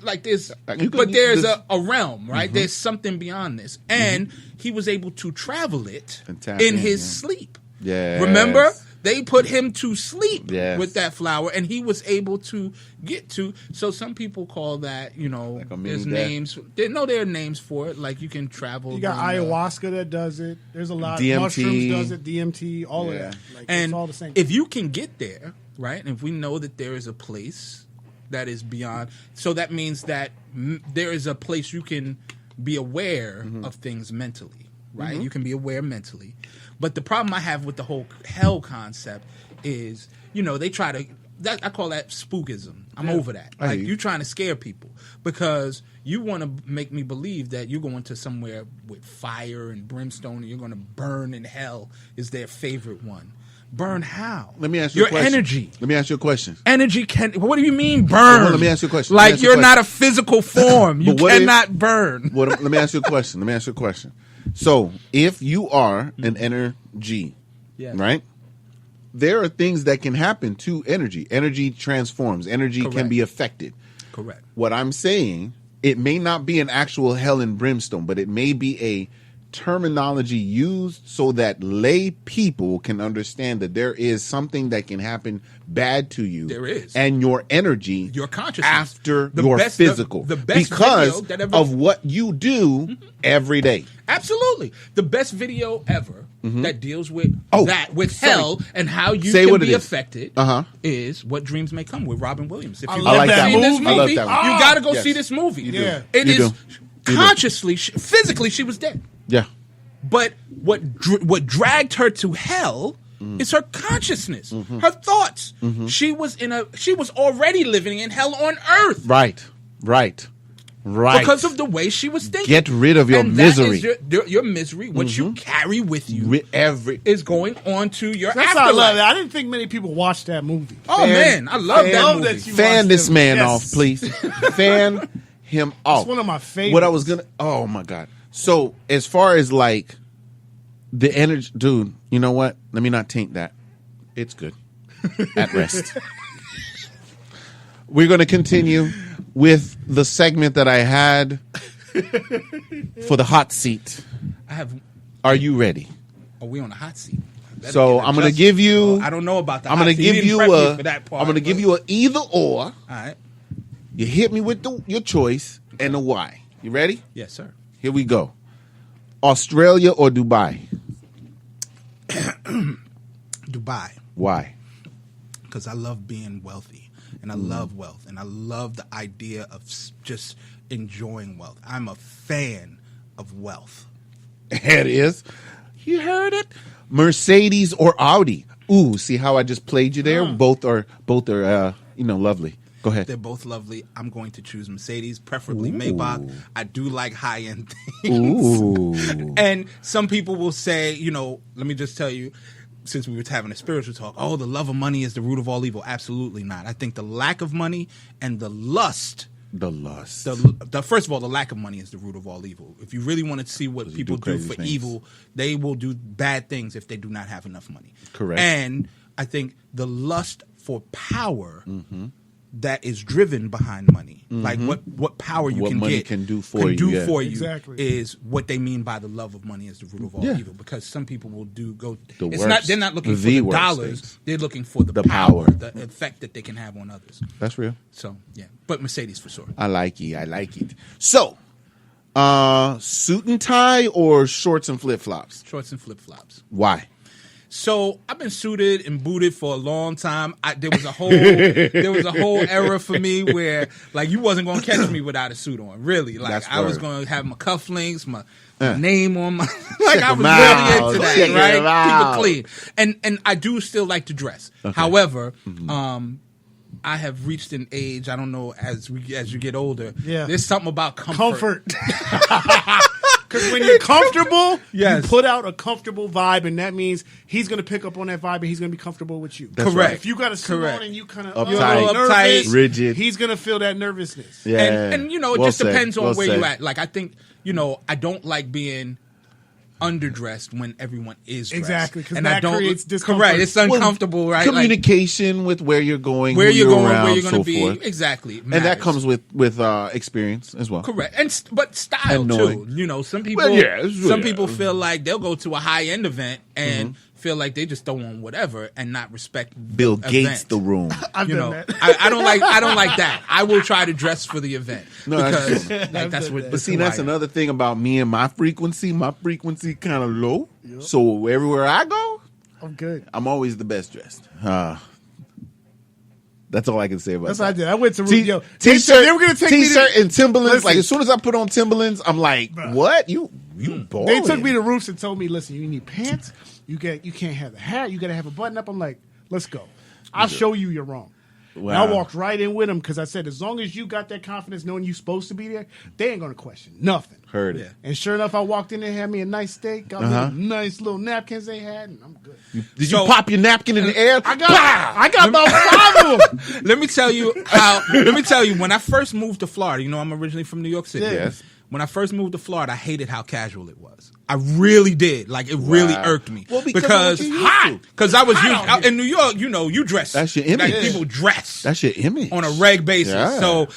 Like this, but there's a realm, right? There's something beyond this. And he was able to travel it in his sleep. Yeah. Remember? They put him to sleep with that flower, and he was able to get to. So some people call that, like there's names. There are names for it. Like you can travel. You got ayahuasca that does it. There's a lot. DMT. Mushrooms does it. DMT. All of that. Like, and it's all the same. If you can get there, right, and if we know that there is a place that is beyond, so that means that there is a place you can be aware of things mentally, right? You can be aware mentally. But the problem I have with the whole hell concept is, they try to. I call that spookism. I'm over that. Like you trying to scare people because you want to make me believe that you're going to somewhere with fire and brimstone and you're going to burn in hell is their favorite one. Burn how? Let me ask you a question. Your energy. Let me ask you a question. Energy can. What do you mean burn? Well, let me ask you a question. Like you're not a physical form. You cannot burn. Let me ask you a question. So, if you are an energy, right? There are things that can happen to energy. Energy transforms. Energy can be affected. Correct. What I'm saying, it may not be an actual hell and brimstone, but it may be a terminology used so that lay people can understand that there is something that can happen bad to you. There is. And your energy, your consciousness, after your physical. The best because of what you do every day. Absolutely. The best video ever that deals with hell and how you can be affected is What Dreams May Come with Robin Williams. If you've never seen this movie, you got to go see this movie. Yeah. It is consciously, physically, she was dead. Yeah. But what dragged her to hell is her consciousness, her thoughts. She was already living in hell on earth. Right. Right. Because of the way she was thinking. Get rid of your And that misery. is your misery, what you carry with you, is going on to your That's how I love afterlife. it. I didn't think many people watched that movie. Oh, man. I love that movie. Fan this man off, please. Fan him off. It's one of my favorites. What I was gonna. Oh my god. So as far as like the energy, dude. You know what? Let me not taint that. It's good. At rest. We're going to continue with the segment that I had for the hot seat. Are you ready? Oh, we on the hot seat. So I'm going to give you. I don't know about that. I'm going to give you a. For that part, I'm going to give you a either or. All right. You hit me with your choice and the why. You ready? Yes, sir. Here we go. Australia or Dubai? Dubai. Why? Because I love being wealthy, and I love wealth, and I love the idea of just enjoying wealth. I'm a fan of wealth. It is. You heard it. Mercedes or Audi? Ooh, see how I just played you there? Both are lovely. Go ahead. They're both lovely. I'm going to choose Mercedes, preferably Maybach. I do like high-end things. Ooh. And some people will say, let me just tell you, since we were having a spiritual talk, the love of money is the root of all evil. Absolutely not. I think the lack of money and the lust. First of all, the lack of money is the root of all evil. If you really want to see what people do for evil, they will do bad things if they do not have enough money. Correct. And I think the lust for power that is driven behind money, like what power you can money get, can do for you, Exactly. is what they mean by the love of money is the root of all evil. Because some people will they're not looking for the dollars, things. they're looking for the power, the effect that they can have on others. That's real. So yeah, but Mercedes for sure. I like it. So, suit and tie or shorts and flip flops? Shorts and flip flops. Why? So I've been suited and booted for a long time. There was a whole era for me where like you wasn't gonna catch me without a suit on. Really, like That's I was word. gonna have my cufflinks, my name on my like I was out. really into Check that, right? him out. Keep it clean, and I do still like to dress. Okay. However, I have reached an age. I don't know as you get older. Yeah. There's something about comfort. Because when you're comfortable, Yes. you put out a comfortable vibe, and that means he's going to pick up on that vibe, and he's going to be comfortable with you. That's Correct. right. If you got a suit Correct. on and you kind of Uptight. nervous, rigid, he's going to feel that nervousness. Yeah. And it Well just said. depends on Well where said. you at. Like I think, I don't like being underdressed when everyone is dressed. Exactly, 'cause and that I don't creates discomfort. correct. It's uncomfortable, right? Like, Communication with where you're going, where who you're going, around, where you're going so to be, forth. exactly. And that matters. comes with experience as well. correct. But style And too. knowing. Some people, Well, yeah, it's- some yeah. people feel like they'll go to a high end event and feel like they just throw on whatever and not respect Bill the Gates, event. the room. I've You done know, that. I don't like that. I will try to dress for the event No, that's because that's what. But see, that's another thing about me and my frequency. My frequency kind of low. So everywhere I go, I'm good. I'm always the best dressed. That's all I can say about That's that. what I did. I went to T-shirt, They were going to take me T-shirt to, and Timberlands. Listen. Like as soon as I put on Timberlands, I'm like, what? You balling. They took me to Roots and told me, listen, you need pants. You can't have the hat. You got to have a button up. I'm like, let's go. I'll show you you're wrong. Wow. And I walked right in with them because I said, as long as you got that confidence knowing you're supposed to be there, they ain't going to question nothing. Heard it. And sure enough, I walked in there, had me a nice steak, got me the nice little napkins they had, and I'm good. Did you pop your napkin in the air? I got about 5 of them. Let me tell you when I first moved to Florida. I'm originally from New York City. Yeah. Yes. When I first moved to Florida, I hated how casual it was. I really did. Like it really irked me. Well, because because of what you hot. used to. Because I was used in New York. You dress. That's your image. Like people dress. That's your image on a reg basis. Yeah. So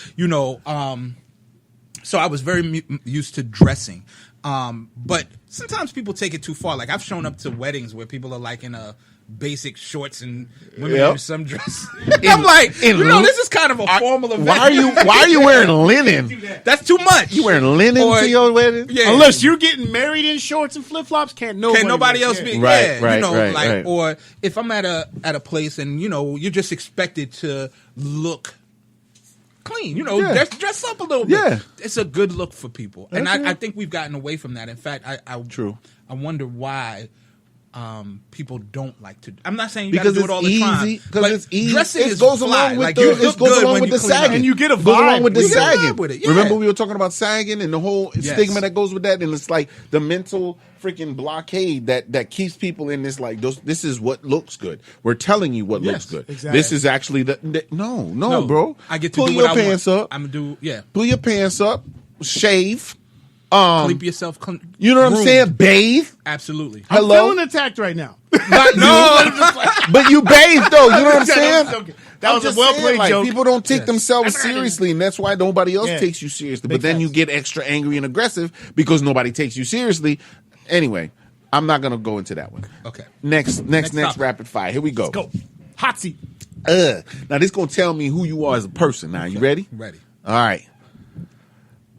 so I was very used to dressing. But sometimes people take it too far. Like I've shown up to weddings where people are like in a basic shorts and women in some dress. I'm like, this is kind of a formal event. Why are you wearing linen? That's too much. You wearing linen to your wedding? Yeah. Unless you're getting married in shorts and flip flops, can't nobody else be Right, right, like right. or if I'm at a place and you're just expected to look clean, dress up a little bit. Yeah. It's a good look for people. And That's I it. think we've gotten away from that. In fact, I True. I wonder why people don't like to. I'm not saying you Because gotta do it all the time. Because it's easy. Dressing It is goes fly. along with Like, the, you it look goes good along when with you the clean up. sagging. And you get a It goes along vibe. with the You get a vibe sagging. with it, yeah. Remember we were talking about sagging and the whole Yes. stigma that goes with that, and it's like the mental freaking blockade that keeps people in this like this is what looks good. We're telling you what looks Yes, good. exactly. This is actually no, bro. I get to pull do your what I pants want. up. I'm gonna do Pull your pants up. Shave. Clip yourself. You know what I'm groomed. saying? Bathe. Absolutely. I'm Hello? feeling attacked right now. Not you, but you bathe though. You know what I'm saying? That was a well-played like, joke. People don't take Yes. themselves seriously, and that's why nobody else Yeah. takes you seriously. Big But then you facts. get extra angry and aggressive because nobody takes you seriously. Anyway, I'm not gonna go into that one. Okay. Next topic. rapid fire. Here we go. Go. Hot seat. Now this gonna tell me who you are as a person. Now you ready? Ready. All right.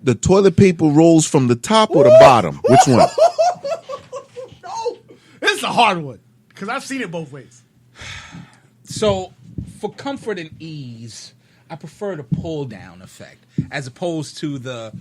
The toilet paper rolls from the top or the bottom? Which one? No. This is a hard one. Because I've seen it both ways. So, for comfort and ease, I prefer the pull down effect as opposed to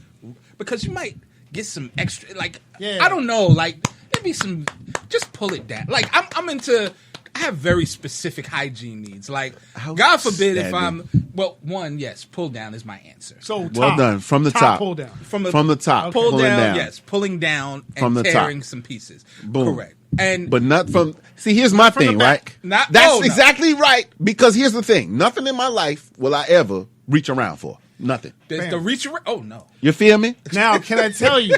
because you might get some extra. Like, Yeah. I don't know. Like, there'd be some. Just pull it down. Like, I'm into. I have very specific hygiene needs. Like, God forbid if I'm. Well, one, yes, pull down is my answer. So, top. Well done. From the top. Pull down. From the top. Pull Pulling down, yes, pulling down and From the top. tearing some pieces. Boom. Correct. And But not from. See, here's my from the thing, back. right? No. That's exactly right. Because here's the thing: nothing in my life will I ever reach around for. Nothing. the reach. Oh no. You feel me? Now, can I tell you,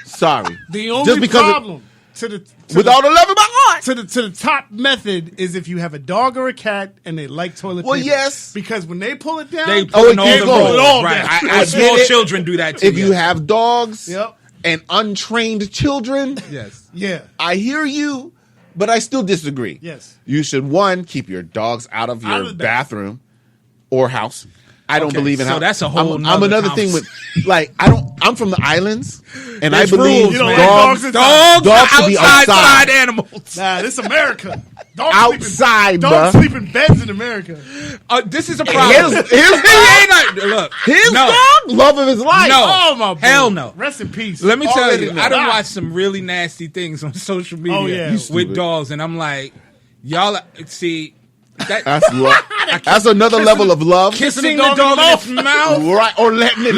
Sorry. the only problem to the with all the love in my heart to the top method is if you have a dog or a cat and they like toilet Well, paper. yes. Because when they pull it down, They Oh, put it all can't the go. rolls. All Right. down. I Small get it. children do that too. if you have dogs Yep. and untrained children, Yes. Yeah. I hear you, but I still disagree. Yes. You should, one, keep your dogs out of Out your of the bathroom or house. I don't Okay, believe in so how. that's a whole I'm nother another thing with, like, I'm from the islands, and There's I believe rules, You don't man. like dogs, dogs dogs should be outside. outside animals. Nah, this America. Dogs Outside, dogs bruh. sleep in beds in America. This is a problem. His He ain't not- look, his no. dog, love of his life. No. Oh my boy. Hell no. Rest in peace. Let me tell Already you, know. I done watched some really nasty things on social media Oh, yeah. You with stupid. dogs, and I'm like, y'all see that That's love. That's another level of love. kissing the dog in its mouth, Right, or letting it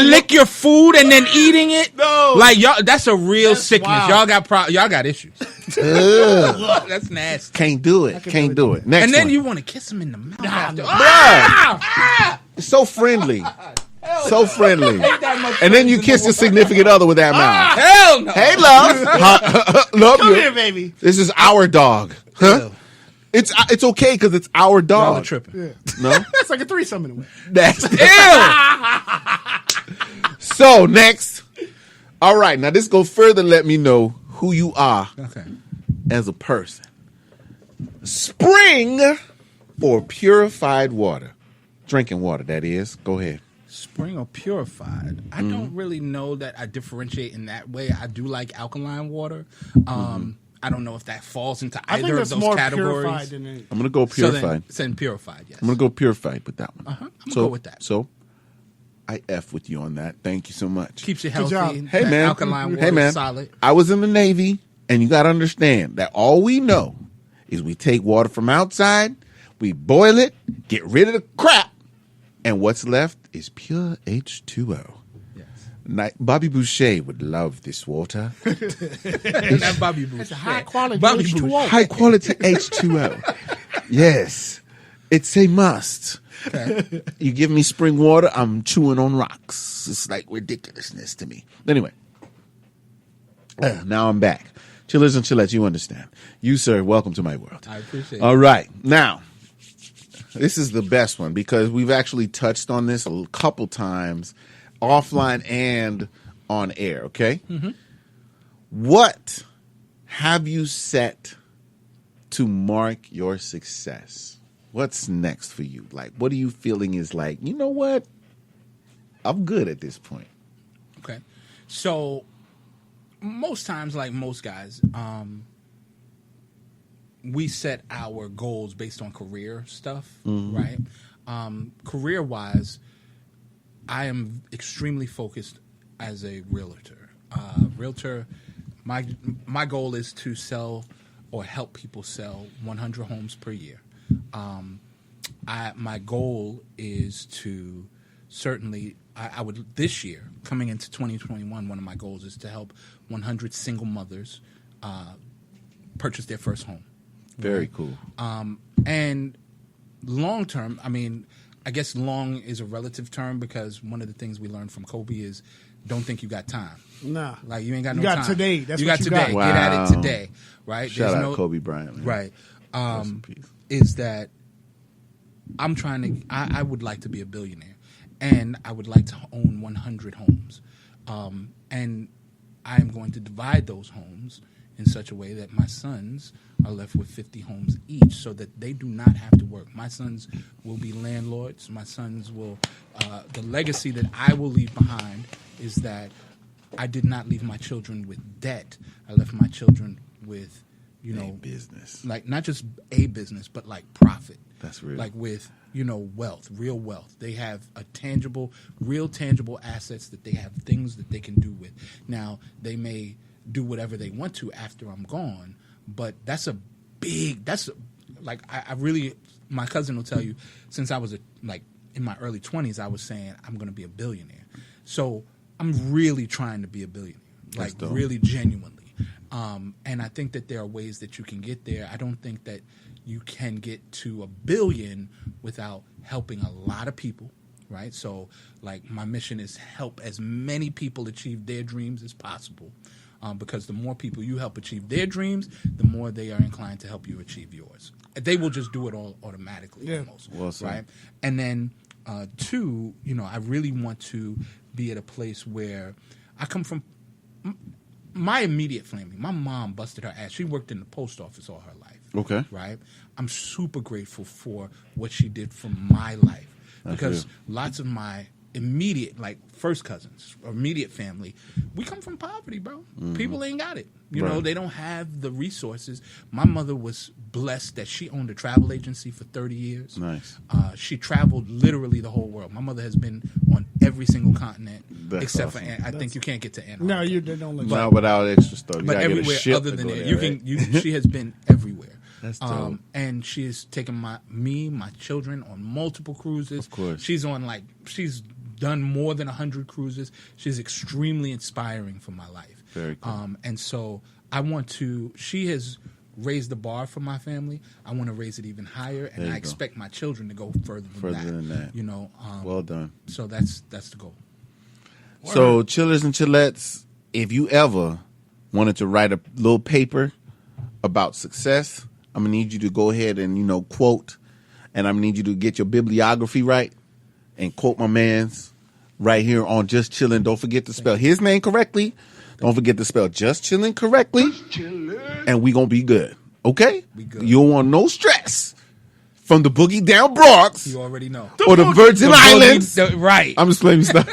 lick your food and then eating it. No. Like y'all, that's a real sickness. wild. Y'all got issues. Ugh. That's nasty. Can't do it. Can't do it. Next And then one. you want to kiss him in the mouth. after. Bruh. So friendly. So friendly. And then you kiss your significant other with that mouth. Hell no. Hey, love. Love Come you. here, baby. This is our dog. Huh? It's okay because it's our Y'all dog. are tripping. No? It's like a threesome in a way. That's Ew. So, next. All right. Now, this go further let me know who you are Okay. as a person. Spring or purified water? Drinking water, that is. Go ahead. Spring or purified? I don't really know that I differentiate in that way. I do like alkaline water. I don't know if that falls into I think either of that's those more categories. purified than anything. I'm going to go purified. So then purified, yes. I'm going to go purified with that one. I'm gonna go with that. So, I F with you on that. Thank you so much. Keeps you Good healthy. job. Hey, That man. alkaline water Hey, man. is solid. I was in the Navy, and you got to understand that all we know is we take water from outside, we boil it, get rid of the crap, and what's left is pure H2O. Bobby Boucher would love this water. Not Bobby Boucher. It's a high quality Bobby H2O. Boucher. High quality H2O. Yes. It's a must. Okay. You give me spring water, I'm chewing on rocks. It's like ridiculousness to me. Anyway, now I'm back. Chillers and chillettes, you understand. You, sir, welcome to my world. I appreciate it. All right. Now, this is the best one because we've actually touched on this a couple times offline and on air, okay? Mm-hmm. What have you set to mark your success? What's next for you? Like, what are you feeling is like, you know what? I'm good at this point. Okay. So most times, like most guys, we set our goals based on career stuff, right? Career wise, I am extremely focused as a realtor. My goal is to sell or help people sell 100 homes per year. My goal is to certainly, I would this year, coming into 2021, one of my goals is to help 100 single mothers purchase their first home. Very cool. And long term, I mean, I guess long is a relative term because one of the things we learned from Kobe is don't think you got time. Nah. Like you ain't got You no got time. today. That's you what got you today. got. Get at Wow. it today. Right? Shout There's out Kobe Bryant, man. Right. Rest in peace. Is that I'm trying to, I would like to be a billionaire and I would like to own 100 homes. And I am going to divide those homes in such a way that my sons are left with 50 homes each so that they do not have to work. My sons will be landlords. My sons will, the legacy that I will leave behind is that I did not leave my children with debt. I left my children with, you know, business. Like not just a business, but like profit. That's real. Like with, you know, wealth, real wealth. They have a tangible, real tangible assets that they have things that they can do with. Now, they may do whatever they want to after I'm gone, but that's a big, I really, my cousin will tell you, since I was in my early 20s, I was saying I'm going to be a billionaire. So I'm really trying to be a billionaire, like really genuinely. And I think that there are ways that you can get there. I don't think that you can get to $1 billion without helping a lot of people, right? So, like, my mission is help as many people achieve their dreams as possible, because the more people you help achieve their dreams, the more they are inclined to help you achieve yours. They will just do it all automatically, almost, well said. right? And then, two, you know, I really want to be at a place where I come from. My immediate family, my mom busted her ass. She worked in the post office all her life. Okay. Right? I'm super grateful for what she did for my life. Because lots of my immediate, like first cousins, or immediate family, we come from poverty, bro. Mm-hmm. People ain't got it. You know, they don't have the resources. My mother was blessed that she owned a travel agency for 30 years. Nice. She traveled literally the whole world. My mother has been on every single continent except for, I think you can't get to Antarctica. No, they don't let you. Not without extra stuff. You But gotta get a everywhere ship other to than go there, there, right? she has been everywhere. That's dope. And she has taken my children on multiple cruises. Of course. She's done more than 100 cruises. She's extremely inspiring for my life. Very cool. And so she has raised the bar for my family. I want to raise it even higher, and I expect my children to go further than that. You know, well done. So that's the goal. So, chillers and chillettes, if you ever wanted to write a little paper about success, I'm going to need you to go ahead and, you know, quote, and I'm going to need you to get your bibliography right and quote my man's right here on Just Chillin'. Don't forget to spell his name correctly. Don't forget to spell Just Chillin' correctly. And we going to be good. Okay? We good. You don't want no stress from the Boogie Down Bronx. You already know. Or the Virgin Islands. Right. I'm just playing stuff.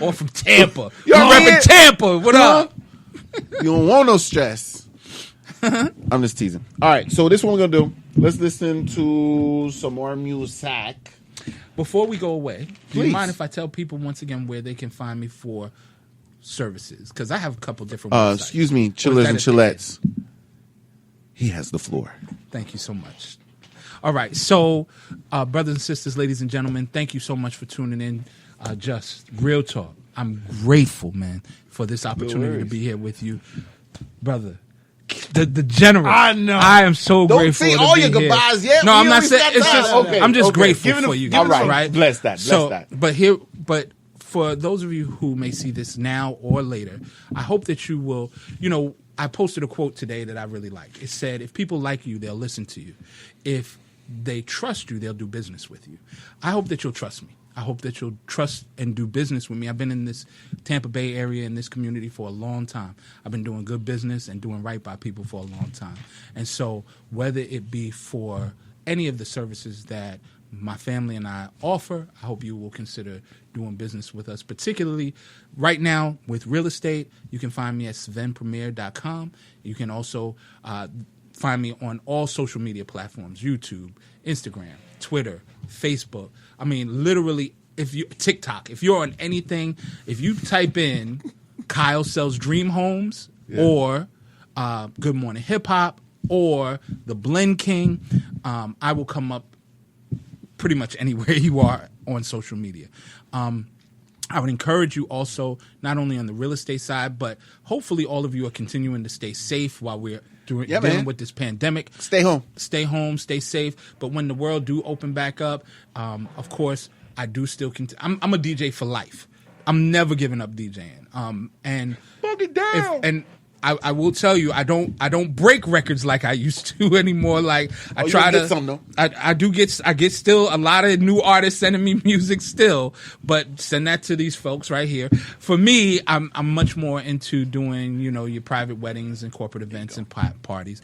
Or from Tampa. Yo, I'm man. repping Tampa. What up? You don't want no stress. I'm just teasing. All right, so this is what we're going to do. Let's listen to some more music. Before we go away, do Please. you mind if I tell people once again where they can find me for services? Because I have a couple different websites. Excuse me, Or is chillers that and at the end? chillettes. He has the floor. Thank you so much. All right, so brothers and sisters, ladies and gentlemen, thank you so much for tuning in. Just real talk. I'm grateful, man, for this opportunity to be here with you, brother. The general. I know. I am so Don't grateful. say to all be your here. goodbyes yet. No, We I'm not always saying. got It's time. just. Okay, I'm just okay. grateful Give it for a- you all guys. right. Right. Bless that. Bless that. But for those of you who may see this now or later, I hope that you will. You know, I posted a quote today that I really liked. It said, "If people like you, they'll listen to you. If they trust you, they'll do business with you." I hope that you'll trust me. I hope that you'll trust and do business with me. I've been in this Tampa Bay area, in this community for a long time. I've been doing good business and doing right by people for a long time. And so whether it be for any of the services that my family and I offer, I hope you will consider doing business with us, particularly right now with real estate. You can find me at svenpremier.com. You can also find me on all social media platforms, YouTube, Instagram, Twitter, Facebook. I mean, literally, TikTok, if you're on anything, if you type in Kyle sells dream homes or Good Morning Hip Hop or the Blend King. I will come up pretty much anywhere you are on social media. I would encourage you also, not only on the real estate side, but hopefully all of you are continuing to stay safe while we're dealing with this pandemic. Stay home. Stay home, stay safe. But when the world do open back up, of course, I do still continue. I'm a DJ for life. I'm never giving up DJing. And Fuck it down. I will tell you, I don't break records like I used to anymore. Like I try to. Get some, though. I get still a lot of new artists sending me music still, but send that to these folks right here. For me, I'm much more into doing your private weddings and corporate events and parties.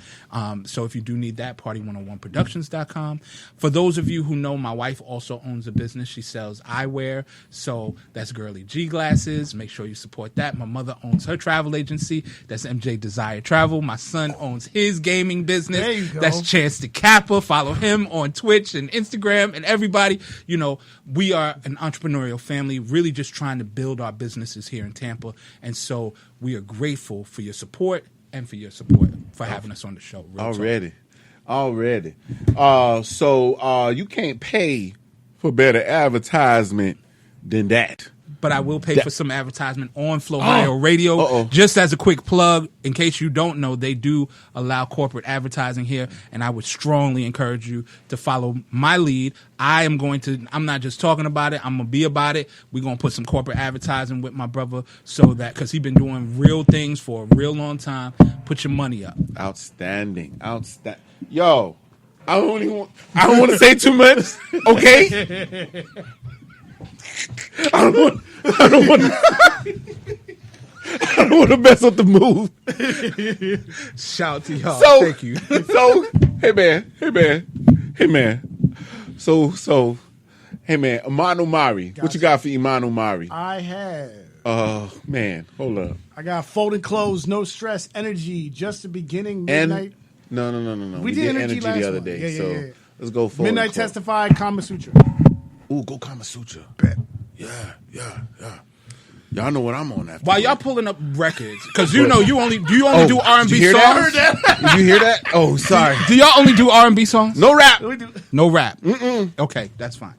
So if you do need that, party101productions.com. For those of you who know, my wife also owns a business. She sells eyewear, so that's Girly G Glasses. Make sure you support that. My mother owns her travel agency. That's MJ Desire Travel. My son owns his gaming business. There you go. That's Chance the Kappa. Follow him on Twitch and Instagram. And everybody, we are an entrepreneurial family, really just trying to build our businesses here in Tampa. And so we are grateful for your support and for your support for having us on the show. Real Already. So you can't pay for better advertisement than that. But I will pay for some advertisement on Flow Higher Radio. Just as a quick plug, in case you don't know, they do allow corporate advertising here, and I would strongly encourage you to follow my lead. I'm not just talking about it, I'm going to be about it. We're going to put some corporate advertising with my brother because he's been doing real things for a real long time. Put your money up. Outstanding. Yo, I don't want to say too much, okay? I don't want to mess up the mood. Shout out to y'all. Thank you. So, hey man. So, hey man, Imanu Mari. Gotcha. What you got for Imanu Mari? I have. Man, hold up. I got Folding Clothes, No Stress, Energy, Just the Beginning, Midnight. No. We did Energy the other day. Yeah. Let's go Folding Midnight Clothes. Testify, Kama Sutra. Ooh, go Kama Sutra. Bet. Yeah. Y'all know what I'm on after. While y'all pulling up records, because you only do R&B songs. Did you hear that? Oh, sorry. Do y'all only do R&B songs? No rap. No rap. Mm-mm. Okay, that's fine.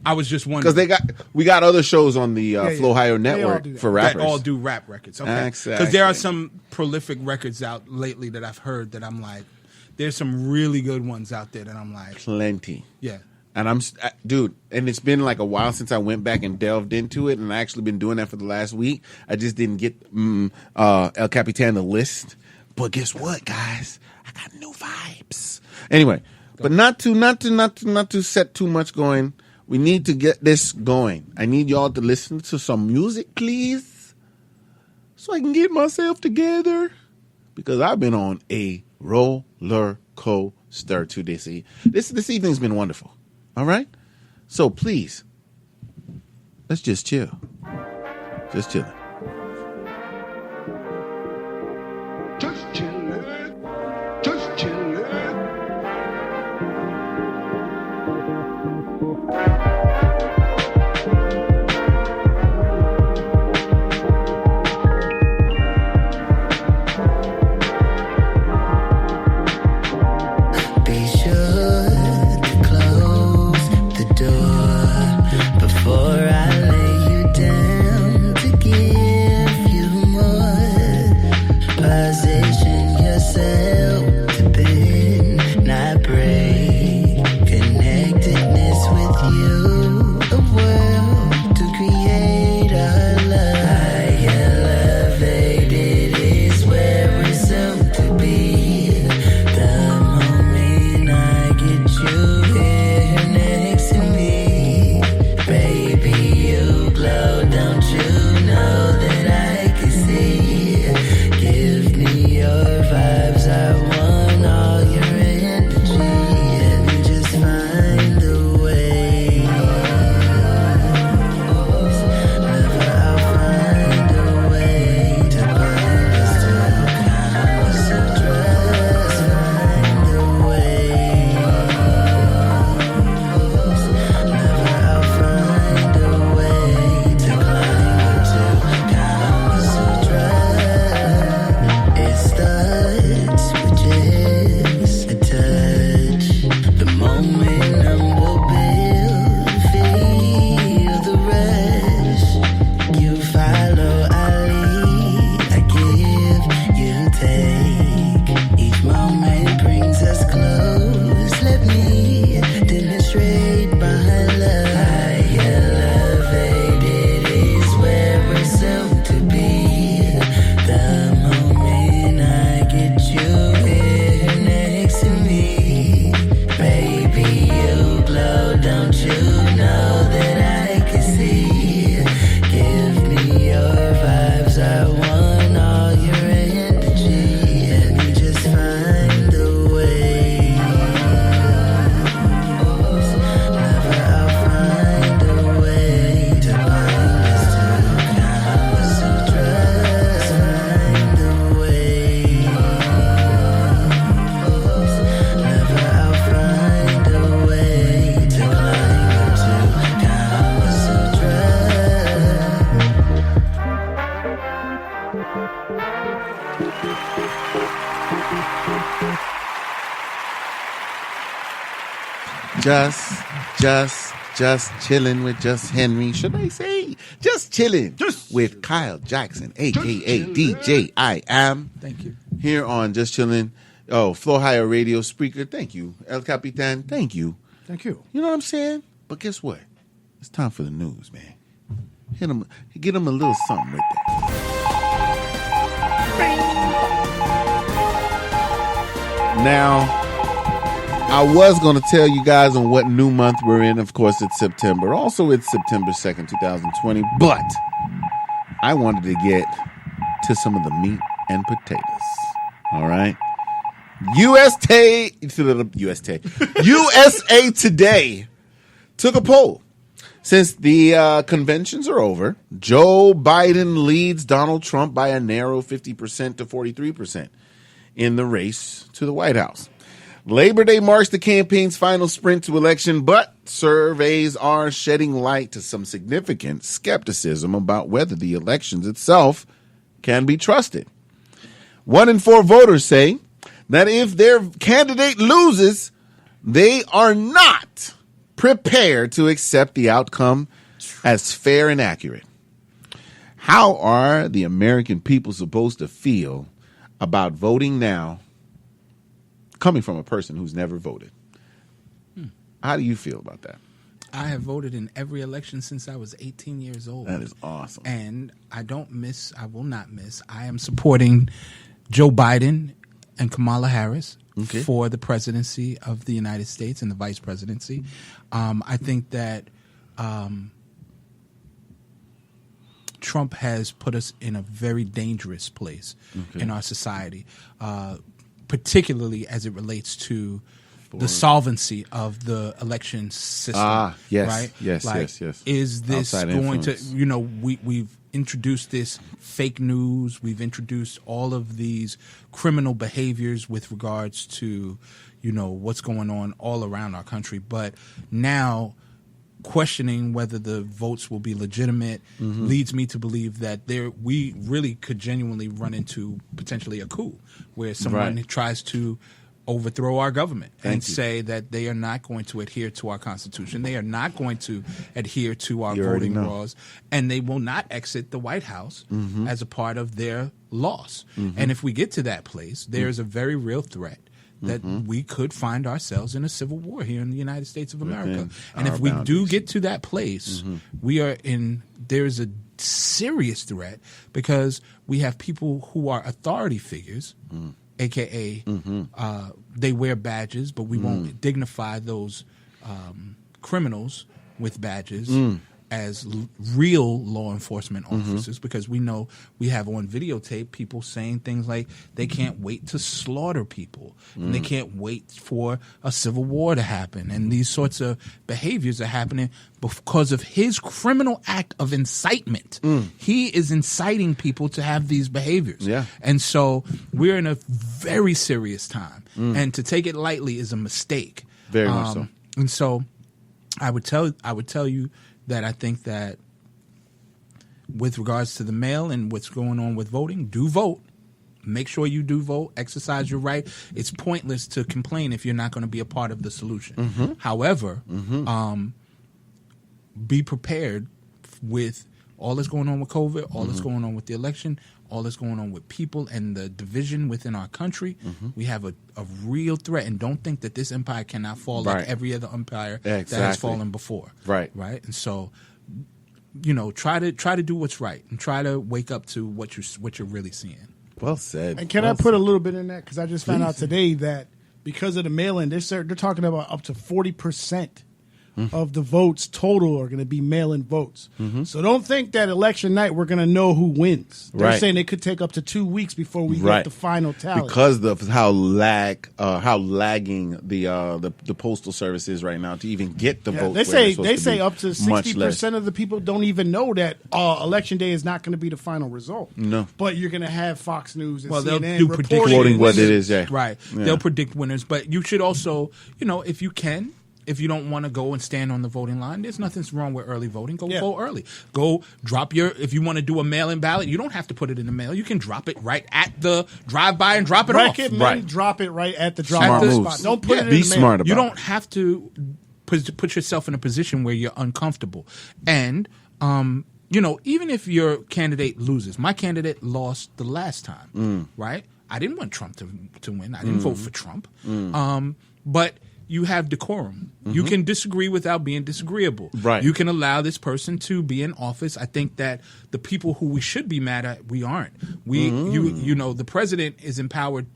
I was just wondering because we got other shows on the Flow Higher network for rappers that all do rap records. Okay, exactly. Because there are some prolific records out lately that I've heard that I'm like, there's some really good ones out there that I'm like, plenty. Yeah. And dude, and it's been like a while since I went back and delved into it, and I actually been doing that for the last week. I just didn't get El Capitan the list, but guess what, guys? I got new vibes. Anyway, but not to set too much going. We need to get this going. I need y'all to listen to some music, please, so I can get myself together because I've been on a roller coaster to this evening's been wonderful. All right? So please, let's just chill. Just chilling. Just chillin'. Just chillin'. Be sure to close the door before I lay you down to get Just chilling with Just Henry. Should I say just chilling with Kyle Jackson, aka DJ I Am. Thank you. Here on Just Chillin'. Oh, Flow Higher Radio Speaker. Thank you. El Capitan. Thank you. Thank you. You know what I'm saying? But guess what? It's time for the news, man. Get them a little something with that. Now, I was going to tell you guys on what new month we're in. Of course, it's September. Also, it's September 2nd, 2020. But I wanted to get to some of the meat and potatoes. All right? USA Today took a poll. Since the conventions are over, Joe Biden leads Donald Trump by a narrow 50% to 43% in the race to the White House. Labor Day marks the campaign's final sprint to election, but surveys are shedding light to some significant skepticism about whether the elections itself can be trusted. 1 in 4 voters say that if their candidate loses, they are not prepared to accept the outcome as fair and accurate. How are the American people supposed to feel about voting now, coming from a person who's never voted? How do you feel about that? I have voted in every election since I was 18 years old. That is awesome. And I will not miss. I am supporting Joe Biden and Kamala Harris for the presidency of the United States and the vice presidency. I think that Trump has put us in a very dangerous place in our society, particularly as it relates to the solvency of the election system. Yes, right? yes. Is this outside going influence. to, we've introduced this fake news. We've introduced all of these criminal behaviors with regards to, what's going on all around our country. But now questioning whether the votes will be legitimate leads me to believe that we really could genuinely run into potentially a coup where someone tries to overthrow our government and say that they are not going to adhere to our Constitution. They are not going to adhere to our voting laws, and they will not exit the White House as a part of their loss. And if we get to that place, there is a very real threat that we could find ourselves in a civil war here in the United States of America. And if we do get to that place, there is a serious threat because we have people who are authority figures, AKA they wear badges, but we won't dignify those criminals with badges as real law enforcement officers, because we know we have on videotape people saying things like they can't wait to slaughter people and they can't wait for a civil war to happen. And these sorts of behaviors are happening because of his criminal act of incitement. He is inciting people to have these behaviors. Yeah. And so we're in a very serious time. And to take it lightly is a mistake. Very much so. And so I would tell you that I think that with regards to the mail and what's going on with voting, do vote. Make sure you do vote. Exercise your right. It's pointless to complain if you're not going to be a part of the solution. However, be prepared with all that's going on with COVID, all that's going on with the election, all that's going on with people and the division within our country. We have a real threat, and don't think that this empire cannot fall like every other empire that has fallen before. Right. And so, try to do what's right and try to wake up to what you're really seeing. Well said. And can I put a little bit in that? Because I just found out today that because of the mail-in, they're talking about up to 40% of the votes total are going to be mail-in votes. So don't think that election night we're going to know who wins. They're saying it could take up to 2 weeks before we get the final tally. Because of how lagging the postal service is right now to even get the vote. They say up to 60% of the people don't even know that election day is not going to be the final result. No. But you're going to have Fox News and CNN they'll do predicting what it is. Right. Yeah. They'll predict winners, but you should also, if you can, if you don't want to go and stand on the voting line, there's nothing wrong with early voting. Go vote early. Go drop if you want to do a mail-in ballot, you don't have to put it in the mail. You can drop it right at the drive-by and drop it off. Drop it right at the drop-off spot. Don't put it in the mail. Be smart about it. You don't have to put yourself in a position where you're uncomfortable. And even if your candidate loses, my candidate lost the last time, right? I didn't want Trump to win. I didn't vote for Trump. But you have decorum. You can disagree without being disagreeable. Right. You can allow this person to be in office. I think that the people who we should be mad at, we aren't. The president is empowered,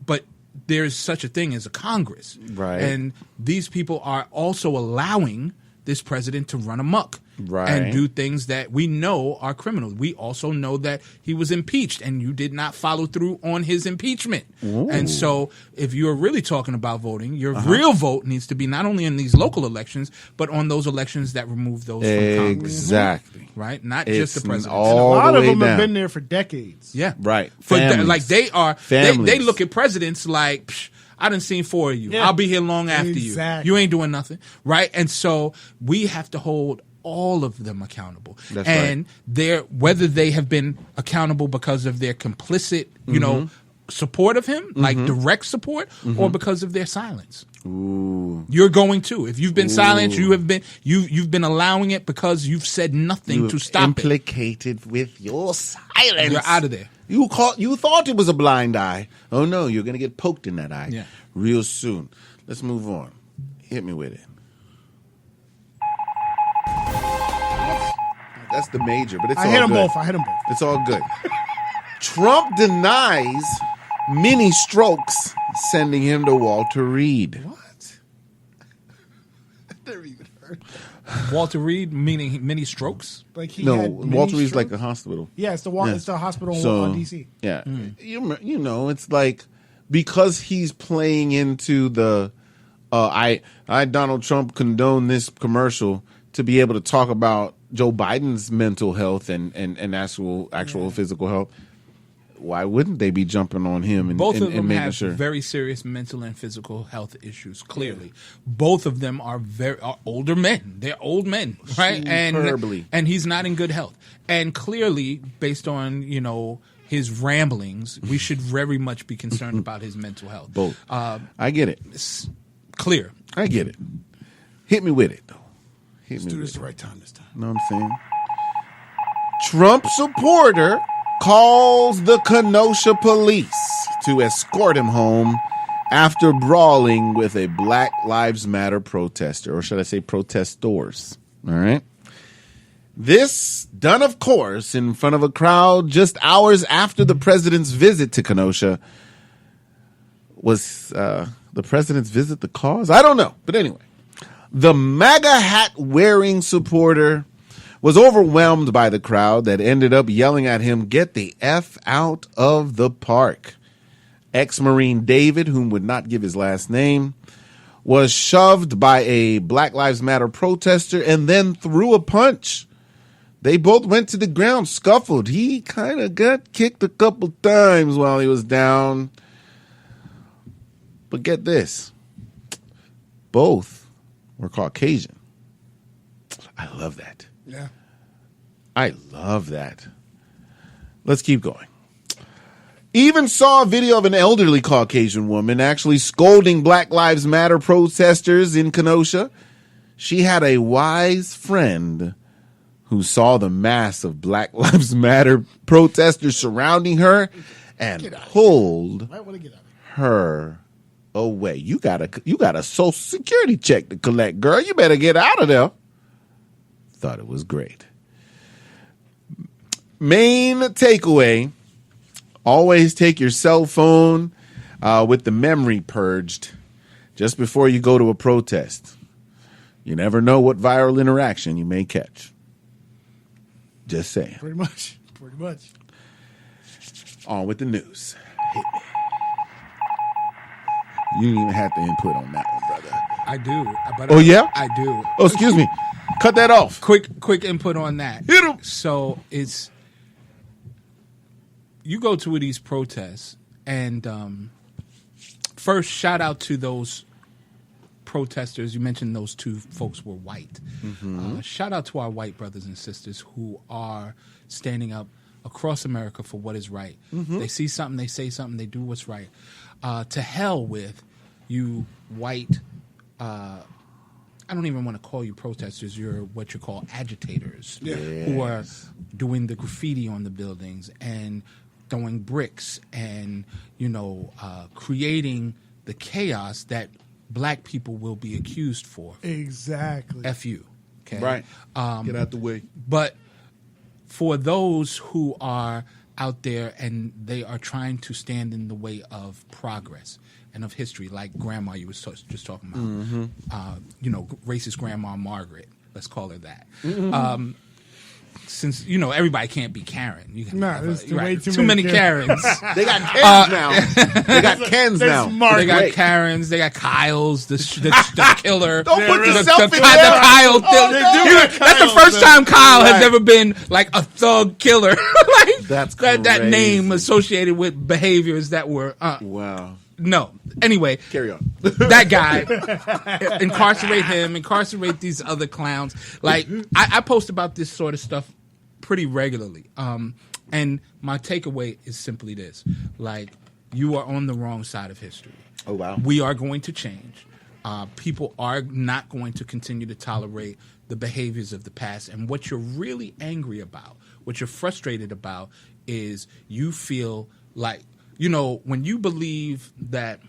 but there's such a thing as a Congress. Right. And these people are also allowing this president to run amok. Right. And do things that we know are criminal. We also know that he was impeached, and you did not follow through on his impeachment. Ooh. And so if you're really talking about voting, your real vote needs to be not only in these local elections, but on those elections that remove those from Congress. Exactly. Right? Not just the president. And a lot of them have been there for decades. Yeah. Right. They are. They Families. look at presidents like, Psh, I done seen 4 of you. Yeah. I'll be here long after Exactly. you. You ain't doing nothing. Right? And so we have to hold all of them accountable. That's and whether they have been accountable because of their complicit, support of him, like direct support, or because of their silence. Ooh. You're going to. If you've been silent, you've been allowing it because you've said nothing to stop implicated with your silence. You're out of there. You thought it was a blind eye. Oh no, you're gonna get poked in that eye real soon. Let's move on. Hit me with it. That's the major, but it's all I hit them good. both. It's all good. Trump denies mini strokes, sending him to Walter Reed. What? I never even heard. Walter Reed, meaning many strokes? Like he No, had many Walter Reed's strokes? like a hospital. Yeah, it's the hospital So, in DC. Yeah, you know, it's like because he's playing into the I Donald Trump condone this commercial to be able to talk about Joe Biden's mental health and actual physical health. Why wouldn't they be jumping on him and Both of and them making have sure? very serious mental and physical health issues. Clearly, both of them are older men. They're old men, right? Superbly. And he's not in good health. And clearly, based on his ramblings, we should very much be concerned about his mental health. Both. I get it. It's clear. I get it. Hit me with it though. Let's do this the right time this time. Know what I'm saying? Trump supporter calls the Kenosha police to escort him home after brawling with a Black Lives Matter protester, or should I say protestors. All right. This done, of course, in front of a crowd just hours after the president's visit to Kenosha. Was the president's visit the cause? I don't know. But anyway, the MAGA hat wearing supporter was overwhelmed by the crowd that ended up yelling at him, "Get the F out of the park." Ex-Marine David, whom would not give his last name, was shoved by a Black Lives Matter protester and then threw a punch. They both went to the ground, scuffled. He kind of got kicked a couple times while he was down. But get this. Both were Caucasian. I love that. Yeah. I love that. Let's keep going. Even saw a video of an elderly Caucasian woman actually scolding Black Lives Matter protesters in Kenosha. She had a wise friend who saw the mass of Black Lives Matter protesters surrounding her and pulled her away. You got a Social Security check to collect, girl. You better get out of there. Thought it was great. Main takeaway: always take your cell phone with the memory purged just before you go to a protest. You never know what viral interaction you may catch. Just saying. Pretty much. On with the news. Hit me. You didn't even have to input on that one, brother. I do. But Oh, yeah? I do. Oh, excuse me. Cut that off. Quick input on that. Hit 'em. So it's you go to these protests, and first shout out to those protesters. You mentioned those two folks were white. Shout out to our white brothers and sisters who are standing up across America for what is right. They see something, they say something, they do what's right. To hell with you white I don't even want to call you protesters. You're what you call agitators, who are doing the graffiti on the buildings and throwing bricks and, creating the chaos that black people will be accused for. Exactly. F you. Okay. Right. Get out the way. But for those who are out there and they are trying to stand in the way of progress and of history, like Grandma you was just talking about, racist Grandma Margaret, let's call her that. Since everybody can't be Karen, you can there's way too many Karens. They got Kens now. They got Kens now. They got Karens. They got Kyles. The killer. Don't put the yourself in there. Kyle. That's the first time Kyle has ever been like a thug killer. Like that's that name associated with behaviors that were wow. No. Anyway, carry on. That guy, incarcerate these other clowns. Like I post about this sort of stuff pretty regularly. And my takeaway is simply this: like, you are on the wrong side of history. Oh wow. We are going to change. People are not going to continue to tolerate the behaviors of the past. And what you're really angry about, what you're frustrated about, is you feel like, when you believe that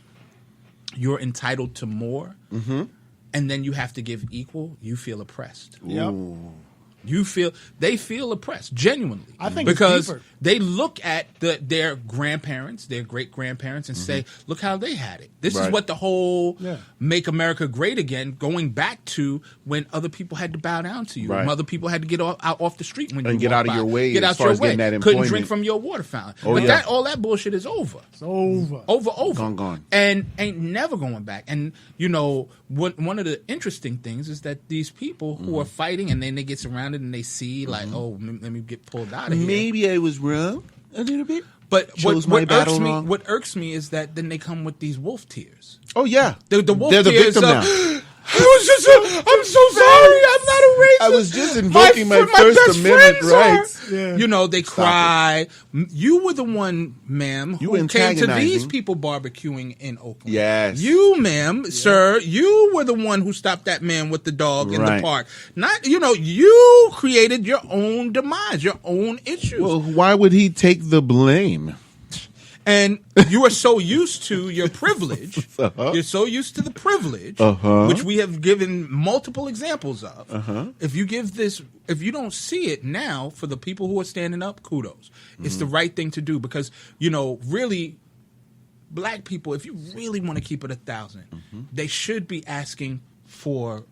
you're entitled to more, and then you have to give equal, you feel oppressed. Yep. They feel oppressed, genuinely. I think because it's deeper. they look at their grandparents, their great grandparents, and say, "Look how they had it." This is what the whole "Make America Great Again," going back to when other people had to bow down to you, when other people had to get off the street when you get out of your way. Get out your way. That couldn't drink from your water fountain. But all that bullshit is over. It's over. Over. Gone. And ain't never going back. And one of the interesting things is that these people who are fighting, and then they get surrounded and they see like, oh, let me get pulled out of here. Maybe I was wrong a little bit. But Chose what wrong. irks me is that then they come with these wolf tears. Oh yeah, the wolf they're the tears. victim now. I'm so sorry. I'm not a racist. I was just invoking my First Amendment rights. They cry. You were the one, ma'am, who came to these people barbecuing in Oakland. Yes. You, ma'am, sir, you were the one who stopped that man with the dog in the park. Not, you created your own demise, your own issues. Well, why would he take the blame? And you are so used to your privilege. You're so used to the privilege, which we have given multiple examples of. If you don't see it now, for the people who are standing up, kudos. It's the right thing to do because, really, black people, if you really want to keep it 1,000, they should be asking for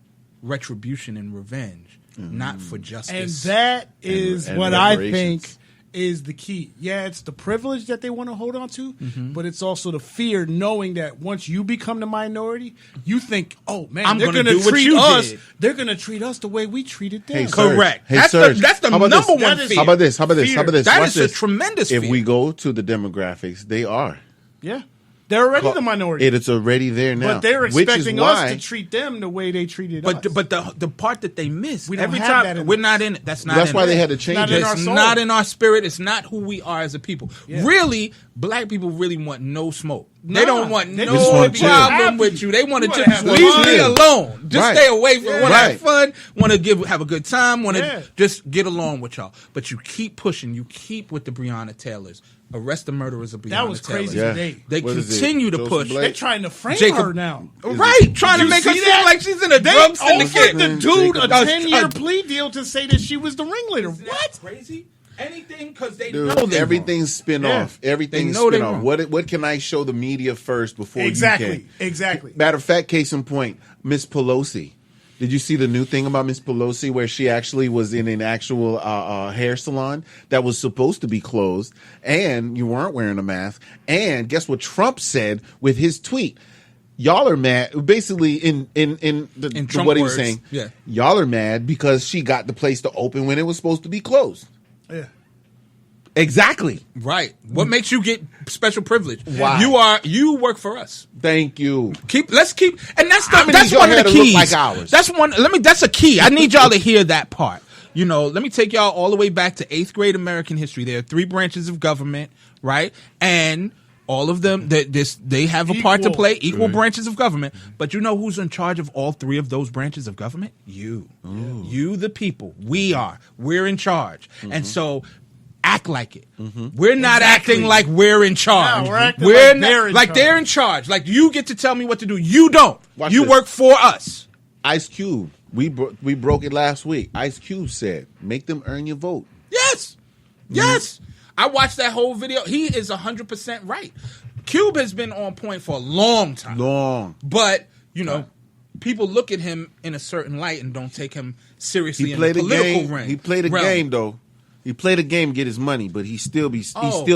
retribution and revenge, not for justice. And that is what I think is the key. Yeah, it's the privilege that they want to hold on to, but it's also the fear knowing that once you become the minority, you think, oh man, they're going to treat us. They're going to treat us the way we treated them. Hey, correct. Hey, that's the number one fear. How about this? How about this? That Watch is this. a tremendous fear. If we go to the demographics, they are. Yeah. They're already the minority. It's already there now. But they're expecting us to treat them the way they treated us. But the part that they miss, we don't every have time that in we're us. not in it. That's why they had to It's change not it. in our It's soul. not in our spirit. It's not who we are as a people. Yeah. Really, black people really want no smoke. Nah, they don't want they no just wanna chill. problem with you. They want to wanna just have leave fun. me alone. Just Right. stay away from. Want to Right. have fun. Want to have a good time. Want to Yeah. just get along with y'all. But you keep pushing. You keep with the Breonna Taylors. Arrest the murderers of Breonna That was Taylor. crazy Yeah. today. They What is it? continue to Joseph push. Blake? They're trying to frame Jacob- her now. Right, trying to You make her see seem that? like she's in a They drug offered syndicate. the dude a Jacob- 10-year plea deal to say that she was the ringleader. What? Crazy? Anything because they Dude, know they're everything's spin Yeah. off. Everything's They know spin they're off. wrong. What can I show the media first before you can? Exactly. Matter of fact, case in point, Miss Pelosi. Did you see the new thing about Miss Pelosi where she actually was in an actual hair salon that was supposed to be closed and you weren't wearing a mask? And guess what Trump said with his tweet? Y'all are mad. Basically, in Trump what he was words, saying, yeah. y'all are mad because she got the place to open when it was supposed to be closed. Yeah. Exactly. Right. What makes you get special privilege? Why? You work for us. Thank you. Let's keep, and that's How many that's y'all one of had the to look keys. like ours? That's a key. I need y'all to hear that part. Let me take y'all all the way back to 8th grade American history. There are 3 branches of government, right? And All of them, they have a part to Equal. play, equal branches of government. But you know who's in charge of all three of those branches of government? You. You, the people. We are. We're in charge. And so act like it. We're not acting like we're in charge. No, we're acting like they're in charge. Like you get to tell me what to do. You don't. Watch you this. work for us. Ice Cube, we broke it last week. Ice Cube said, make them earn your vote. Yes. Yes. I watched that whole video. He is 100% right. Cube has been on point for a long time. But, you know, people look at him in a certain light and don't take him seriously in the political ring. He played a game, though. He played a game to get his money, but he still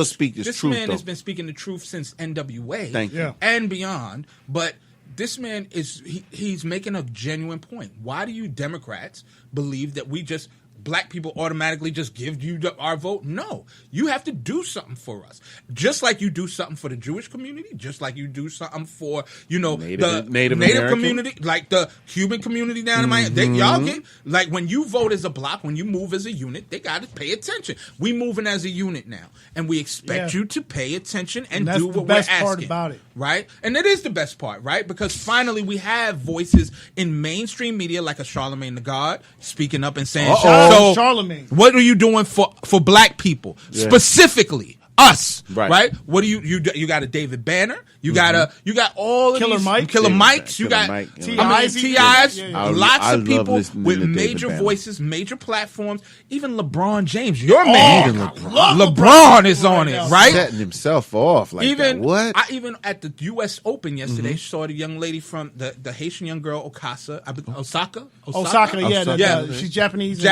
speak his truth, This man though. has been speaking the truth since NWA Thank you. and beyond. But this man he's making a genuine point. Why do you Democrats believe that black people automatically just give you our vote? No. You have to do something for us. Just like you do something for the Jewish community, just like you do something for, you know, the Native community, like the Cuban community down in Miami. Y'all get, like, when you vote as a block, when you move as a unit, they got to pay attention. We moving as a unit now, and we expect you to pay attention and that's do what the best we're asking. part about it. Right? And it is the best part, right? Because finally we have voices in mainstream media like a Charlemagne the God speaking up and saying, so Charlemagne, what are you doing for black people? Specifically us, right? What do you got a David Banner? You got all of Killer these Mike. Killer Mikes. You got T.I.'s, lots of people with major voices, major platforms. Even LeBron James, your man, LeBron is on it, right? Setting himself off like even that. What? I even at the U.S. Open yesterday saw the young lady from the Haitian young girl Osaka, she's Japanese,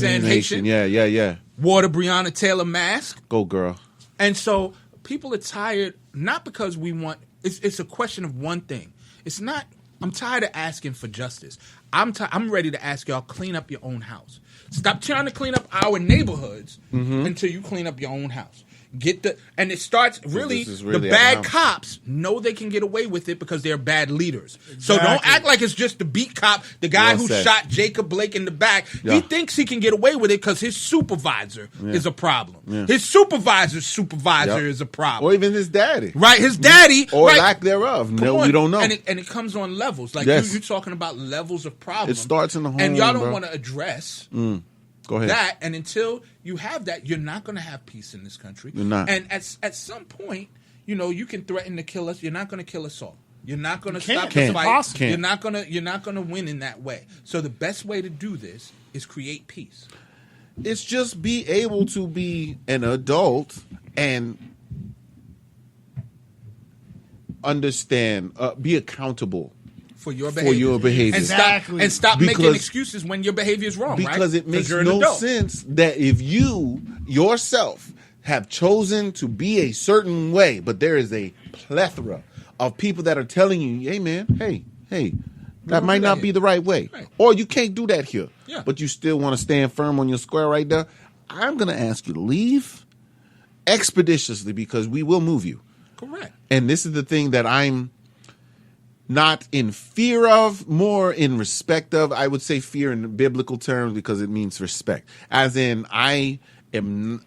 and Haitian. Yeah. Wore the Breonna Taylor mask. Go girl. And so people are tired, not because we want. It's a question of one thing. It's not. I'm tired of asking for justice. I'm ready to ask y'all, clean up your own house. Stop trying to clean up our neighborhoods until you clean up your own house. And it starts really the bad cops know they can get away with it because they're bad leaders. Exactly. So don't act like it's just the beat cop, the guy who shot Jacob Blake in the back. Yeah. He thinks he can get away with it because his supervisor is a problem. Yeah. His supervisor's supervisor is a problem. Or even his daddy. Right, his daddy. Or lack thereof. No, we don't know. And it comes on levels. Like you're talking about levels of problems. It starts in the home, and y'all don't want to address Go ahead. that, and until you have that, you're not going to have peace in this country. You're not. And at some point, you know, you can threaten to kill us. You're not going to kill us all. You're not going to stop the fight. You're not going to win in that way. So the best way to do this is create peace. It's just be able to be an adult and understand, be accountable for your behavior. And stop making excuses when your behavior is wrong, because right? It makes no sense that if you yourself have chosen to be a certain way, but there is a plethora of people that are telling you, hey man, hey, that might not be the right way. Right. Or you can't do that here. Yeah. But you still want to stand firm on your square right there. I'm going to ask you to leave expeditiously because we will move you. Correct. And this is the thing that I'm not in fear of, more in respect of. I would say fear in biblical terms because it means respect. As in, I am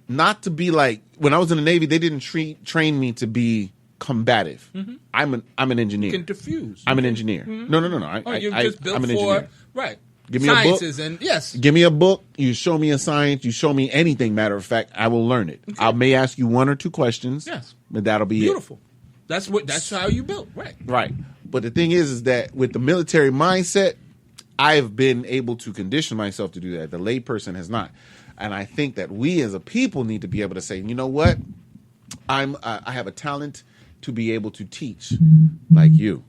not to be like, when I was in the Navy, they didn't train me to be combative. Mm-hmm. I'm an engineer. You can diffuse. I'm an engineer. Mm-hmm. No. You're just built I'm an for engineer. Right. Give me Sciences a book. And yes. Give me a book. You show me a science. You show me anything. Matter of fact, I will learn it. Okay. I may ask you one or two questions. Yes. But that'll be beautiful. That's how you built. Right. Right. But the thing is that with the military mindset, I've been able to condition myself to do that. The layperson has not. And I think that we as a people need to be able to say, you know what? I have a talent to be able to teach like you.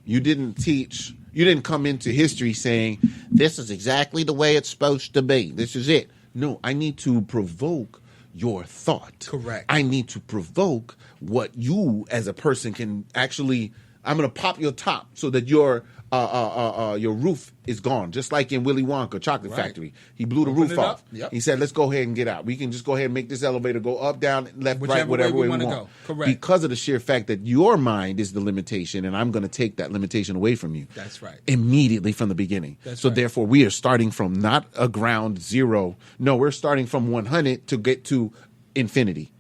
You didn't teach. You didn't come into history saying, this is exactly the way it's supposed to be. This is it. No, I need to provoke your thought. Correct. I need to provoke what you as a person can actually, I'm going to pop your top so that your roof is gone. Just like in Willy Wonka, Chocolate Factory. He blew the roof off. Yep. He said, let's go ahead and get out. We can just go ahead and make this elevator go up, down, left, right, whatever way we want. Go. Correct. Because of the sheer fact that your mind is the limitation, and I'm going to take that limitation away from you. That's right. Immediately from the beginning. Therefore, we are starting from not a ground zero. No, we're starting from 100 to get to infinity.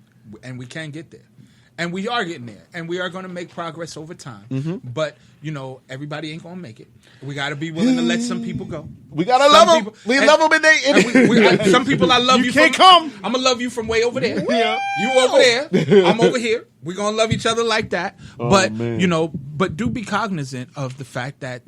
And we can get there. And we are getting there, and we are going to make progress over time. Mm-hmm. But everybody ain't going to make it. We got to be willing to let some people go. We gotta love them. We love them, and some people I love you. Can't come. I'm gonna love you from way over there. Yeah. You over there. I'm over here. We're gonna love each other like that. But man. but do be cognizant of the fact that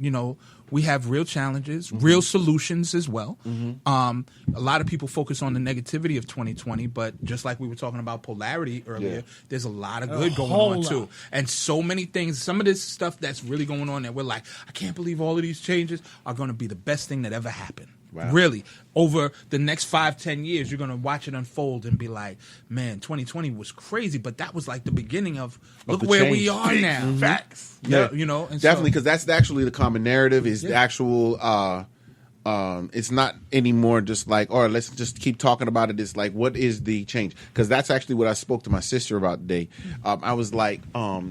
we have real challenges, real solutions as well. A lot of people focus on the negativity of 2020, but just like we were talking about polarity earlier, there's a lot of good going on too. And so many things, some of this stuff that's really going on that we're like, I can't believe all of these changes are going to be the best thing that ever happened. Wow. Really, over the next 5-10 years, you're going to watch it unfold and be like, man, 2020 was crazy, but that was like the beginning of look the where change. we are now. Facts. Yeah, Definitely, and because that's actually the common narrative is the actual. It's not anymore just like, or let's just keep talking about it. It's like, what is the change? Because that's actually what I spoke to my sister about today. I was like,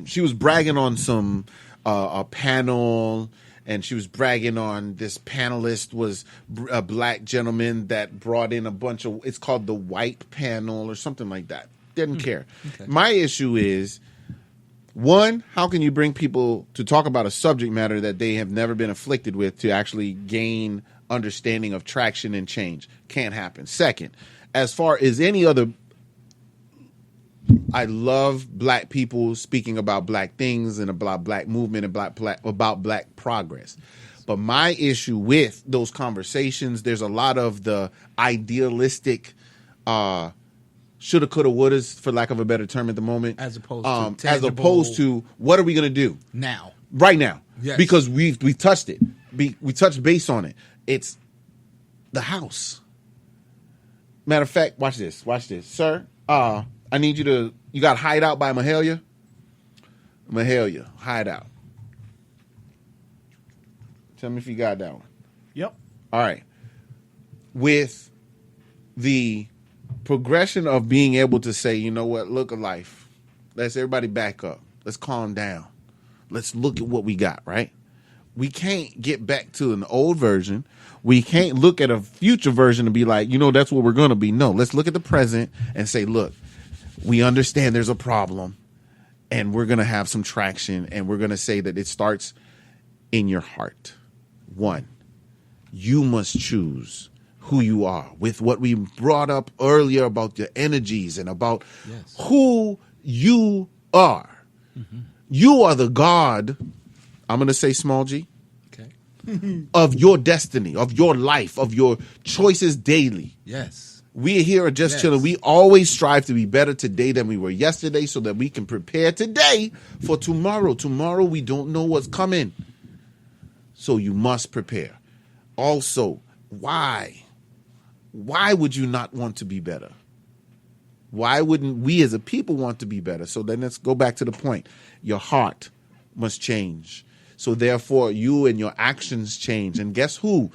she was bragging on some a panel. And she was bragging on this panelist was a black gentleman that brought in a bunch of, it's called the white panel or something like that. Didn't care. Okay. My issue is, one, how can you bring people to talk about a subject matter that they have never been afflicted with to actually gain understanding of traction and change? Can't happen. Second, as far as any other, I love black people speaking about black things and about black movement and about black progress. But my issue with those conversations, there's a lot of the idealistic shoulda, coulda, wouldas, for lack of a better term at the moment. As opposed to what are we going to do? Now. Right now. Yes. Because we touched it. We touched base on it. It's the house. Matter of fact, watch this. Sir, I need you got Hideout by Mahalia? Mahalia, Hideout. Tell me if you got that one. Yep. All right. With the progression of being able to say, you know what, look at life. Let's everybody back up. Let's calm down. Let's look at what we got, right? We can't get back to an old version. We can't look at a future version and be like, that's what we're going to be. No, let's look at the present and say, look, we understand there's a problem and we're going to have some traction and we're going to say that it starts in your heart. One, you must choose who you are with what we brought up earlier about your energies and about who you are. Mm-hmm. You are the God, I'm going to say small g, of your destiny, of your life, of your choices daily. Yes. We here at Just Chillin', we always strive to be better today than we were yesterday so that we can prepare today for tomorrow. Tomorrow, we don't know what's coming. So you must prepare. Also, why? Why would you not want to be better? Why wouldn't we as a people want to be better? So then let's go back to the point. Your heart must change. So therefore, you and your actions change. And guess who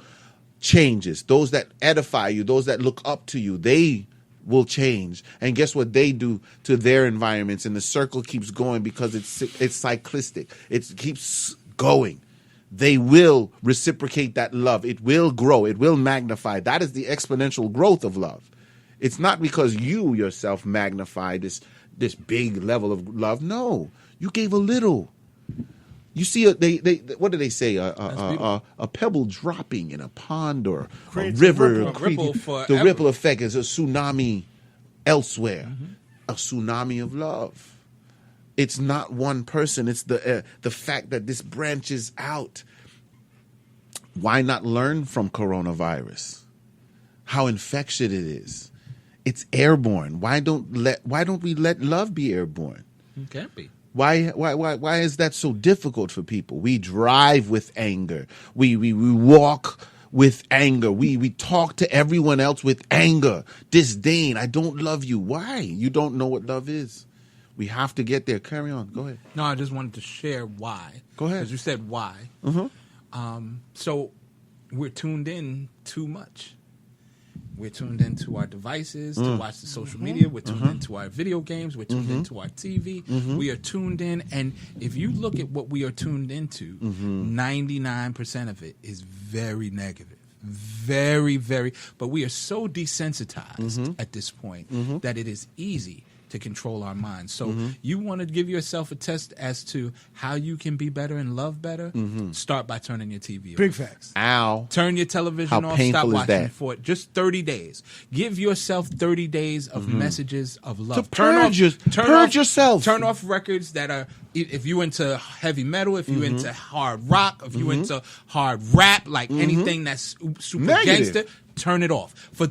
changes? Those that edify you, those that look up to you, they will change. And guess what they do to their environments? And the circle keeps going because it's cyclistic. It keeps going. They will reciprocate that love. It will grow. It will magnify. That is the exponential growth of love. It's not because you yourself magnify this big level of love. No, you gave a little. You see, what do they say? A pebble dropping in a pond or a river. The ripple effect is a tsunami elsewhere. Mm-hmm. A tsunami of love. It's not one person. It's the fact that this branches out. Why not learn from coronavirus? How infectious it is. It's airborne. Why don't we let love be airborne? It can't be. Why is that so difficult for people? We drive with anger. We walk with anger. We talk to everyone else with anger, disdain. I don't love you. Why? You don't know what love is. We have to get there. Carry on. Go ahead. No, I just wanted to share why. Go ahead. Because you said why. Mm-hmm. So we're tuned in too much. We're tuned into our devices to watch the social media. We're tuned into our video games. We're tuned into our TV. We are tuned in. And if you look at what we are tuned into, 99% of it is very negative. Very, very. But we are so desensitized at this point that it is easy to control our minds. So you want to give yourself a test as to how you can be better and love better? Start by turning your TV off. Big facts. Ow. Turn your television How off. painful Stop is watching that? for just 30 days. Give yourself 30 days of messages of love. To purge yourself. Turn off records that are, if you into heavy metal, if you into hard rock, if you into hard rap, like anything that's super Negative. gangster, turn it off. For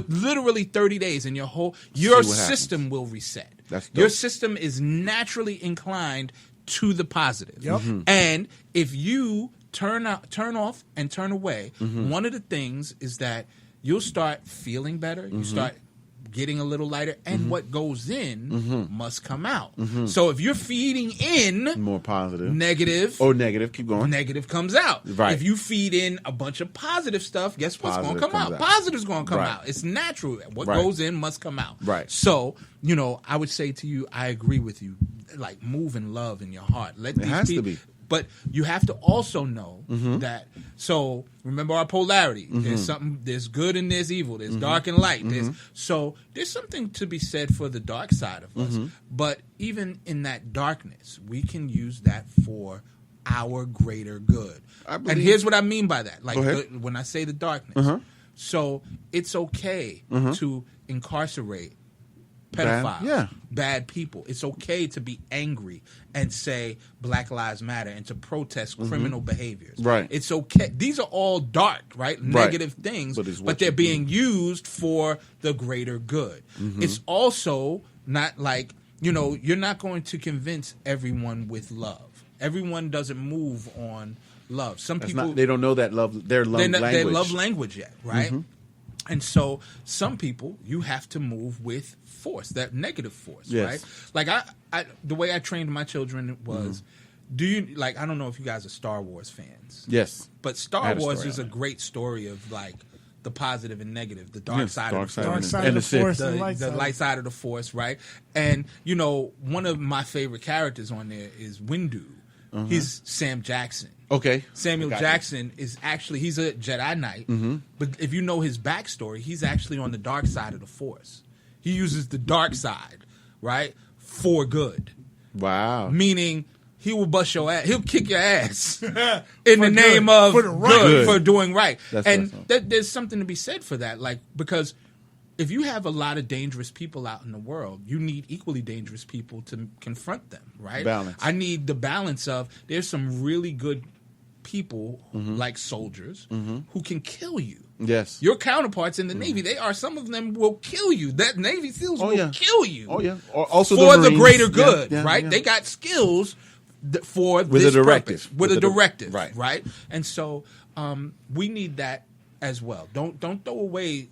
literally 30 days, and your what system will reset. That's dope. Your system is naturally inclined to the positive. Yep. And if you turn off and turn away, one of the things is that you'll start feeling better. You start getting a little lighter, and what goes in must come out. So if you're feeding in More positive. negative, Negative. Keep going. negative comes out. Right. If you feed in a bunch of positive stuff, guess what's going to Positive come out? comes out. Positive's going to come Right. out. It's natural. What Right. goes in must come out. Right. So, I would say to you, I agree with you. Like, move in love in your heart. Let these has to people, be. But you have to also know that. So remember our polarity. There's good and there's evil. There's dark and light. There's something to be said for the dark side of us. But even in that darkness, we can use that for our greater good. And here's what I mean by that. Like Go ahead. when I say the darkness. So it's okay to incarcerate pedophiles, bad people. It's okay to be angry and say Black Lives Matter and to protest criminal behaviors. Right. It's okay. These are all dark, right? Negative things, But it's but what they're you being used for the greater good. It's also not like, you're not going to convince everyone with love. Everyone doesn't move on love. Some people They don't know that their love language. their love language yet, right? And so some people you have to move with force, that negative force, Yes. right? Like I the way I trained my children was, do you like? I don't know if you guys are Star Wars fans, Yes. but I Star had a Wars story is on a it. great story of like the positive and negative, the dark Yes, side dark of the side force. Dark side And of the the force, Sith. and light The side. light side of the force, right? And one of my favorite characters on there is Windu. He's Sam Jackson. Okay. Samuel Got you. Jackson is actually, he's a Jedi Knight, but if you know his backstory, he's actually on the dark side of the Force. He uses the dark side, right, for good. Wow. Meaning he will bust your ass, he'll kick your ass in the name good. of For the right. good, for doing right. That's and awesome. there's something to be said for that, like, because if you have a lot of dangerous people out in the world, you need equally dangerous people to confront them, right? Balance. I need the balance of, there's some really good people, like soldiers, who can kill you. Yes. Your counterparts in the Navy, some of them will kill you. That Navy SEALs will yeah. kill you. Oh yeah. Also for the Marines. greater Yeah, good, yeah, right? yeah. They got skills for With this a directive. purpose, with a directive, right. And so we need that as well. Don't throw away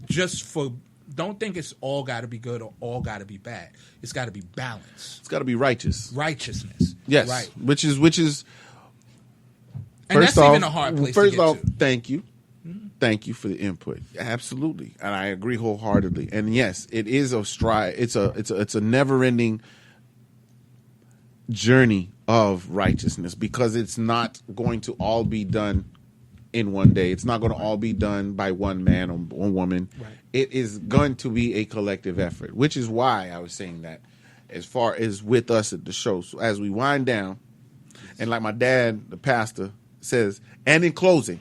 just for. Don't think it's all got to be good or all got to be bad. It's got to be balanced. It's got to be righteous. Righteousness. Yes. Right. Which is. And First that's even a hard place to First get off, to. thank you. Thank you for the input. Absolutely. And I agree wholeheartedly. And yes, it is a stride. It's a never-ending journey of righteousness, because it's not going to all be done in one day. It's not going to all be done by one man or one woman. Right. It is going to be a collective effort, which is why I was saying that as far as with us at the show. So as we wind down, and like my dad, the pastor, says, and in closing,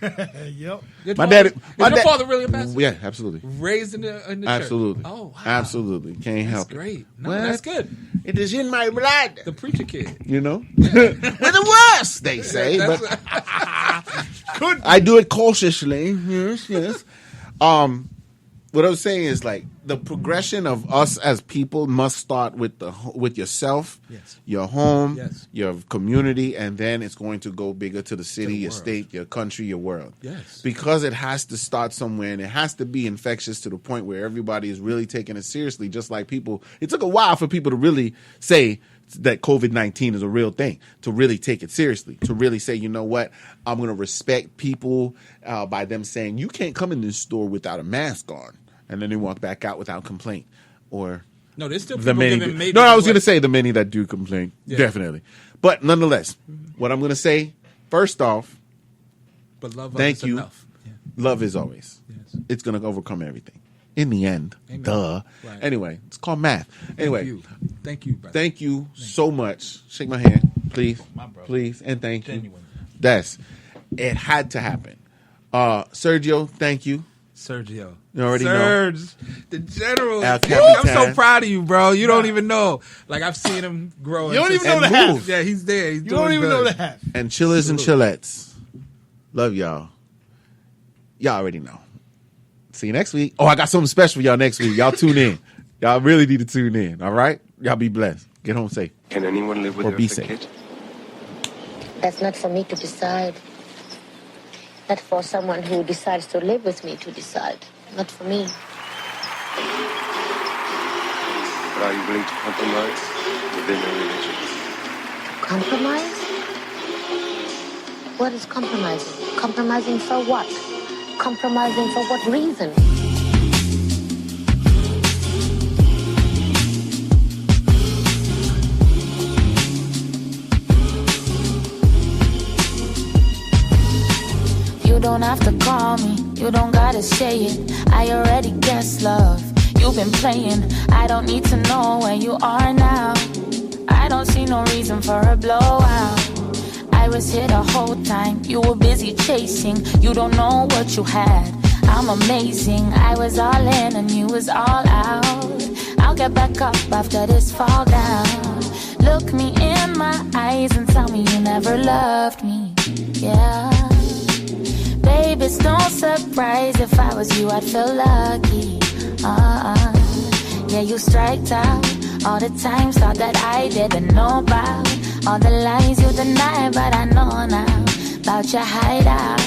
Yep. Your my father- dad, is your father really a pastor? Yeah, absolutely. Raised in the Absolutely. church. Oh, wow. Absolutely. Can't That's help great. it. No, What? that's good. It is in my blood. The preacher kid. You know? We're the worst, they say. That's But I do it cautiously. Yes. What I was saying is, like, the progression of us as people must start with yourself, Yes. your home, Yes. your community, and then it's going to go bigger to the city, your world. state, your country, your world. Yes. Because it has to start somewhere, and it has to be infectious to the point where everybody is really taking it seriously. Just like people, it took a while for people to really say that COVID-19 is a real thing, to really take it seriously, to really say, you know what, I'm going to respect people by them saying, you can't come in this store without a mask on. And then they walk back out without complaint. Or No, there's still the people many. giving major No, I was going to complaints. say the many that do complain. Yeah. Definitely. But nonetheless, what I'm going to say, first off, But love thank is you. enough. Yeah. Love is always. Yes. It's going to overcome everything. in the end. Amen. Duh. Right. Anyway, it's called math. Anyway, Thank you, brother. thank you so much. Shake my hand, please. My brother. Please, and thank you. Genuine. It had to happen. Sergio, thank you. Sergio. You already Serge, the general. El I'm Capitan. so proud of you, bro. You don't even know. Like, I've seen him grow. You don't into even know some- the move. half. Yeah, he's there. He's You doing don't even good. know the half. And chillers and chillettes. Love y'all. Y'all already know. See you next week. Oh, I got something special for y'all next week. Y'all tune in. Y'all really need to tune in. All right? Y'all be blessed. Get home safe. Can anyone live with Or their be sick safe. kid? That's not for me to decide. Not for someone who decides to live with me to decide. Not for me. But are you willing to compromise within the religion? Compromise? What is compromising? Compromising for what? Compromising for what reason? You don't have to call me, you don't gotta say it. I already guess, love. You've been playing, I don't need to know where you are now. I don't see no reason for a blowout. I was here the whole time, you were busy chasing. You don't know what you had, I'm amazing. I was all in and you was all out. I'll get back up after this fall down. Look me in my eyes and tell me you never loved me, yeah. Babe, it's no surprise if I was you, I'd feel lucky. Yeah, you striked out all the times, thought that I didn't know about. All the lies you deny, but I know now about your hideout.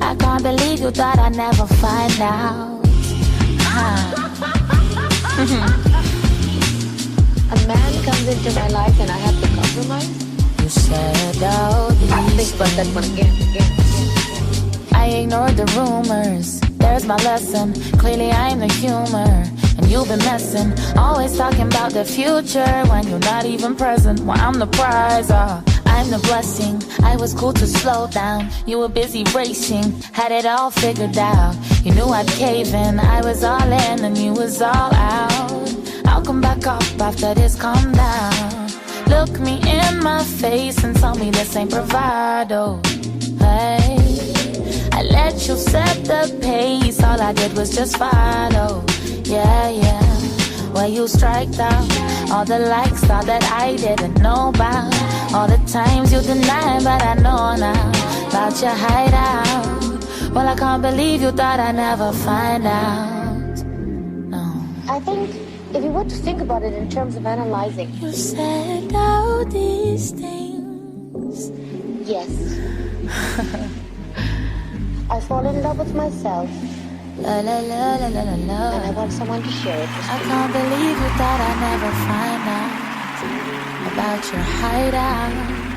I can't believe you thought I'd never find out. A man comes into my life and I have to compromise? You said all these Think about that one again. I ignored the rumors, there's my lesson. Clearly I'm the humor, and you've been messing. Always talking about the future when you're not even present. Well, I'm the prize, I'm the blessing. I was cool to slow down, you were busy racing. Had it all figured out, you knew I'd cave in. I was all in and you was all out. I'll come back up after this, calm down. Look me in my face and tell me this ain't bravado. Hey, I let you set the pace, all I did was just follow. Yeah, yeah. Well, you striked out all the likes, thought that I didn't know about. All the times you denied, but I know now about your hideout. Well, I can't believe you thought I'd never find out. No. I think if you were to think about it in terms of analyzing. You said all these things. Yes. I fall in love with myself. La la la la la la la. And I want someone to share it with I me. can't believe you thought I'd never find out about your hideout.